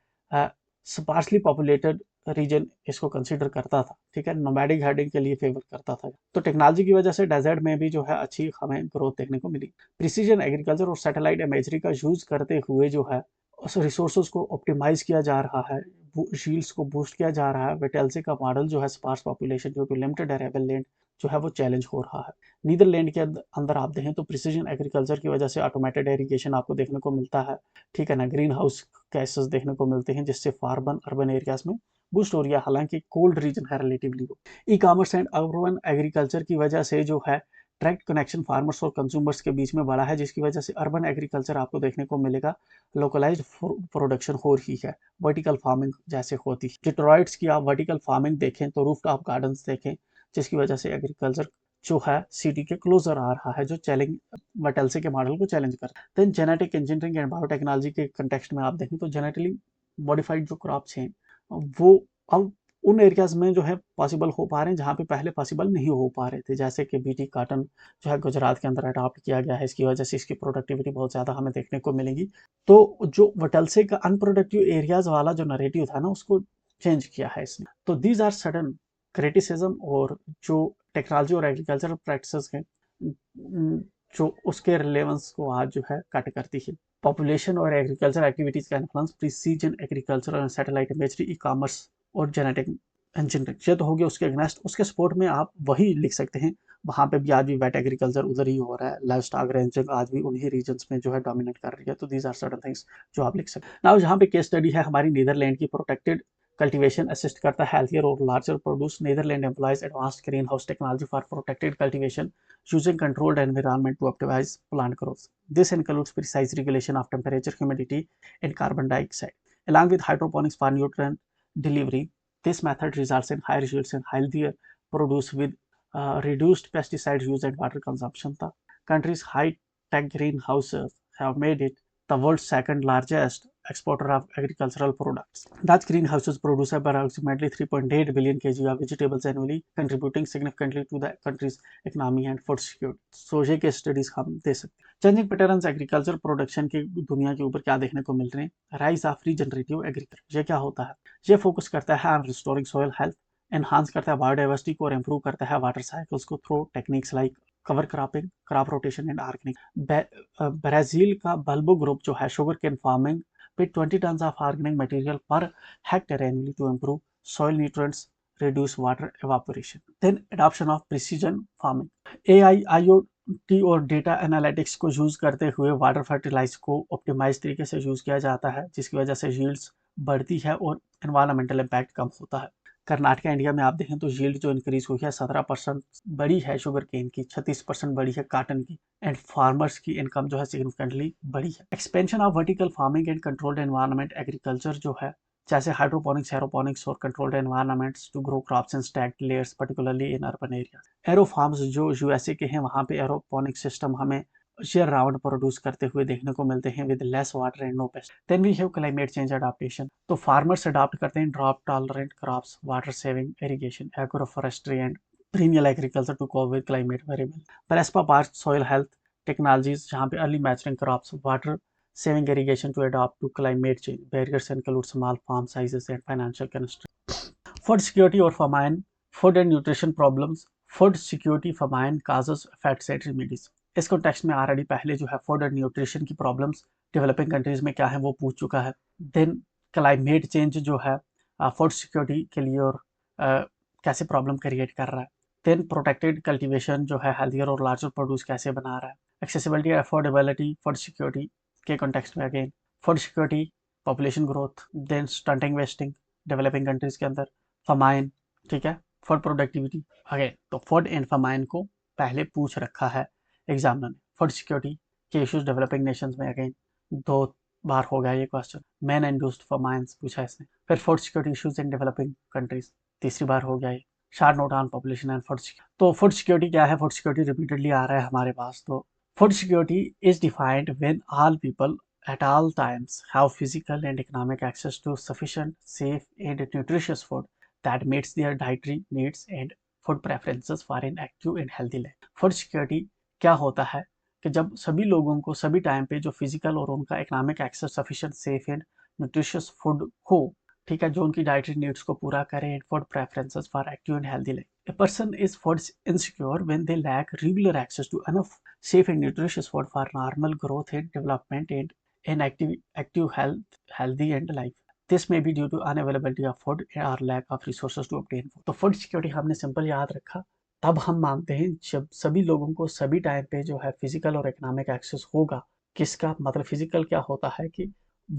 स्पार्सली पॉपुलेटेड रीजन इसको कंसीडर करता था, ठीक है, नोमैडिक हर्डिंग के लिए फेवर करता था। तो टेक्नोलॉजी की वजह से डेजर्ट में भी जो है अच्छी हमें ग्रोथ देखने को मिली। प्रिसीजन एग्रीकल्चर और सैटेलाइट इमेजरी का यूज करते हुए जो है उस रिसोर्सेज को ऑप्टिमाइज किया जा रहा है, शील्ड्स को बूस्ट किया जा रहा है। वटल्से का मॉडल जो है sparse population due to limited arable land जो है वो चैलेंज हो रहा है। नीदरलैंड के अंदर आप देखें तो प्रिसीजन एग्रीकल्चर की वजह से ऑटोमेटेड इरिगेशन आपको देखने को मिलता है, ठीक है ना। ग्रीन हाउस गैसेस देखने को मिलते हैं, जिससे फार्मन अर्बन एरियाज में बूस्ट हो रही है, हालांकि कोल्ड रीजन है relatively. E commerce and urban agriculture की वजह से जो है डायरेक्ट कनेक्शन फार्मर्स और कंज्यूमर्स के बीच में बढ़ा है, जिसकी वजह से अर्बन एग्रीकल्चर आपको देखने को मिलेगा लोकलाइज्ड प्रोडक्शन हो रही है, वर्टिकल फार्मिंग जैसे होती है। डिट्रॉइट्स की आप वर्टिकल फार्मिंग देखें तो रूफ टॉप गार्डन्स देखें, जिसकी वजह से एग्रीकल्चर जो है सिटी के क्लोजर आ रहा है, जो चैलेंज वटल्से के मॉडल को चैलेंज कर। Then genetic engineering and biotechnology के कंटेक्स्ट में आप देखें तो जेनेटिकली मॉडिफाइड जो क्रॉप्स हैं वो अब उन एरियाज में जो है पॉसिबल हो पा रहे हैं जहाँ पे पहले पॉसिबल नहीं हो पा रहे थे, जैसे कि बीटी कॉटन जो है गुजरात के अंदर अडॉप्ट किया गया है, इसकी वजह से इसकी प्रोडक्टिविटी बहुत ज़्यादा हमें देखने को मिलेगी। तो जो वटल्से का अनप्रोडक्टिव एरियाज वाला जो नरेटिव था ना, उसको चेंज किया है इसने। तो दीज आर सडन क्रिटिसिज्म और जो टेक्नोलॉजी और एग्रीकल्चरल प्रैक्टिसेस हैं जो उसके रिलेवेंस को आज जो है कट करती है। पॉपुलेशन और एग्रीकल्चर एक्टिविटीज का इन्फ्लुएंस, प्रिसीजन एग्रीकल्चर और सैटेलाइट इमेजरी, ई कॉमर्स और जेनेटिक इंजीनियरिंग, ये तो हो गया उसके अगेंस्ट। उसके सपोर्ट में आप वही लिख सकते हैं, वहाँ पे भी आज भी वेट एग्रीकल्चर उधर ही हो रहा है, लाइव स्टॉक रेंजिंग आज भी उन्हीं रीजन्स में जो है डोमिनेट कर रही है। तो दीज आर सर्टन थिंग्स जो आप लिख सकते हैं। नाउ जहाँ पे केस स्टडी है हमारी नीदरलैंड की, प्रोटेक्टेड कल्टीवेशन असिस्ट करता है हेल्थियर और larger produce. Netherland employs advanced greenhouse technology for protected cultivation using controlled environment to optimize plant growth. This includes precise regulation of temperature, humidity, and carbon dioxide. Along with hydroponics for nutrient delivery, this method results in higher yields and healthier produce with reduced pesticide use and water consumption. The country's high-tech greenhouses have made it the world's second largest exporter of agricultural products. Dutch greenhouses produce approximately 3.8 billion kg of vegetables annually, contributing significantly to the country's economy and food security. So ये केस स्टडीज हम दे सकते हैं। चेंजिंग पैटर्न्स एग्रीकल्चर प्रोडक्शन की दुनिया के ऊपर क्या देखने को मिल रहे हैं। राइज ऑफ रीजनरेटिव एग्रीकल्चर, ये क्या होता है, ये फोकस करता है on restoring soil health, enhance करता है बायोडाइवर्सिटी को और इम्प्रूव करता है वाटर साइकिल्स को through techniques like cover cropping, crop rotation and organic. Brazil का बल्बो ग्रुप जो है sugarcane farming with 20 tons of organic material per hectare annually to improve soil nutrients, reduce water evaporation. Then adoption of precision farming. AI, IoT और डेटा एनालिटिक्स को यूज करते हुए वाटर फर्टिलाइज को ऑप्टिमाइज तरीके से यूज किया जाता है, जिसकी वजह से यील्ड्स बढ़ती है और एनवायरमेंटल इम्पैक्ट कम होता है। कर्नाटक इंडिया में आप देखें तो यील्ड जो इंक्रीज हुई है 17% बड़ी है शुगर केन की, 36% बड़ी है काटन की, एंड फार्मर्स की इनकम जो है सिग्निफिकेंटली बड़ी है। Expansion of vertical farming and controlled environment agriculture जो है, जैसे हाइड्रोपोनिक्स, एरोपोनिक्स और controlled environments to grow crops in stacked layers particularly in urban area. AeroFarms जो यूएसए के हैं, वहाँ पे एरोपोनिक सिस्टम हमें ईयर राउंड प्रोड्यूस करते हुए देखने को मिलते हैं with less water and no pest. Then we have climate change adaptation, तो फार्मर्स अडॉप्ट करते हैं drought tolerant crops, water saving irrigation, agro forestry and perennial agriculture to cope with climate variable. Prespa park soil health technologies जहाँ पे early maturing crops, water saving irrigation to adapt to climate change. Barriers include small farm sizes and financial constraints. Food security और famine, food and nutrition problems. Food security famine causes effects and remedies. इस कॉन्टेक्स्ट में ऑलरेडी पहले जो है फूड एंड न्यूट्रिशन की प्रॉब्लम्स डेवलपिंग कंट्रीज में क्या है वो पूछ चुका है। देन क्लाइमेट चेंज जो है फूड सिक्योरिटी के लिए और कैसे प्रॉब्लम क्रिएट कर रहा है। देन प्रोटेक्टेड कल्टीवेशन जो है हेल्थियर और लार्जर प्रोड्यूस कैसे बना रहा है। एक्सेसिबिलिटी अफोर्डेबिलिटी फूड सिक्योरिटी के कॉन्टेक्स्ट में again food security, population growth, then stunting wasting developing countries के अंदर, फमाइन, ठीक है, फूड प्रोडक्टिविटी अगेन। तो फूड एंड फमाइन को पहले पूछ रखा है एग्जामिनर ने। फूड सिक्योरिटी के इश्यूज डेवलपिंग नेशंस में अगेन 2 बार हो गया ये क्वेश्चन, मैन इंड्यूस्ड फमाइंस पूछा इसने। फिर food security issues in developing countries, तीसरी बार हो गया ये। Short note on population and food security. तो फूड सिक्योरिटी क्या है, फूड सिक्योरिटी रिपीटेडली आ रहा है हमारे पास। तो food security is defined when all people at all times have physical and economic access to sufficient, safe and nutritious food that meets their dietary needs and food preferences for an active and healthy life. Food security क्या होता है कि जब सभी लोगों को सभी टाइम पे जो फिजिकल और उनका economic access sufficient, safe and nutritious food हो, ठीक है, जो उनकी डाइटरी नीड्स को पूरा करे and food preferences for active and healthy life. A person is food insecure when they lack regular access to enough safe and nutritious food for normal growth and development and an active health, healthy and life. This may be due to unavailability of food or lack of resources to obtain food. तो फूड सिक्योरिटी हमने सिंपल याद रखा, तब हम मानते हैं जब सभी लोगों को सभी टाइम पे जो है फिजिकल और इकोनॉमिक एक्सेस होगा। किसका मतलब, फिजिकल क्या होता है कि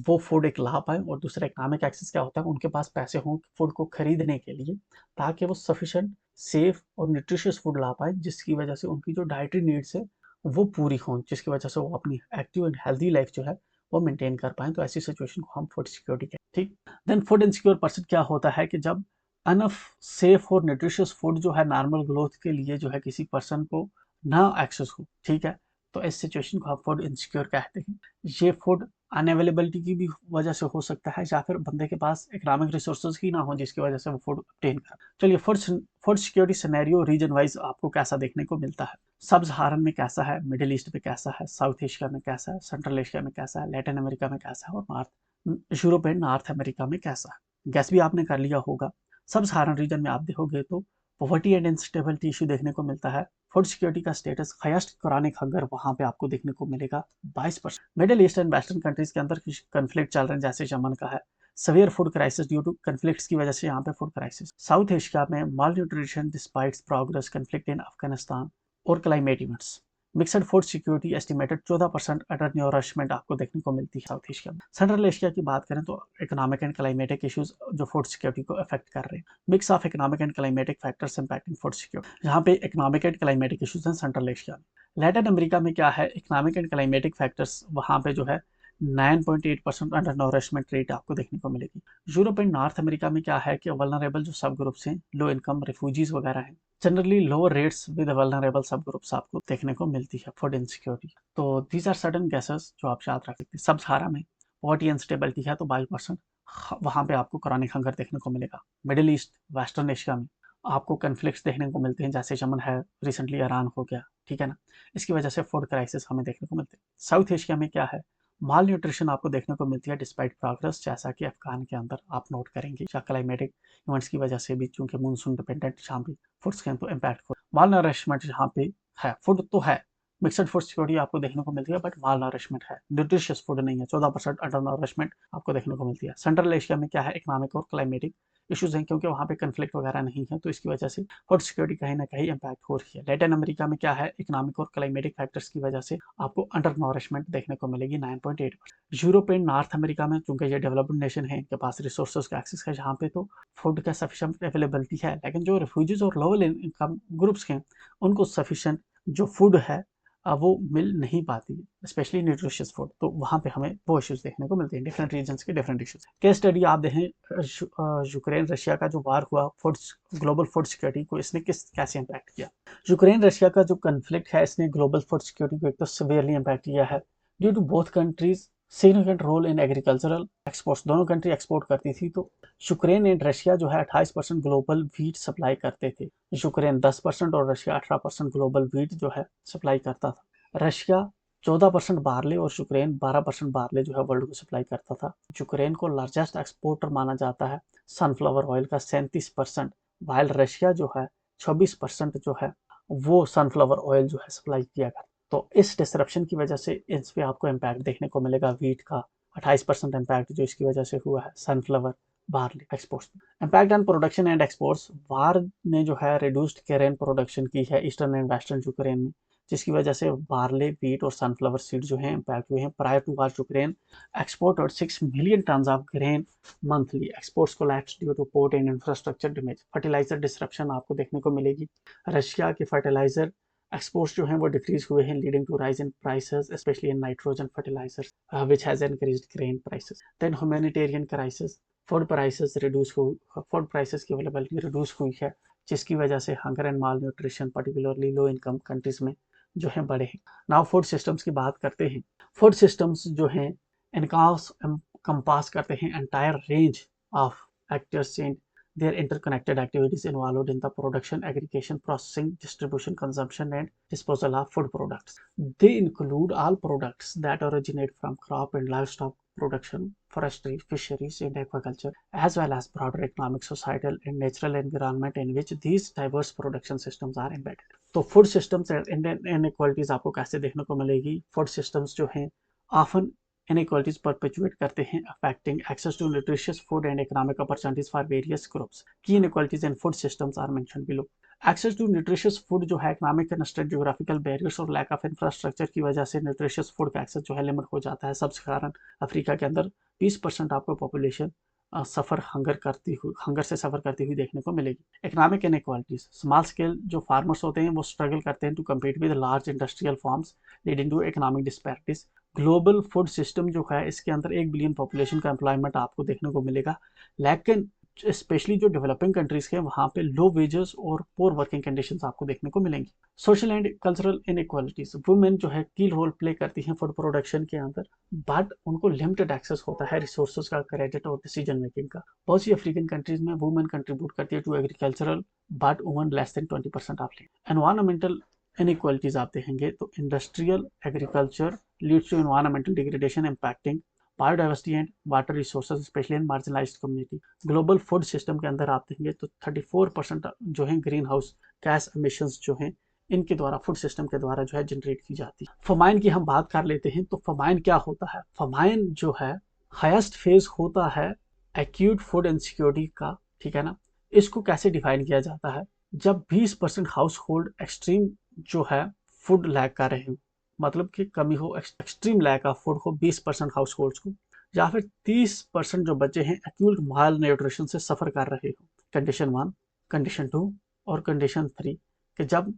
वो फूड एक ला पाए, और दूसरा इकोनॉमिक एक्सेस क्या होता है उनके पास पैसे हों फूड को खरीदने के लिए, ताकि वो सफिशिएंट, सेफ और न्यूट्रिशियस फूड ला पाए, जिसकी वजह से उनकी जो डाइटरी नीड्स है वो पूरी हों, जिसकी वजह से वो अपनी एक्टिव एंड हेल्दी लाइफ जो है वो मेंटेन कर पाएं। तो ऐसी सिचुएशन को हम फूड सिक्योरिटी कहते हैं, ठीक। देन फूड इनसिक्योर पर्सन क्या होता है कि जब अनफ सेफ और न्यूट्रिशियस फूड जो है नॉर्मल ग्रोथ के लिए जो है किसी पर्सन को ना एक्सेस हो, ठीक है, तो इस सिचुएशन को हम फूड इनसिक्योर कहते हैं। ये फूड अनअवेलेबिलिटी की भी वजह से हो सकता है, या फिर बंदे के पास इकोनॉमिक रिसोर्सेज ही ना हो जिसकी वजह से वो फूड ऑब्टेन कर। चलिए food security scenario region wise आपको कैसा देखने को मिलता है। सब सहारन में कैसा है, मिडिल ईस्ट में कैसा है, साउथ एशिया में कैसा है, सेंट्रल एशिया में कैसा है, लैटिन अमेरिका में कैसा है, और north Europe and north America में कैसा है। गैस भी आपने कर लिया होगा। सब सहारन रीजन में आप देखोगे तो पॉवर्टी एंड इंस्टेबिलिटी इशू देखने को मिलता है। फूड सिक्योरिटी का स्टेटस हाईएस्ट क्रॉनिक हंगर वहां पे आपको देखने को मिलेगा 22%। Middle east and western countries के अंदर कन्फ्लिक्ट चल रहे हैं, जैसे यमन का है, severe food crisis due to conflicts की वजह से यहाँ पे फूड क्राइसिस। साउथ एशिया में माल न्यूट्रिशन डिस्पाइट प्रोग्रेस, कन्फ्लिक्ट इन अफगानिस्तान और climate events. Mixed food security estimated 14% under nourishment आपको देखने को मिलती है साउथ एशिया में। सेंट्रल एशिया की बात करें तो इकोनॉमिक एंड क्लाइमेटिक इश्यूज जो फूड सिक्योरिटी को अफेक्ट कर रहे हैं। Mix of economic and climatic factors impacting food security. यहाँ पे इकोनॉमिक एंड क्लाइमेटिक इश्यूज हैं सेंट्रल एशिया में। लैटिन अमेरिका में क्या है, इकोनॉमिक एंड क्लाइमेटिक फैक्टर्स वहाँ पे जो है 9.8% अंडर नोरिशमेंट रेट आपको देखने को मिलेगी। यूरोप एंड नॉर्थ अमेरिका में क्या है कि वल्नरेबल जो सब ग्रुप्स हैं, लो इनकम रिफ्यूजीज वगैरह हैं, generally lower rates with vulnerable सब ग्रुप्स आपको देखने को मिलती है फूड इनसिक्योरिटी। तो दीज आर सर्टन गैसेस जो आप याद रख सकते हैं। सब सहारा में पॉवर्टी अनस्टेबिलिटी है तो 22%, वहाँ पे आपको क्रॉनिक हंगर देखने को मिलेगा। मिडिल ईस्ट वेस्टर्न एशिया में आपको कन्फ्लिक्ट्स देखने को मिलते हैं, जैसे यमन है, रिसेंटली ईरान हो गया, ठीक है ना, इसकी वजह से फूड क्राइसिस हमें देखने को मिलते हैं। साउथ एशिया में क्या है, माल न्यूट्रिशन आपको देखने को मिलती है डिस्पाइट प्रोग्रेस, जैसा कि अफगान के अंदर आप नोट करेंगे, या क्लाइमेटिक इवेंट्स की वजह से भी, चूंकि मानसून डिपेंडेंट यहाँ पे फूड्स के तो इम्पैक्ट हो। माल नरिशमेंट यहाँ पे है, फूड तो है, मिक्सड फूड सिक्योरिटी आपको देखने को मिलती है, बट माल नरिशमेंट है, न्यूट्रिशियस फूड नहीं है। 14% अंडर नरिशमेंट आपको देखने को मिलती है। सेंट्रल एशिया में क्या है, इकोनॉमिक और क्लाइमेटिक इश्यूज हैं, क्योंकि वहाँ पे कन्फ्लिक्ट वगैरह नहीं है, तो इसकी वजह से फूड सिक्योरिटी कहीं ना कहीं इम्पैक्ट हो रही है। लैटिन अमेरिका में क्या है, इकोनॉमिक और क्लाइमेटिक फैक्टर्स की वजह से आपको अंडर नरिशमेंट देखने को मिलेगी 9.8%। यूरोप एंड नॉर्थ अमेरिका में, चूंकि ये डेवलप्ड नेशन है, इनके पास रिसोर्सेज का एक्सेस है, यहाँ पे तो फूड का सफिशिएंट अवेलेबिलिटी है, लेकिन जो रिफ्यूजीज और लोअर इनकम ग्रुप्स हैं उनको सफिशिएंट जो फूड है वो मिल नहीं पाती है, स्पेशली न्यूट्रिशियस फूड। तो वहाँ पे हमें वो इश्यूज देखने को मिलते हैं, डिफरेंट रीजन्स के डिफरेंट इश्यूज। केस स्टडी आप देखें, यूक्रेन रशिया का जो वार हुआ, फूड ग्लोबल फूड सिक्योरिटी को इसने कैसे इम्पैक्ट किया। यूक्रेन रशिया का जो कन्फ्लिक्ट है, इसने ग्लोबल फूड सिक्योरिटी को एक तो सिवियरली इम्पैक्ट किया है, due to both countries significant role in agricultural exports. दोनों कंट्री एक्सपोर्ट करती थी, तो यूक्रेन एंड रशिया जो है 28% ग्लोबल व्हीट सप्लाई करते थे। यूक्रेन 10% और रशिया 18% ग्लोबल व्हीट जो है सप्लाई करता था। रशिया 14% बार्ले और यूक्रेन 12% बार्ले जो है वर्ल्ड को सप्लाई करता था। यूक्रेन को लार्जेस्ट एक्सपोर्टर माना जाता है सनफ्लावर ऑयल का 37%, वाइल रशिया जो है 26% जो है वो सनफ्लावर ऑयल जो है सप्लाई किया करता। तो इस डिसरप्शन की वजह से इस पे आपको इम्पैक्ट देखने को मिलेगा व्हीट का 28% इम्पैक्ट जो इसकी वजह से हुआ है sunflower barley exports. Impact on production and exports, war ने जो है रिड्यूस्ड केरेन प्रोडक्शन की है ईस्टर्न एंड वेस्टर्न यूक्रेन में, जिसकी वजह से बार्ले, व्हीट और सनफ्लावर सीड जो है इम्पैक्ट हुए हैं। Prior to war Ukraine exported 6 million ton of grain monthly. Exports collapse due to port and infrastructure damage. Fertiliser disruption आपको देखने को मिलेगी। रशिया के फर्टिलाइजर एक्सपोर्ट्स जो हैं वो डिक्रीज हुए हैं, leading to rise in prices specially in nitrogen fertilisers which has increased grain prices. Then humanitarian crisis, food prices reduce हुई, फूड प्राइसेस की अवेलेबिलिटी रिड्यूस हुई है, जिसकी वजह से hunger and malnutrition particularly low income countries में जो है बढ़े हैं। नाउ फूड सिस्टम्स की बात करते हैं। फूड सिस्टम्स जो हैं इनका कंपास करते हैं entire range of actors in their interconnected activities involved in the production, aggregation, processing, distribution, consumption, and disposal of food products. They include all products that originate from crop and livestock production, forestry, fisheries, and aquaculture, as well as broader economic, societal, and natural environment in which these diverse production systems are embedded. तो food systems and inequalities आपको कैसे देखने को मिलेगी? Food systems जो हैं often inequalities perpetuate करते हैं, affecting access to nutritious food and economic opportunities for various groups. Key inequalities in food systems are mentioned below. Access to nutritious food जो है economic constraint, geographical barriers और lack of infrastructure की वजह से nutritious food का access जो है लिमिट हो जाता है। सब साधारण अफ्रीका के अंदर 20% आपको पॉपुलेशन हंगर से सफर करती हुई देखने को मिलेगी। इकोनॉमिक इनइक्वालिटीज, स्मॉल स्केल जो फार्मर्स होते हैं वो स्ट्रगल करते हैं to compete with large industrial forms, leading to economic disparities. Global food system जो है इसके अंदर 1 बिलियन पॉपुलेशन का एम्प्लॉयमेंट आपको देखने को मिलेगा, लेकिन स्पेशली जो डेवलपिंग कंट्रीज के वहाँ पे लो वेजेस और पोर वर्किंग कंडीशंस आपको देखने को मिलेंगी। Social and cultural inequalities, women जो है की रोल प्ले करती हैं फूड प्रोडक्शन के अंदर, बट उनको लिमिटेड एक्सेस होता है रिसोर्सेज का, क्रेडिट और डिसीजन मेकिंग का। बहुत सी अफ्रीकन कंट्रीज में वुमेन कंट्रीब्यूट करती है to agricultural, but women less than 20% of land. Environmental inequalities आप देखेंगे तो industrial agriculture leads to environmental degradation impacting biodiversity and water resources specially in marginalised community. Global food system के अंदर आप देखेंगे तो 34% जो है ग्रीन हाउस गैस एमिशंस जो हैं इनके द्वारा फूड सिस्टम के द्वारा जो है जनरेट की जाती है। फमाइन की हम बात कर लेते हैं तो फमाइन क्या होता है। फमाइन जो है हाईएस्ट फेज होता है एक्यूट फूड इनसिक्योरिटी का, ठीक है ना। इसको कैसे डिफाइन किया जाता है, जब 20% हाउस होल्ड एक्सट्रीम जो है फूड लैक कर रहे हो, मतलब कि कमी हो, एक्सट्रीम लैक ऑफ फूड हो 20% हाउस होल्ड्स को, या फिर 30% जो बच्चे हैं एक्यूट माल न्यूट्रिशन से सफर कर रहे हो। कंडीशन 1, कंडीशन 2 और कंडीशन 3 कि जब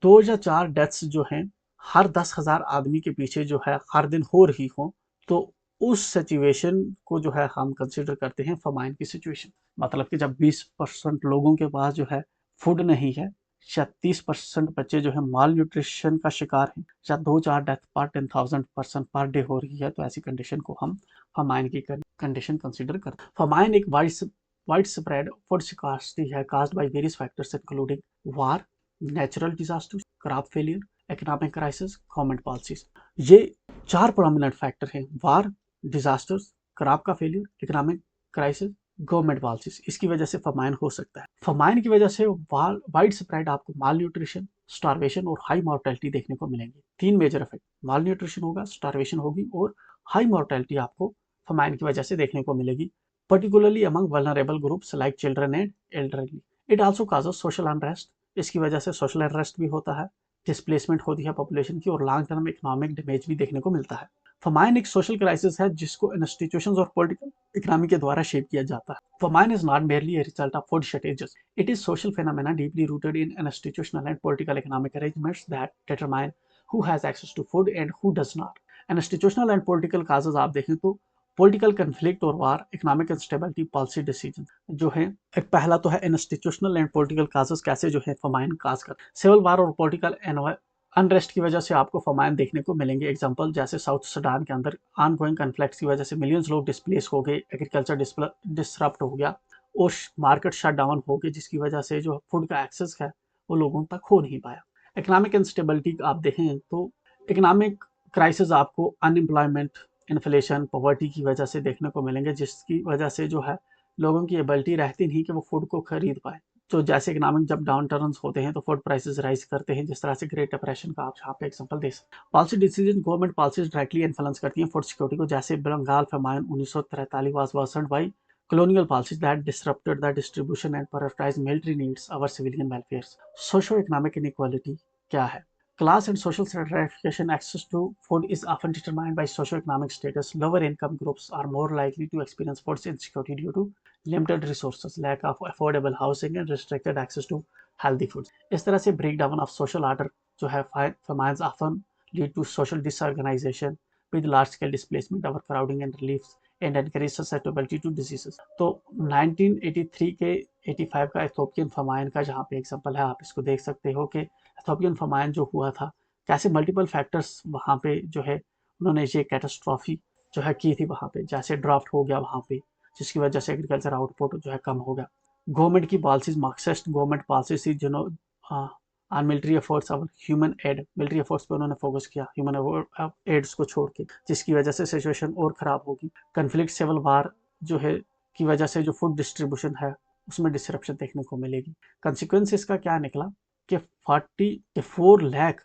2 या 4 डेथ्स जो हैं हर 10,000 आदमी के पीछे जो है हर दिन हो रही हो, तो उस सिचुएशन को जो है हम कंसिडर करते हैं फमाइन की सिचुएशन। मतलब कि जब 20% लोगों के पास जो है फूड नहीं है, या 30% बच्चे जो है माल न्यूट्रिशन का शिकार हैं, या 2-4 डेथ पर 10,000 पर्सन पर डे हो रही है, तो ऐसी कंडीशन को हम फमाइन की कंडीशन कंसिडर करते हैं। फमाइन एक वाइड स्प्रेड फूड स्कार्सिटी है caused by various factors including war, natural disasters, crop failure, economic crisis, government policies. ये 4 प्रोमिनेंट फैक्टर हैं, वार, डिजास्टर्स, क्रॉप का failure, economic crisis, government policies. इसकी वजह से फमाइन हो सकता है। फमाइन की वजह से वाइड स्प्रेड आपको माल न्यूट्रिशन, स्टारवेशन और हाई मॉर्टेलिटी देखने को मिलेंगे। 3 मेजर इफेक्ट, माल न्यूट्रिशन होगा, स्टारवेशन होगी और हाई मॉर्टेलिटी आपको फमाइन की वजह से देखने को मिलेगी, particularly among vulnerable groups like children and elderly. It also causes social unrest, इसकी वजह से सोशल अनरेस्ट भी होता है, डिस्प्लेसमेंट होती है पॉपुलेशन की, और लॉन्ग टर्म इकोनॉमिक डैमेज भी देखने को मिलता है। फमाइन एक सोशल क्राइसिस है जिसको इंस्टीट्यूशंस और पॉलिटिकल इकोनॉमी के द्वारा शेप किया जाता है। Famine is not merely a result of food shortages. It is social phenomena deeply rooted in institutional and political economic arrangements that determine who has access to food and who does not. Institutional and political causes आप देखें तो पॉलिटिकल कन्फ्लिक्ट और वार, इकोनॉमिक इंस्टेबिलिटी, पॉलिसी डिसीजन जो है। एक पहला तो है इंस्टीट्यूशनल एंड पॉलिटिकल काजेस, कैसे जो है फमाइन काज कर। सिविल वार और पॉलिटिकल अनरेस्ट की वजह से आपको फमाइन देखने को मिलेंगे। एग्जांपल जैसे साउथ सुडान के अंदर ऑनगोइंग कन्फ्लिक्ट की वजह से मिलियंस लोग डिस्प्लेस हो गए, एग्रीकल्चर डिसरप्ट हो गया और मार्केट शट डाउन हो गई, जिसकी वजह से जो फूड का एक्सेस है वो लोगों तक हो नहीं पाया। इकोनॉमिक इंस्टेबिलिटी आप देखें तो इकोनॉमिक क्राइसिस आपको अनएम्प्लॉयमेंट, इन्फ्लेशन, पॉवर्टी की वजह से देखने को मिलेंगे, जिसकी वजह से जो है लोगों की एबिलिटी रहती नहीं कि वो फूड को खरीद पाए। तो जैसे इकोनॉमिक जब डाउन टर्न्स होते हैं तो फूड प्राइसेस राइज करते हैं, जिस तरह से ग्रेट डिप्रेशन का आप यहाँ पे एग्जांपल दे सकते हैं। Policy decision, government policies directly influence करती हैं फूड सिक्योरिटी को, जैसे Bengal famine 1943 was worsened by colonial policies that disrupted the distribution and prioritized military needs over civilian welfare. Socio-economic inequality क्या है? Class and social stratification, access to food is often determined by socio-economic status. Lower income groups are more likely to experience food insecurity due to limited resources, lack of affordable housing and restricted access to healthy foods. इस तरह से breakdown of social order जो है famines often lead to social disorganization with large scale displacement, overcrowding and relief and encourage susceptibility to diseases. तो 1983 के 85 का इथोपियन फमाइन का जहाँ पे एग्जांपल है, आप इसको देख सकते हो कि इथोपियन फमाइन जो हुआ था, कैसे मल्टीपल फैक्टर्स वहाँ पे जो है उन्होंने ये कैटास्ट्रॉफी जो है की थी वहाँ पे, जैसे ड्राफ्ट हो गया वहाँ पे, जिसकी वजह से एग्रीकल्चर आउटपुट जो है कम हो गया। गवर्नमेंट की पॉलिसीज, मार्क्सिस्ट गवर्नमेंट पॉलिसी जिन्होंने ऑन मिलिट्री एफर्ट्स और ह्यूमन एड, मिलिट्री एफर्ट्स पे उन्होंने फोकस किया ह्यूमन एड्स को छोड़ के, जिसकी वजह से सिचुएशन और ख़राब होगी। कन्फ्लिक्ट, सिविल वार जो है की वजह से जो फूड डिस्ट्रीब्यूशन है उसमें डिसरप्शन देखने को मिलेगी। कंसिक्वेंसेस का क्या निकला कि 44 लाख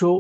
जो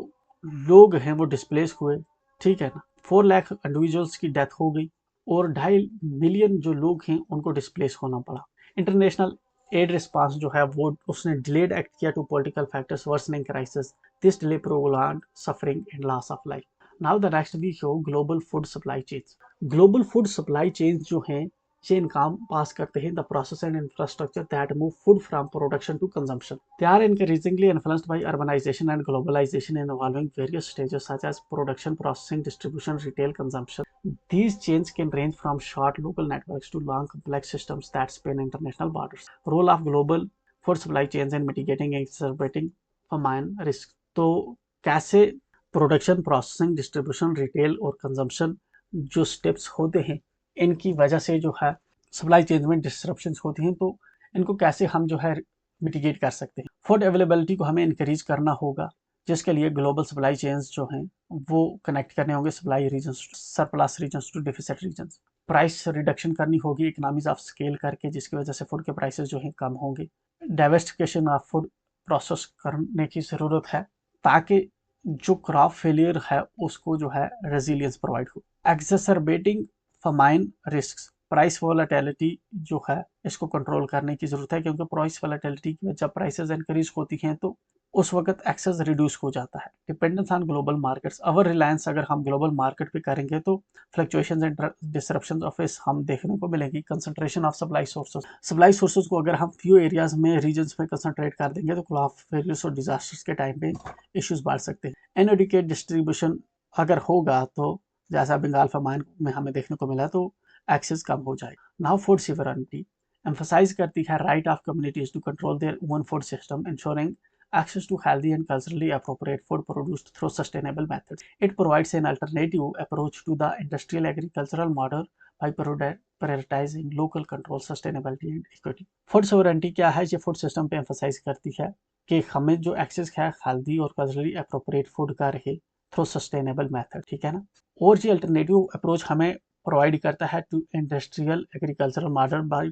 लोग हैं वो डिस्प्लेस हुए, ठीक है ना। 4 लाख इंडिविजुअल्स की डेथ हो गई और 2.5 मिलियन जो लोग हैं उनको डिस्प्लेस होना पड़ा। इंटरनेशनल एड रिस्पांस जो है वो उसने डिलेड एक्ट किया to political factors worsening crisis, this delay prolonged suffering and loss of life. Now the next we show global food supply chains. Global food supply chains जो हैं ये इनकम पास करते हैं the process and infrastructure that move food from production to consumption. They are increasingly influenced by urbanization and globalization involving various stages such as production, processing, distribution, retail, consumption. These chains can range from short local networks to long complex systems that span international borders. Role of global food supply chains in mitigating and exacerbating famine risk. तो कैसे प्रोडक्शन, प्रोसेसिंग, डिस्ट्रीब्यूशन, रिटेल और कंजम्पशन जो स्टेप्स होते हैं इनकी वजह से जो है सप्लाई चेन में डिस्ट्रप्शंस होती हैं, तो इनको कैसे हम जो है मिटिगेट कर सकते हैं। फूड अवेलेबिलिटी को हमें इंक्रीज करना होगा, जिसके लिए ग्लोबल सप्लाई चेन्स जो हैं वो कनेक्ट करने होंगे supply regions, surplus regions to deficit regions. Price reduction करनी होगी इकोनॉमीज ऑफ स्केल करके, जिसकी वजह से फूड के प्राइसेस जो हैं कम होंगे। डाइवर्सिफिकेशन ऑफ फूड प्रोसेस करने की ज़रूरत है ताकि जो क्रॉप फेलियर है उसको जो है रेजिलियंस प्रोवाइड हो। एक्सेसरबेटिंग फमाइन रिस्क, प्राइस वोलेटिलिटी जो है इसको कंट्रोल करने की जरूरत है, क्योंकि प्राइस वोलेटिलिटी की जब प्राइसेस इंक्रीज होती हैं तो उस वक्त एक्सेस रिड्यूस हो जाता है। डिपेंडेंस ऑन ग्लोबल मार्केट्स, अवर रिलायंस अगर हम ग्लोबल मार्केट पे करेंगे तो फ्लक्चुएशंस एंड डिसरप्शंस ऑफ इस हम देखने को मिलेगी। कंसंट्रेशन ऑफ सप्लाई सोर्सेज को अगर हम फ्यू एरियाज में रीजन्स में कंसंट्रेट कर देंगे तो क्रॉप फेलियर्स और डिजास्टर्स के टाइम पे इश्यूज बढ़ सकते हैं। इनएडिक्वेट डिस्ट्रीब्यूशन अगर होगा तो जैसा बंगाल फमाइन में हमें देखने को मिला तो एक्सेस कम हो जाएगा। नाउ फूड सिवरेनिटी एम्फसाइज करती है right of communities to control their own food system, ensuring access to healthy and culturally appropriate food produced through sustainable methods. It provides an alternative approach to the industrial agricultural model by prioritizing local control, sustainability and equity. Food sovereignty क्या है? ये फूड सिस्टम पे एम्फसाइज करती है कि हमें जो एक्सेस है हेल्दी और कल्चरली अप्रोप्रिएट फूड का रहे थ्रू सस्टेनेबल मेथड, ठीक है ना। और ये अल्टरनेटिव अप्रोच हमें प्रोवाइड करता है to industrial agricultural model by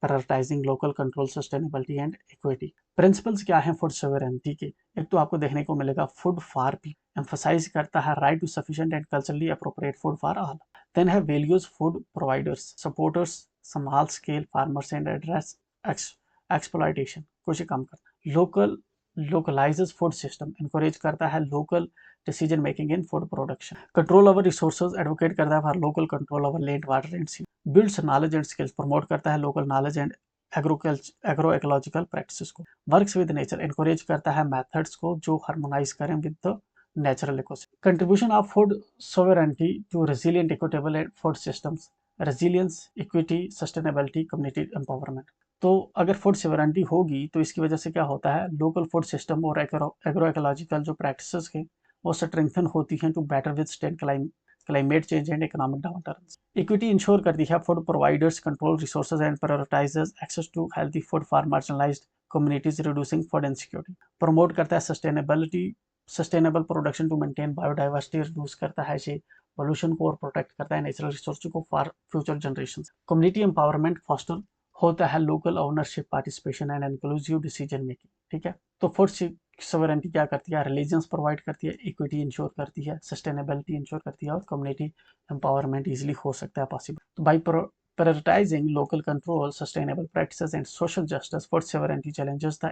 prioritising local control, sustainability and equity. Principles क्या हैं फूड सोवरेनिटी के? एक तो आपको देखने को मिलेगा फूड फॉर पीपल, एम्फसाइज करता है right to sufficient and culturally appropriate food for all. Then है values food providers, supporters small scale farmers and address exploitation, कुछ कम कर। Local localizes food system, encourage करता है local decision making in food production. Control over resources, advocate करता है for local control over land, water and sea. Builds knowledge and skills, promote करता है local knowledge and agroecological practices को. Works with nature, encourage करता है methods को जो harmonize करें with the natural ecosystem. Contribution of food sovereignty to resilient, equitable food systems. Resilience, equity, sustainability, community empowerment. तो अगर फूड सिवरेनिटी होगी तो इसकी वजह से क्या होता है, लोकल फूड सिस्टम और एग्रो इकोलॉजिकल जो प्रैक्टिसेस हैं वो स्ट्रेंथन होती हैं to better withstand climate change and economic downturns. Equity ensure करती है food providers control resources and prioritises access to healthy food for marginalised communities, reducing food insecurity. Promote करता है sustainable production to maintain biodiversity, reduce करता है ये पोल्यूशन को और प्रोटेक्ट करता है नेचुरल रिसोर्स को for future generation. Community empowerment foster होता है local ownership, participation and inclusive decision making, ठीक है। तो फूड सोवरेनिटी क्या करती है, रिलीजन्स प्रोवाइड करती है, इक्विटी इंश्योर करती है, सस्टेनेबिलिटी इंश्योर करती है और कम्युनिटी एम्पावरमेंट इजीली हो सकता है पॉसिबल। तो bye prioritizing local control, sustainable practices and social justice, food sovereignty challenges the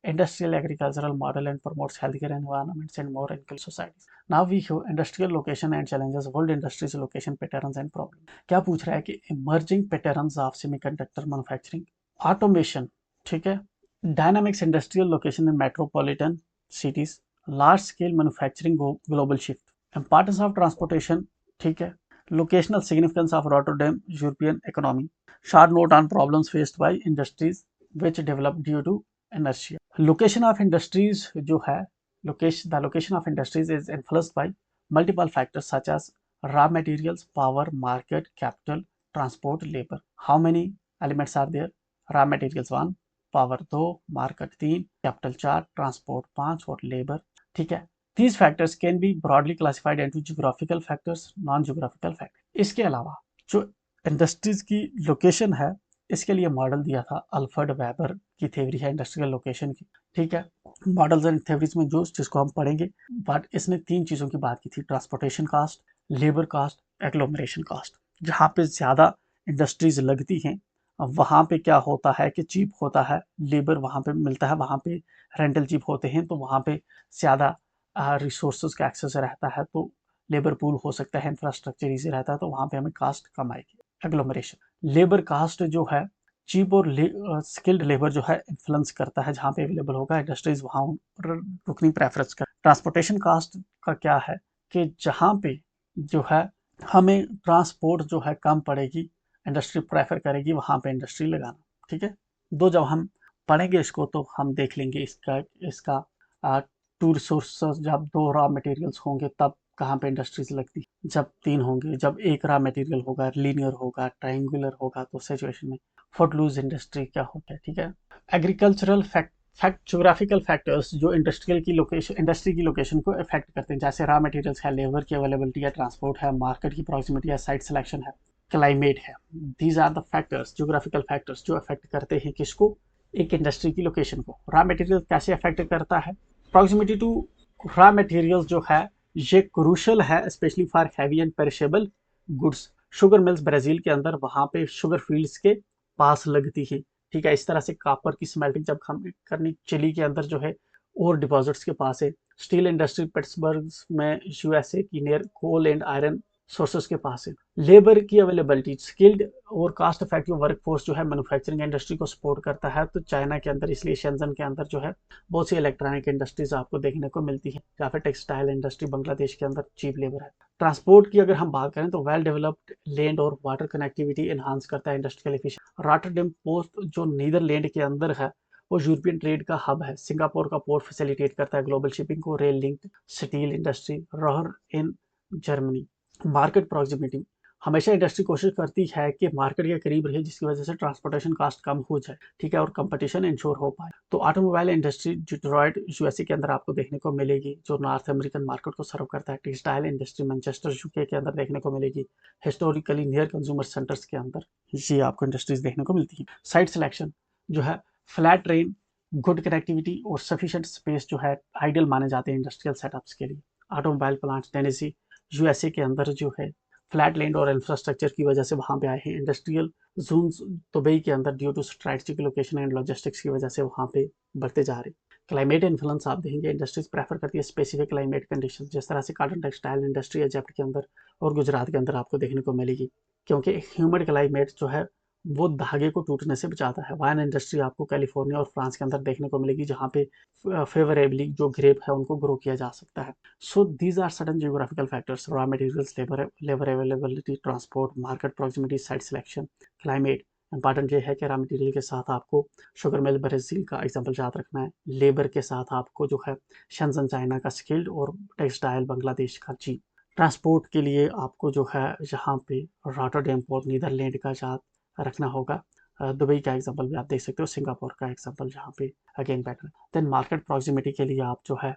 industrial agricultural model and promotes healthier environments and more inclusive societies. Now we have industrial location and challenges, world industries location patterns and problems. क्या पूछ रहा है कि emerging patterns of semiconductor manufacturing, automation, ठीक है, dynamics industrial location in metropolitan cities, large scale manufacturing global shift, importance of transportation, ठीक है, locational significance of Rotterdam European economy, short note on problems faced by industries which developed due to inertia. Location of industries जो है, the location of industries is influenced by multiple factors such as raw materials, power, market, capital, transport, labor. How many elements are there? Raw materials 1, power 2, market 3, capital 4, transport 5 और labor, ठीक है। These factors can be broadly classified into geographical factors, non-geographical factors. इसके अलावा जो इंडस्ट्रीज की लोकेशन है इसके लिए मॉडल दिया था अल्फ्रेड वेबर की थ्योरी है इंडस्ट्रियल लोकेशन की, ठीक है। मॉडल्स एंड थ्योरीज में जिसको हम पढ़ेंगे, बट इसने 3 चीज़ों की बात की थी, transportation cost, labour cost, agglomeration cost. जहाँ पे ज़्यादा इंडस्ट्रीज लगती हैं वहाँ पे क्या होता है कि चीप होता है, लेबर वहाँ पे मिलता है, वहाँ पे रेंटल चीप होते हैं, तो वहाँ पे ज़्यादा रिसोर्सेज का एक्सेस रहता है, तो लेबर पूल हो सकता है, इंफ्रास्ट्रक्चर इजी रहता है, तो वहाँ पे हमें कास्ट कम आएगी। एग्लोमरेशन, लेबर कास्ट जो है चीप और स्किल्ड लेबर जो है इन्फ्लुएंस करता है, जहाँ पे अवेलेबल होगा इंडस्ट्रीज वहाँ रुकनी प्रेफरेंस कर। ट्रांसपोर्टेशन कास्ट का क्या है कि जहाँ पे जो है हमें ट्रांसपोर्ट जो है कम पड़ेगी, इंडस्ट्री प्रेफर करेगी वहाँ पे इंडस्ट्री लगाना, ठीक है। जब हम पढ़ेंगे इसको तो हम देख लेंगे इसका 2 रिसोर्सेज, जब 2 रॉ मटेरियल्स होंगे तब कहाँ पे इंडस्ट्रीज लगती, जब 3 होंगे, जब एक रॉ मटेरियल होगा, लीनियर होगा, ट्रायंगुलर होगा, तो सिचुएशन में फुटलूज इंडस्ट्री क्या होता है, ठीक है। एग्रीकल्चरल फैक्ट ज्योग्राफिकल फैक्टर्स जो इंडस्ट्री की लोकेशन को इफेक्ट करते हैं, जैसे रॉ मटेरियल्स है, लेबर की अवेलेबिलिटी है, ट्रांसपोर्ट है, मार्केट की प्रॉक्सिमिटी है, साइट सिलेक्शन है, क्लाइमेट है। These are the factors, geographical factors, जो अफेक्ट करते हैं किसको, एक इंडस्ट्री की लोकेशन को। रॉ मटेरियल कैसे अफेक्ट करता है, प्रॉक्सिमिटी टू रॉ मटेरियल्स जो है ये क्रूशल है, specially for heavy and perishable goods. Sugar mills Brazil के अंदर, वहां पे शुगर फील्ड्स के पास लगती है, ठीक है। इस तरह से कॉपर की स्मेल्टिंग जब हम करनी चिली के अंदर जो है और डिपॉजिट्स के पास है। स्टील इंडस्ट्री पिट्सबर्ग में यूएसए की near coal and iron sources के पास है। लेबर की अवेलेबिलिटी, स्किल्ड और कास्ट इफेक्टिव वर्कफोर्स जो है मैन्युफैक्चरिंग इंडस्ट्री को सपोर्ट करता है, तो चाइना के अंदर, इसलिए शेंजन के अंदर जो है बहुत सी इलेक्ट्रॉनिक इंडस्ट्रीज आपको देखने को मिलती है, या फिर टेक्सटाइल इंडस्ट्री बांग्लादेश के अंदर चीप लेबर है। ट्रांसपोर्ट की अगर हम बात करें तो वेल डेवलप्ड लैंड और वाटर कनेक्टिविटी एनहांस करता है इंडस्ट्रियल एफिशिएंसी। रॉटरडैम पोर्ट जो नीदरलैंड के अंदर है वो यूरोपियन ट्रेड का हब है। सिंगापुर का पोर्ट फैसिलिटेट करता है ग्लोबल शिपिंग को। Rail linked steel industry Ruhr in Germany. Market proximity, हमेशा इंडस्ट्री कोशिश करती है कि मार्केट के करीब रहे, जिसकी वजह से ट्रांसपोर्टेशन कॉस्ट कम हो जाए, ठीक है, और कंपटीशन इंश्योर हो पाए। तो ऑटोमोबाइल इंडस्ट्री डिट्रॉयट यूएसए के अंदर आपको देखने को मिलेगी, जो नॉर्थ अमेरिकन मार्केट को सर्व करता है। टेक्सटाइल इंडस्ट्री मैनचेस्टर यूके के अंदर देखने को मिलेगी, हिस्टोरिकली नियर कंज्यूमर सेंटर्स के अंदर ये आपको इंडस्ट्रीज देखने को मिलती है। साइट सिलेक्शन जो है, फ्लैट ट्रेन, गुड कनेक्टिविटी और सफिशिएंट स्पेस जो है आइडियल माने जाते हैं इंडस्ट्रियल सेटअप्स के लिए। ऑटोमोबाइल प्लांट टेनेसी यूएसए के अंदर जो है फ्लैट लैंड और इंफ्रास्ट्रक्चर की वजह से वहाँ पे आए हैं। इंडस्ट्रियल जोन्स दुबई के अंदर due to strategic location and logistics की वजह से वहाँ पे बढ़ते जा रहे। क्लाइमेट इन्फ्लुएंस आप देखेंगे, इंडस्ट्रीज प्रेफर करती है स्पेसिफिक क्लाइमेट कंडीशन, जिस तरह से कॉटन टेक्सटाइल इंडस्ट्री इजिप्ट के अंदर और गुजरात के अंदर आपको देखने को मिलेगी, क्योंकि ह्यूमिड क्लाइमेट जो है वो धागे को टूटने से बचाता है। वाइन इंडस्ट्री आपको कैलिफोर्निया और फ्रांस के अंदर देखने को मिलेगी, जहाँ पे फेवरेबली जो ग्रेप है उनको ग्रो किया जा सकता है। So these are certain geographical factors: raw materials, labor availability, transport, market proximity, site selection, climate। Important ये है कि रॉ मटेरियल के साथ आपको शुगर मिल ब्राजील का एग्जाम्पल याद रखना है। लेबर के साथ आपको जो है शेंजन चाइना का स्किल्ड और टेक्सटाइल बांग्लादेश का जी। ट्रांसपोर्ट के लिए आपको जो है यहाँ पे रॉटरडैम पोर्ट नीदरलैंड का याद रखना होगा। दुबई का एग्जाम्पल भी आप देख सकते हो, सिंगापुर का एग्जाम्पल यहाँ पे again better. Then market proximity के लिए आप जो है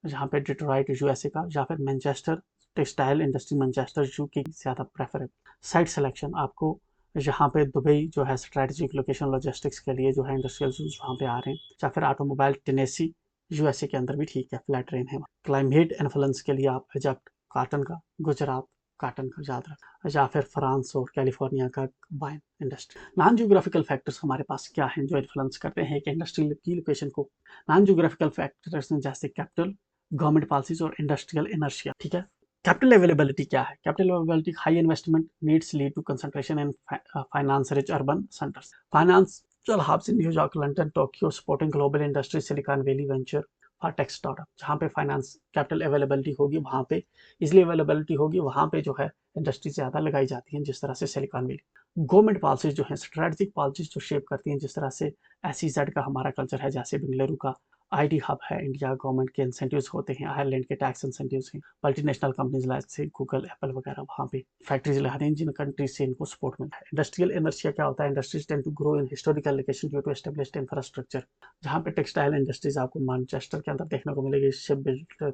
जहाँ पे डिट्रॉइट यूएसए का, या फिर Manchester textile industry Manchester UK की ज़्यादा प्रेफर है। साइट सिलेक्शन, आपको यहाँ पे दुबई जो है स्ट्रेटेजिक लोकेशन लॉजिस्टिक्स के लिए जो है इंडस्ट्रियल जोन्स वहाँ पे आ रहे हैं, या फिर ऑटोमोबाइल टेनेसी यूएसए के अंदर भी ठीक है, फ्लैट ट्रेन है। क्लाइमेट इन्फ्लुएंस के लिए आप इजिप्ट काटन का, गुजरात काटन का याद रख, या फिर फ्रांस और कैलिफोर्निया का wine industry. Non geographical factors हमारे पास क्या हैं जो इन्फ्लुएंस करते हैं कि इंडस्ट्री की लोकेशन को। नॉन जियोग्राफिकल फैक्टर्स में जैसे कैपिटल, गवर्नमेंट पॉलिसीज और इंडस्ट्रियल इनर्शिया, ठीक है। कैपिटल अवेलेबिलिटी क्या है, capital availability, high investment needs lead to concentration in finance rich urban centres. Financial hubs in New York, London, Tokyo supporting global industry, Silicon Valley venture for tech startup. जहाँ पे फाइनेंस कैपिटल अवेलेबिलिटी होगी वहाँ पे, इसलिए अवेलेबिलिटी होगी वहाँ पे जो है इंडस्ट्री ज़्यादा लगाई जाती है, जिस तरह से सिलिकॉन वैली। गवर्नमेंट पॉलिसीज जो है स्ट्रेटेजिक पॉलिसीज जो शेप करती हैं, जिस तरह से SEZ का हमारा कल्चर है, जैसे बेंगलुरु का IT हब है, इंडिया गवर्नमेंट के इंसेंटिव्स होते हैं, आयरलैंड के टैक्स इंसेंटिव्स हैं, मल्टीनेशनल कंपनीज जैसे गूगल, एप्पल वगैरह वहाँ पे फैक्ट्रीज लगाते हैं, जिन कंट्रीज से इनको सपोर्ट मिलता है। इंडस्ट्रियल इनर्शिया क्या होता है, industries tend to grow in historical location due to established infrastructure. जहाँ पे टेक्सटाइल इंडस्ट्रीज आपको मैनचेस्टर के अंदर देखने को मिलेगी, शिप बिल्डर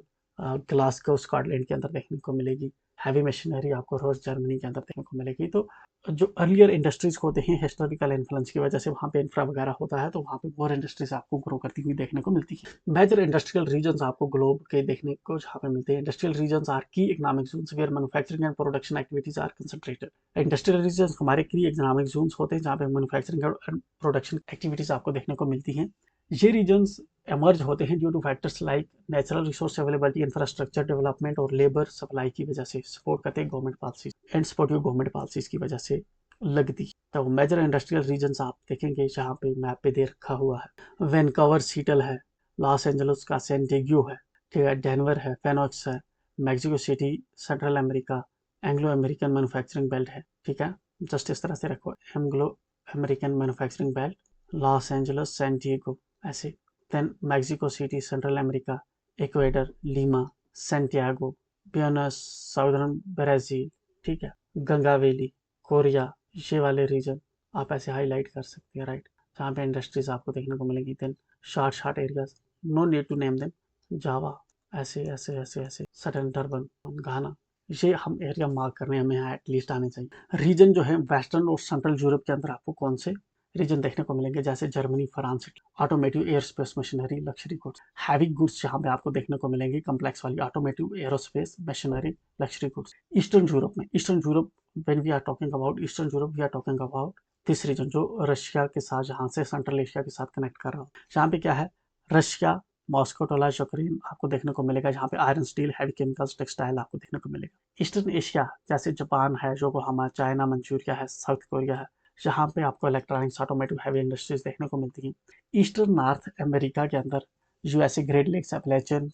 ग्लासगो स्कॉटलैंड के अंदर देखने को मिलेगी, हैवी मशीनरी आपको रोज जर्मनी के अंदर देखने को मिलेगी। तो जो अर्लियर इंडस्ट्रीज होते हैं हिस्टोरिकल इन्फ्लुएंस की वजह से वहाँ पे इंफ्रा वगैरह होता है, तो वहाँ पे और इंडस्ट्रीज आपको ग्रो करती हुई देखने को मिलती है। मेजर इंडस्ट्रियल रीजन्स आपको ग्लोब के देखने को जहाँ पे मिलते हैं। Industrial regions are key economic zones where manufacturing and production activities are concentrated. Industrial regions हमारे की इकोनॉमिक जोन्स होते हैं जहाँ पे मैन्युफैक्चरिंग एंड प्रोडक्शन एक्टिविटीज आपको देखने को मिलती हैं। ये रीजन्स एमर्ज होते हैं due two factors like natural resource availability, infrastructure development और लेबर सप्लाई की वजह से सपोर्ट करते हैं government policies and supportive government policies की वजह से लगती है। तो मेजर इंडस्ट्रियल रीजन्स आप देखेंगे जहाँ पे मैप पे दे रखा हुआ है, वैनकूवर सीटल है, लॉस एंजल्स का सैन डिएगो है, ठीक है, डेनवर है, फेनोक्स है, Mexico City Central America, Anglo American manufacturing belt है, ठीक है, जस्ट इस तरह से रखो, Anglo American manufacturing belt, Los Angeles, San Diego, ऐसे। Then Mexico City Central America, Ecuador, Lima, Santiago, Buenos Southern Brazil, ठीक है, गंगा वैली, कोरिया, ये वाले रीजन आप ऐसे हाईलाइट कर सकते हैं, राइट, जहाँ पे इंडस्ट्रीज आपको देखने को मिलेगी। Then short areas, no need to name them, Java, ऐसे ऐसे ऐसे ऐसे, सडन टर्बन, घाना, ये हम एरिया मार्क करने हमें यहाँ एटलीस्ट आने चाहिए। रीजन जो है वेस्टर्न और सेंट्रल यूरोप के अंदर आपको कौन से रीजन देखने को मिलेंगे, जैसे Germany, France, automotive, air space machinery, luxury goods, heavy goods जहाँ पे आपको देखने को मिलेंगे कम्प्लेक्स वाली, automotive, aerospace, machinery, luxury goods. Eastern Europe में, Eastern Europe when we are talking about Eastern Europe, we are talking about this region जो रशिया के साथ, जहाँ से सेंट्रल एशिया के साथ कनेक्ट कर रहा हूँ, जहाँ पे क्या है, रशिया, मॉस्को, टोला, यूक्रेन आपको देखने को मिलेगा, जहाँ पे iron, steel, heavy chemicals, textile आपको देखने को मिलेगा। ईस्टर्न एशिया जैसे जापान है, योकोहामा, चाइना, मंचूरिया है, साउथ कोरिया है, जहाँ पे आपको इलेक्ट्रॉनिक्स, ऑटोमेटिव, हैवी इंडस्ट्रीज देखने को मिलती हैं। ईस्टर्न नॉर्थ अमेरिका के अंदर यूएसए, ग्रेट लेक्स, एपलेचन,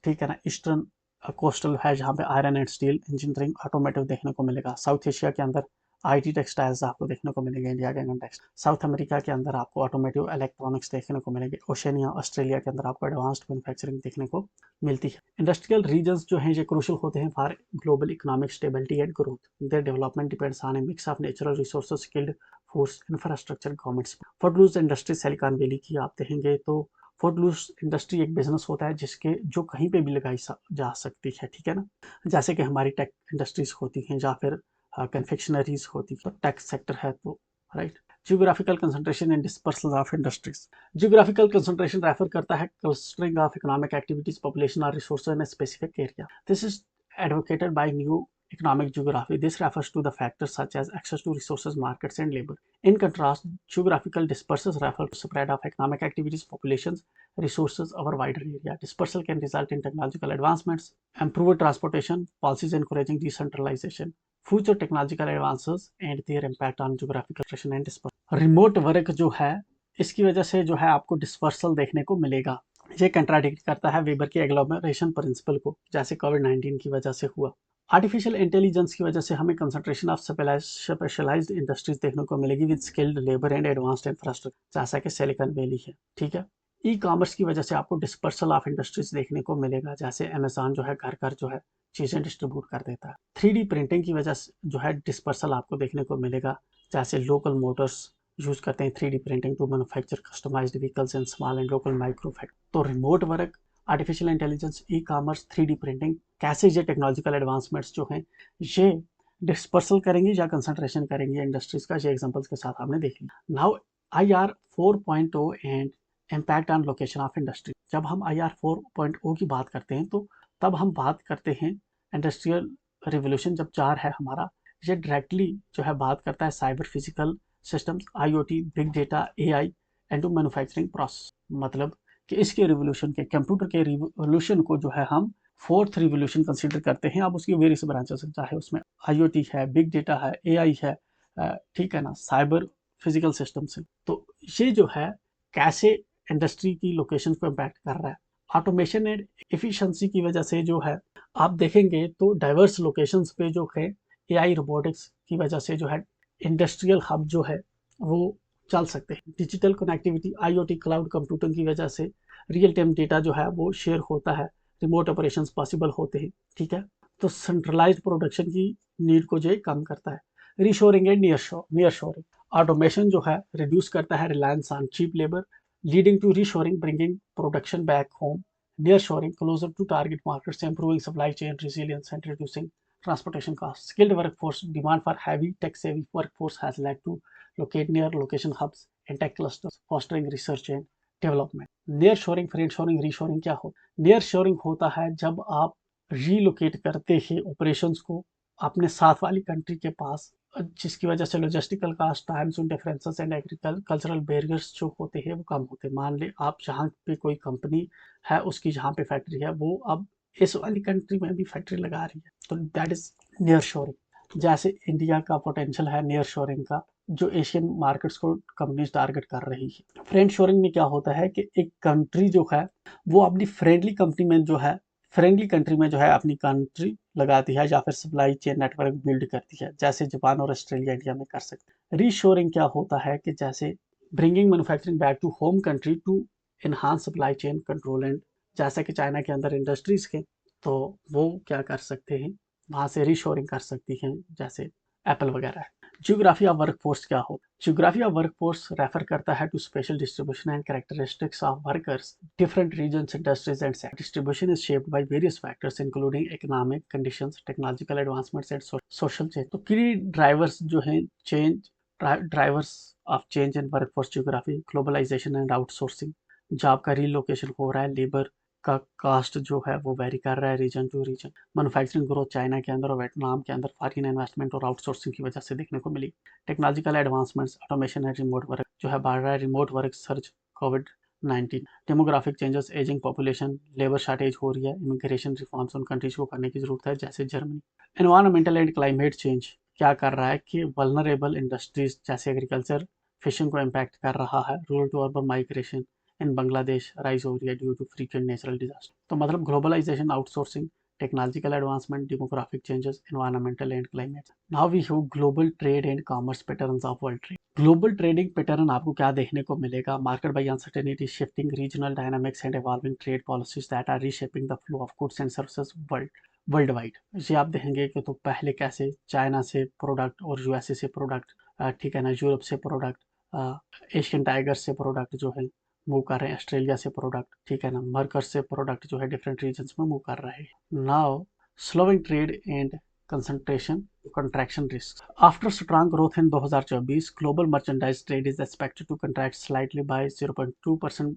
ठीक है ना, ईस्टर्न कोस्टल है, जहाँ पे iron and steel, engineering, automotive देखने को मिलेगा। साउथ एशिया के अंदर आईटी, टेक्सटाइल्स आपको देखने को मिलेंगे, इंडिया के कंटेक्स्ट। साउथ अमेरिका के अंदर आपको ऑटोमेटिव, इलेक्ट्रॉनिक्स देखने को मिलेंगे। ओशनिया, ऑस्ट्रेलिया के अंदर आपको एडवांस्ड मैन्युफैक्चरिंग देखने को मिलती है। इंडस्ट्रियल रीजन्स जो हैं ये क्रूशियल होते हैं for global economic stability and growth. Their development depends on a mix of natural resources, skilled force, infrastructure, governments. Footloose industry Silicon Valley की आप देखेंगे तो फुटलूज इंडस्ट्री एक बिजनेस होता है जिसके जो कहीं पे भी लगाई जा सकती है, ठीक है ना, जैसे कि हमारी टेक इंडस्ट्रीज होती हैं या फिर कन्फेक्शनरीज होती है, टेक सेक्टर है तो, right. Geographical concentration and dispersal of industries. Geographical concentration refer करता है clustering of economic activities, population और resources in a specific area. This is advocated by new economic geography. This refers to the factors such as access to resources, markets, and labor. In contrast, geographical dispersals refer to spread of economic activities, populations, resources over wider area. Dispersal can result in technological advancements, improved transportation, policies encouraging decentralization, future technological advances, and their impact on geographical expression and dispersal. Remote work जो है इसकी वजह से जो है आपको डिस्पर्सल देखने को मिलेगा। ये कंट्राडिक्ट करता है वेबर की एग्लोमरेशन प्रिंसिपल को, जैसे कोविड-19 की वजह से हुआ। आर्टिफिशियल इंटेलिजेंस की वजह से हमें कंसंट्रेशन ऑफ स्पेशलाइज्ड इंडस्ट्रीज देखने को मिलेगी with skilled labour and advanced infrastructure, जैसा कि सिलिकॉन वैली है, ठीक है। ई कॉमर्स की वजह से आपको डिस्पर्सल ऑफ इंडस्ट्रीज देखने को मिलेगा, जैसे अमेजॉन जो है घर घर जो है चीज़ें डिस्ट्रीब्यूट कर देता है। 3D प्रिंटिंग की वजह से जो है डिस्पर्सल आपको देखने को मिलेगा, जैसे लोकल मोटर्स यूज करते हैं 3D printing to manufacture customised vehicles in small and local micro factory. तो remote work, artificial intelligence, e commerce, 3D printing, कैसे ये टेक्नोलॉजिकल एडवांसमेंट्स जो हैं ये डिस्पर्सल करेंगे या कंसंट्रेशन करेंगे इंडस्ट्रीज का, ये एग्जांपल्स के साथ आपने देख लिया। Now IR 4.0 and impact on location of industry. जब हम IR 4.0 की बात करते हैं तो तब हम बात करते हैं इंडस्ट्रियल रिवोल्यूशन जब 4 है हमारा, ये डायरेक्टली जो है बात करता है cyber physical systems, IoT, big data, AI and to manufacturing process. मतलब कि इसके रिवोल्यूशन के, कंप्यूटर के रिवोल्यूशन को जो है हम फोर्थ रिवोल्यूशन कंसीडर करते हैं। अब उसकी वेरियस ब्रांचेस हैं, चाहे उसमें IoT है, बिग डेटा है, AI है, ठीक है ना, साइबर फिजिकल सिस्टम्स है। तो ये जो है कैसे इंडस्ट्री की लोकेशन को इम्पैक्ट कर रहा है। ऑटोमेशन एंड एफिशिएंसी की वजह से जो है आप देखेंगे तो डाइवर्स लोकेशंस पे जो है AI रोबोटिक्स की वजह से जो है इंडस्ट्रियल हब जो है वो चल सकते हैं। Digital connectivity, IoT, cloud computing की वजह से रियल टाइम डेटा जो है वो शेयर होता है, रिमोट ऑपरेशंस पॉसिबल होते हैं, ठीक है। तो सेंट्रलाइज्ड प्रोडक्शन की नीड को जो कम करता है। Reshoring and near shoring, automation जो है रिड्यूस करता है reliance on cheap labour, leading to reshoring, bringing production back home. Near shoring, closer to target markets, improving supply chain resilience and reducing transportation costs. Skilled workforce, demand for heavy tech-savvy workforce has led to locate near location hubs and tech clusters, fostering research and development. Near shoring, friend shoring, reshoring क्या हो? Near shoring होता है जब आप रीलोकेट करते हैं ऑपरेशंस को अपने साथ वाली कंट्री के पास, जिसकी वजह से logistical cost, time zone differences and agricultural barriers जो होते हैं वो कम होते हैं। मान ले आप जहाँ पे कोई कंपनी है उसकी जहाँ पे फैक्ट्री है वो अब इस वाली कंट्री में भी फैक्ट्री लगा रही है, तो दैट इज नियर शोरिंग। जैसे इंडिया का पोटेंशियल है नियर शोरिंग का, जो एशियन मार्केट्स को कंपनीज टारगेट कर रही है। फ्रेंड शोरिंग में क्या होता है कि एक कंट्री जो है वो अपनी फ्रेंडली कंट्री में जो है अपनी कंट्री लगाती है या फिर सप्लाई चेन नेटवर्क बिल्ड करती है, जैसे जापान और ऑस्ट्रेलिया इंडिया में कर सकते हैं। रीशोरिंग क्या होता है कि जैसे bringing manufacturing back to home country to enhance supply chain control and, जैसा कि चाइना के अंदर इंडस्ट्रीज के, तो वो क्या कर सकते हैं वहाँ से रीशोरिंग कर सकती हैं, जैसे एप्पल वगैरह है। जियोग्राफी ऑफ वर्कफोर्स क्या हो? जियोग्राफी ऑफ वर्कफोर्स रेफर करता है to special distribution and characteristics of workers, different regions, industries and sectors. Distribution is shaped by various factors including economic conditions, technological advancements and social change. तो key drivers जो हैं change, drivers of change in workforce geography, globalization and outsourcing, job का रिलोकेशन हो रहा है, लेबर का कास्ट जो है वो वेरी कर रहा है region to region, manufacturing growth China के अंदर और वियतनाम के अंदर फॉरेन इन्वेस्टमेंट और आउटसोर्सिंग की वजह से देखने को मिली, technological advancements, automation and remote work जो है बढ़ रहा है, remote work search, COVID 19, demographic changes, ageing population, labour shortage हो रही है, इमिग्रेशन रिफॉर्म्स उन कंट्रीज को करने की जरूरत है जैसे Germany. Environmental and climate change क्या कर रहा है कि वल्नरेबल इंडस्ट्रीज जैसे एग्रीकल्चर, फिशिंग को इम्पैक्ट कर रहा है, rural to urban migration in Bangladesh rise हो रही है due to frequent natural disaster. तो मतलब globalisation, outsourcing, technological advancement, demographic changes, environmental and climate. Now we have global trade and commerce patterns of world trade. Global trading pattern आपको क्या देखने को मिलेगा? Market bye uncertainty, shifting regional dynamics and evolving trade policies that are reshaping the flow of goods and services worldwide. ये आप देखेंगे कि तो पहले कैसे चाइना से प्रोडक्ट और यूएसए से प्रोडक्ट, ठीक है ना, यूरोप से प्रोडक्ट, एशियन टाइगर से प्रोडक्ट जो है मूव कर रहे हैं, ऑस्ट्रेलिया से प्रोडक्ट, ठीक है ना, मरकज से प्रोडक्ट जो है डिफरेंट रीजन्स में मूव कर रहे हैं। Now slowing trade and concentration contraction risks. After strong growth in 2024, global merchandise trade is expected to contract slightly by 0.2%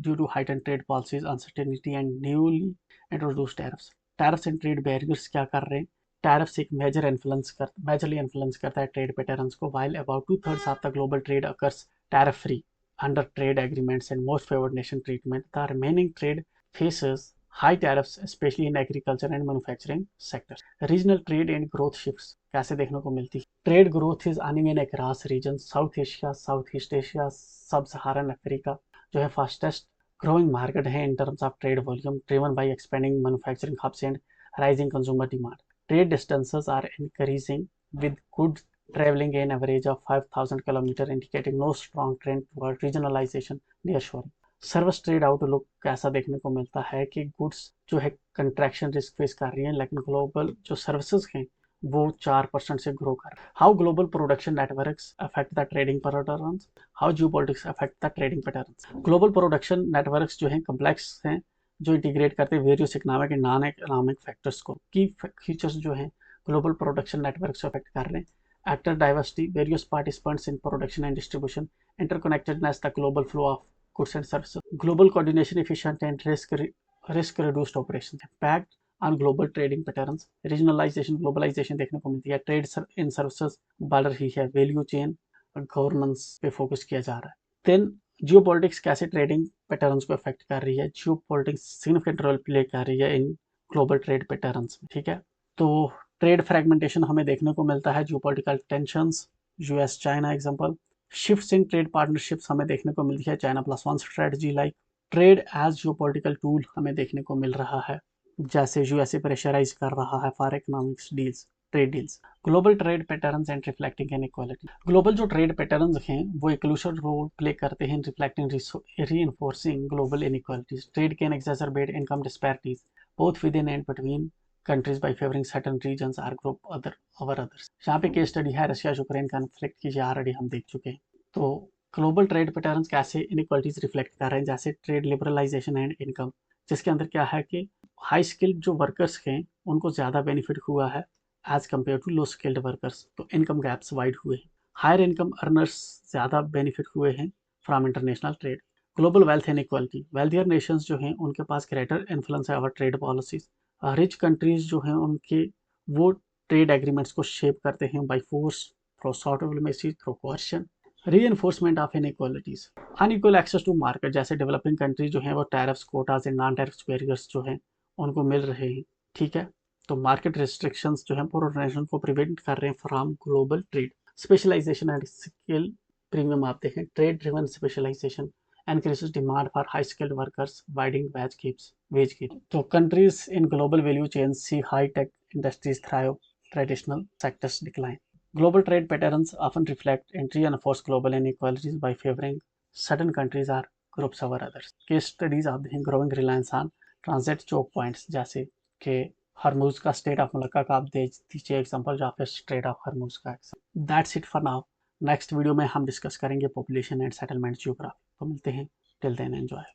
due to heightened trade policies, uncertainty and newly introduced tariffs. Tariffs and trade barriers क्या कर रहे हैं? Tariffs एक majorly influence करता है trade patterns को, while about 2/3 of the global trade occurs tariff free under trade agreements and most favored nation treatment. The remaining trade faces high tariffs, especially in agriculture and manufacturing sectors. Regional trade and growth shifts कैसे देखने को मिलती है? Trade growth is uneven across regions. South Asia, Southeast Asia, Sub-Saharan Africa जो है fastest growing market है in terms of trade volume, driven by expanding manufacturing hubs and rising consumer demand. Trade distances are increasing with goods traveling an average of 5,000 km, indicating no strong trend toward regionalization nearshoring. Service trade outlook कैसा देखने को मिलता है कि गुड्स जो है कंट्रैक्शन रिस्क फेस कर रही है, लेकिन ग्लोबल जो सर्विसेज हैं वो 4% से ग्रो कर रहे हैं। How global production networks affect the trading patterns, how geopolitics affect the trading patterns. Global production networks जो हैं कम्प्लेक्स हैं, जो इंटीग्रेट करते हैं various economic and non economic factors को। की फीचर्स जो हैं ग्लोबल प्रोडक्शन नेटवर्क से अफेक्ट कर रहे हैं: actor diversity, various participants in production and distribution, interconnectedness, the global flow of goods and services, global coordination, efficient and risk reduced operations, impact on global trading patterns, regionalization, globalization देखने को मिलती है, ट्रेड इन सर्विसेज बढ़ रही है, वैल्यू चेन गवर्नेंस पे फोकस किया जा रहा है। देन जियोपॉलिटिक्स कैसे ट्रेडिंग पैटर्न्स को अफेक्ट कर रही है? जियोपॉलिटिक्स सिग्निफिकेंट रोल प्ले कर रही है इन ग्लोबल ट्रेड पैटर्न्स में, ठीक है। तो ट्रेड फ्रेगमेंटेशन हमें देखने को मिलता है, geopolitical tensions, US China example, shifts in trade partnerships हमें देखने को मिलती है, China plus one strategy like, trade as geopolitical tool हमें देखने को मिल रहा है, जैसे यूएसए प्रेशराइज कर रहा है for economics deals, trade deals. Global trade patterns and reflecting inequality, global जो ट्रेड पैटर्न्स हैं वो इक्लूसिव रोल प्ले करते हैं reflecting reinforcing global inequalities. Trade can exacerbate income disparities both with in and between countries by favoring certain regions or group over others। यहाँ पे केस स्टडी है रशिया यूक्रेन कॉन्फ्लिक्ट की, ये ऑलरेडी हम देख चुके हैं। तो ग्लोबल ट्रेड पैटर्न्स कैसे इनइक्वालिटीज रिफ्लेक्ट कर रहे हैं, जैसे ट्रेड लिबरलाइजेशन एंड इनकम, जिसके अंदर क्या है कि हाई स्किल्ड जो वर्कर्स हैं उनको ज़्यादा बेनिफिट हुआ है as compare to low skilled workers, तो इनकम गैप्स वाइड हुए हैं। हायर इनकम अर्नर्स ज़्यादा बेनिफिट हुए हैं from international trade. Global wealth inequality, wealthier nations जो हैं उनके पास ग्रेटर इन्फ्लुएंस है over trade policies. Rich countries जो हैं उनके वो ट्रेड एग्रीमेंट्स को शेप करते हैं by force, through sort of diplomacy, through coercion. Reinforcement of inequalities, unequal access to market, जैसे डेवलपिंग कंट्रीज जो हैं वो tariffs, quotas and non tariffs barriers जो हैं उनको मिल रहे हैं, ठीक है। तो मार्केट रिस्ट्रिक्शंस जो हैं पूरे नेशन को प्रिवेंट कर रहे हैं from global trade. Specialisation and skill premium आते हैं, trade driven specialisation increases demand for high skilled workers, widening wage gap। So countries in global value chains see high tech industries thrive, traditional sectors decline। Global trade patterns often reflect and reinforce global inequalities by favoring certain countries or groups over others। Case studies of the growing reliance on transit choke points, जैसे कि हरमुज का स्ट्रेट ऑफ मलक्का का आप दे दीजिए एग्जांपल, जहाँ पे स्ट्रेट ऑफ हरमुज का example. That's it for now. Next video में हम डिस्कस करेंगे पॉपुलेशन एंड सेटलमेंट जियोग्राफी। तो मिलते हैं, टिल देन एंजॉय।